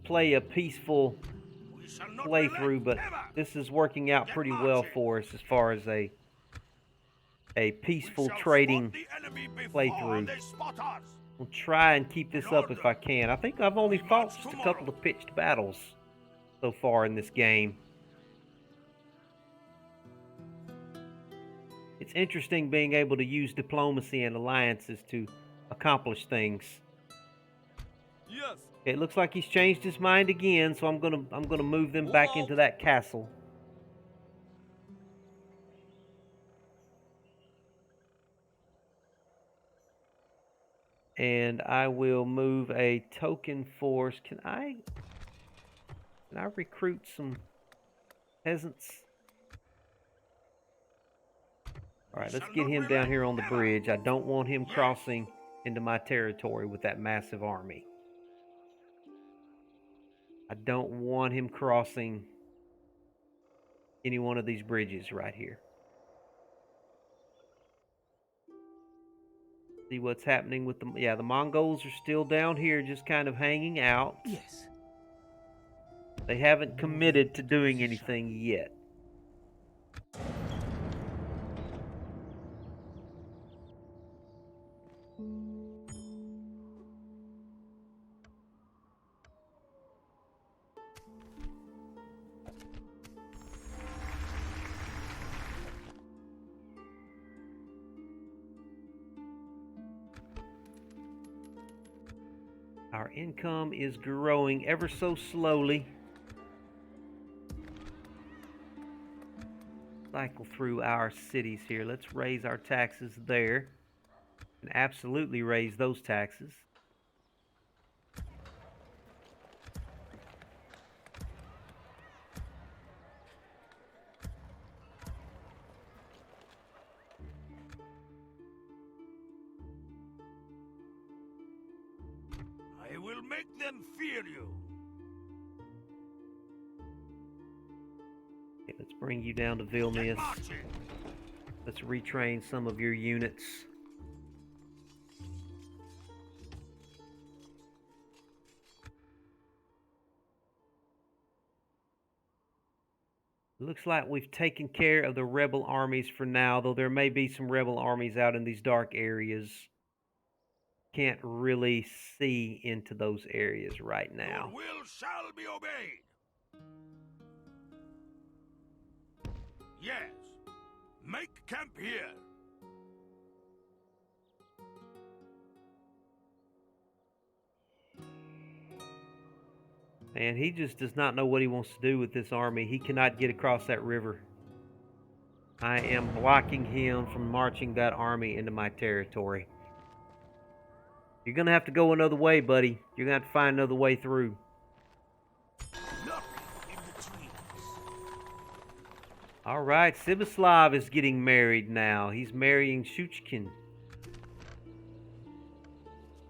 play a peaceful playthrough, but this is working out pretty well for us as far as a peaceful trading playthrough. We'll try and keep this up if I can. I think I've only fought just a couple of pitched battles so far in this game. It's interesting being able to use diplomacy and alliances to accomplish things. Yes. It looks like he's changed his mind again, so I'm gonna move them back into that castle. And I will move a token force. Can I recruit some peasants? All right, let's get him down here on the bridge. I don't want him crossing into my territory with that massive army. I don't want him crossing any one of these bridges right here. See what's happening with the... Yeah, the Mongols are still down here just kind of hanging out. Yes. They haven't committed to doing anything yet. Our income is growing ever so slowly. Cycle through our cities here. Let's raise our taxes there. And absolutely raise those taxes. I will make them fear you. Okay, let's bring you down to Vilnius. Let's retrain some of your units. Looks like we've taken care of the rebel armies for now, though there may be some rebel armies out in these dark areas. Can't really see into those areas right now. Your will shall be obeyed. Yes. Make camp here. And he just does not know what he wants to do with this army. He cannot get across that river. I am blocking him from marching that army into my territory. You're gonna have to go another way, buddy. You're gonna have to find another way through. Look in the trees. All right, Sibislav is getting married now. He's marrying Shuchkin.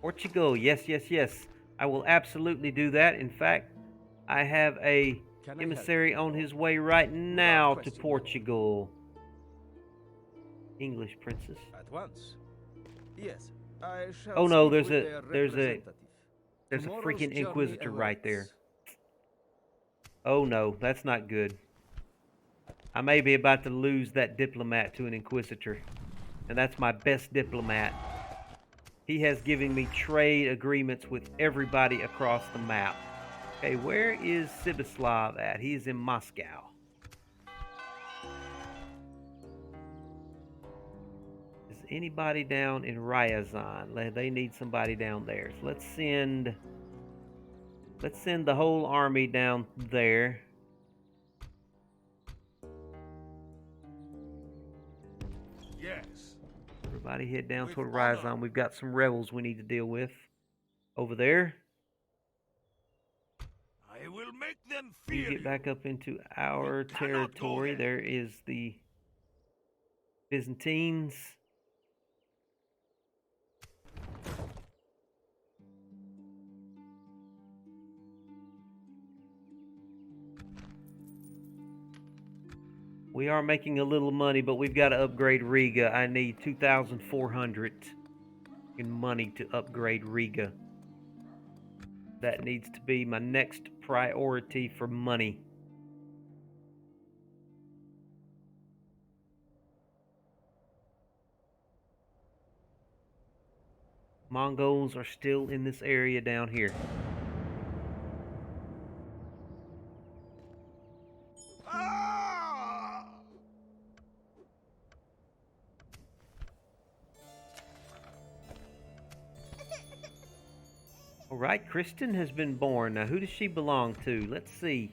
Portugal, yes, yes, yes. I will absolutely do that. In fact, I have a Can I emissary help you, on Lord? his way right now to question. Portugal. English princess. At once. Yes, I shall Oh no, speak there's with a their there's a representative. there's a Tomorrow's freaking journey inquisitor right there. awaits. Oh no, that's not good. I may be about to lose that diplomat to an inquisitor, and that's my best diplomat. He has given me trade agreements with everybody across the map. Okay, where is Sibislav at? He's in Moscow. Is anybody down in Ryazan? They need somebody down there. So let's send the whole army down there. Yes. Everybody head down With toward honor. Ryazan. We've got some rebels we need to deal with over there. I will make them You fear get back up into our You cannot go territory. there. There is the Byzantines. We are making a little money, but we've got to upgrade Riga. I need 2,400 in money to upgrade Riga. That needs to be my next priority for money. Mongols are still in this area down here. Ah! All right, Kristen has been born. Now, who does she belong to? Let's see.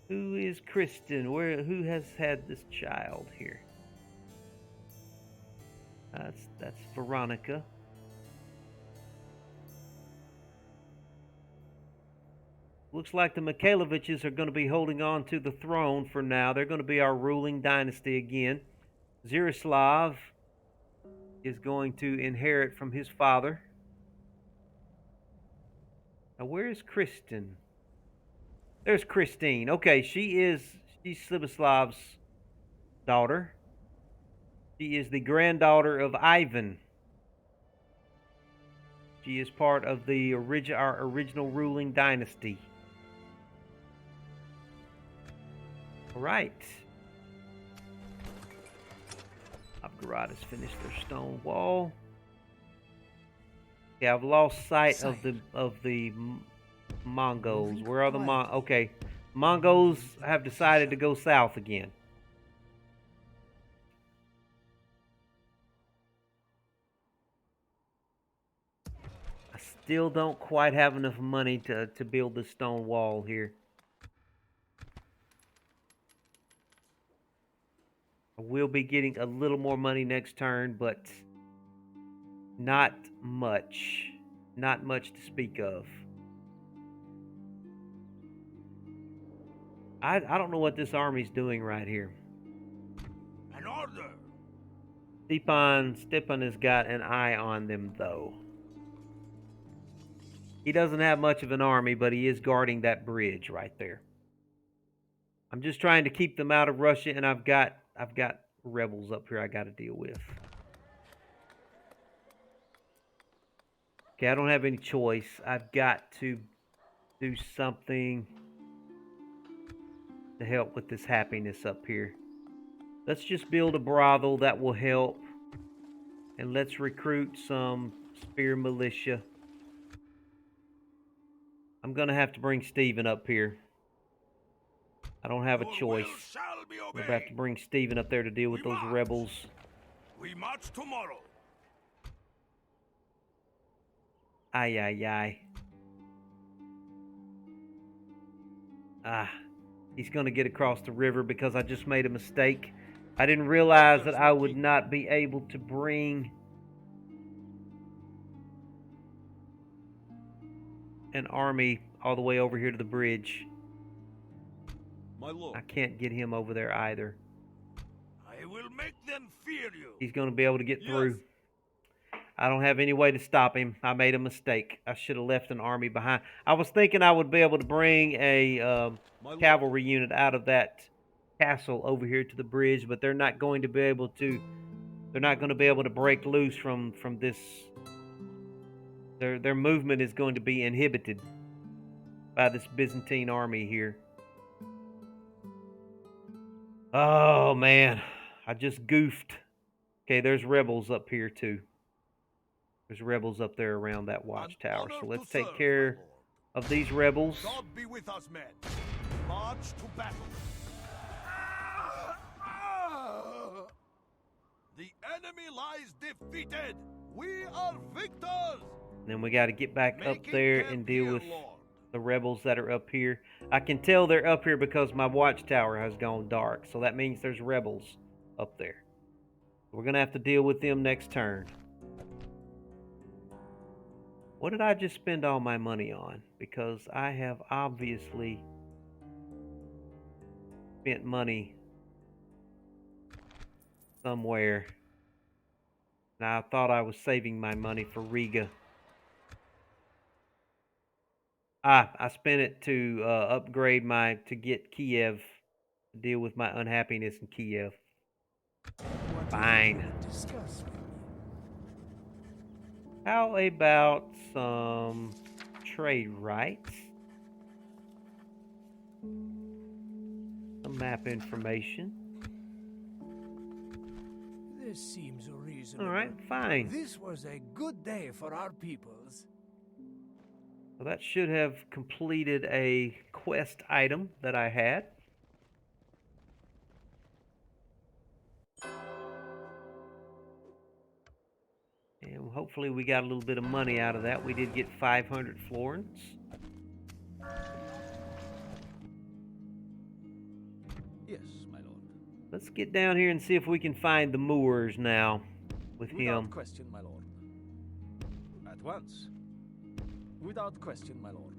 Who is Kristen? Who has had this child here? That's Veronica. Looks like the Mikhailoviches are going to be holding on to the throne for now. They're going to be our ruling dynasty again. Zirislav is going to inherit from his father. Now, where is Kristen? There's Christine. Okay, she's Slibislav's daughter. She is the granddaughter of Ivan. She is part of the our original ruling dynasty. All right. Novgorod has finished their stone wall. Okay, I've lost sight of the Mongols. Where are the Mongols? Okay, Mongols have decided to go south again. I still don't quite have enough money to build this stone wall here. I will be getting a little more money next turn, but not much. Not much to speak of. I don't know what this army's doing right here. An order. Stepan has got an eye on them, though. He doesn't have much of an army, but he is guarding that bridge right there. I'm just trying to keep them out of Russia, and I've got rebels up here I got to deal with. Okay, I don't have any choice. I've got to do something to help with this happiness up here. Let's just build a brothel. That will help. And let's recruit some spear militia. I'm going to have to bring Stephen up here. I don't have a choice. We're about to bring Stephen up there to deal with those rebels. We march tomorrow. Ay, ay, ay. Ah, he's going to get across the river because I just made a mistake I didn't realize that I would not be able to bring an army all the way over here to the bridge. My lord. I can't get him over there either. I will make them fear you. He's going to be able to get through. Yes. I don't have any way to stop him. I made a mistake. I should have left an army behind. I was thinking I would be able to bring a cavalry unit out of that castle over here to the bridge, but they're not going to be able to. They're not going to be able to break loose from this. Their movement is going to be inhibited by this Byzantine army here. Oh man, I just goofed. Okay, there's rebels up here too. There's rebels up there around that watchtower. So let's take care of these rebels. God be with us, men. March to battle. The enemy lies defeated. We are victors. Then we got to get back up there and deal with the rebels that are up here. I can tell they're up here because my watchtower has gone dark. So that means there's rebels up there. We're going to have to deal with them next turn. What did I just spend all my money on? Because I have obviously spent money somewhere. And I thought I was saving my money for Riga. I spent it to upgrade to get Kiev, to deal with my unhappiness in Kiev. Fine. How about some trade rights? Some map information. This seems reasonable. All right, fine. This was a good day for our peoples. So that should have completed a quest item that I had. And hopefully we got a little bit of money out of that. We did get 500 florins. Yes, my lord. Let's get down here and see if we can find the Moors now with Without him. question, my lord. At once. Without question, my lord.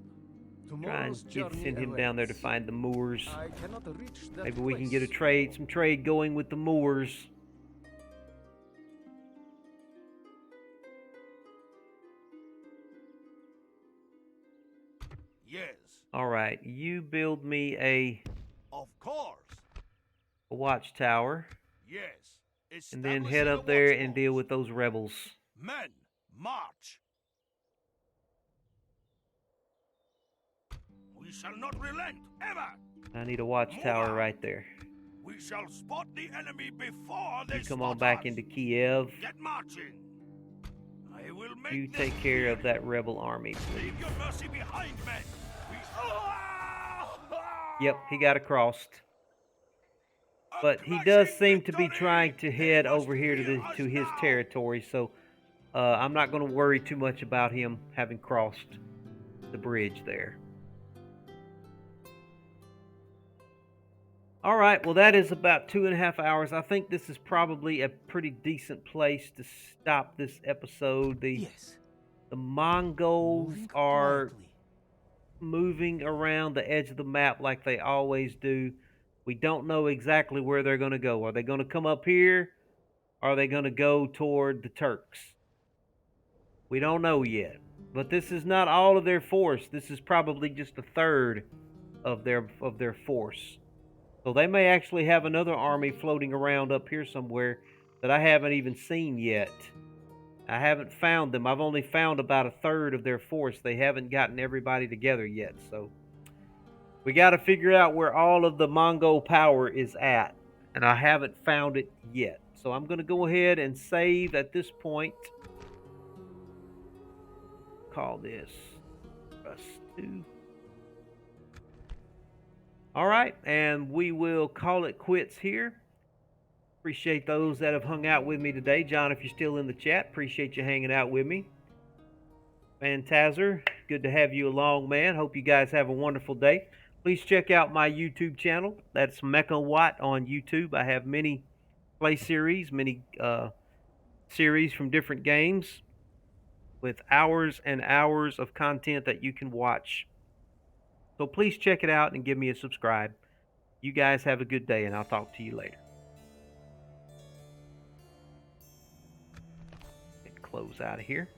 Try and Tomorrow's journey send him down there to awaits. find the Moors. I cannot reach that Maybe we can place. get some trade going with the Moors. Yes, All right, you build me a of course. watchtower, Yes. and then Establish head a up there and watchpost. deal with those rebels. Men, march. We shall not relent, ever. I need a watchtower Move right there. We shall spot the enemy before they You come spot on back us. into Kiev. Get marching. I will make You them take care of fear that rebel army, you. please. Leave your mercy behind, men. Yep, he got across. But he does seem to be trying to head over here to his territory, so I'm not going to worry too much about him having crossed the bridge there. All right, well, that is about 2.5 hours. I think this is probably a pretty decent place to stop this episode. The Mongols Moving are quietly. moving around the edge of the map like they always do. We don't know exactly where they're going to go. Are they going to come up here? Or are they going to go toward the Turks? We don't know yet. But this is not all of their force. This is probably just a third of their force. So they may actually have another army floating around up here somewhere that I haven't even seen yet. I haven't found them. I've only found about a third of their force. They haven't gotten everybody together yet. So we got to figure out where all of the Mongol power is at. And I haven't found it yet. So I'm going to go ahead and save at this point. Call this +2. All right, and we will call it quits here. Appreciate those that have hung out with me today. John, if you're still in the chat, appreciate you hanging out with me. Phantasr, good to have you along, man. Hope you guys have a wonderful day. Please check out my YouTube channel. That's Mecha Watt on YouTube. I have many play series, mini series from different games with hours and hours of content that you can watch. So please check it out and give me a subscribe. You guys have a good day, and I'll talk to you later. Close out of here.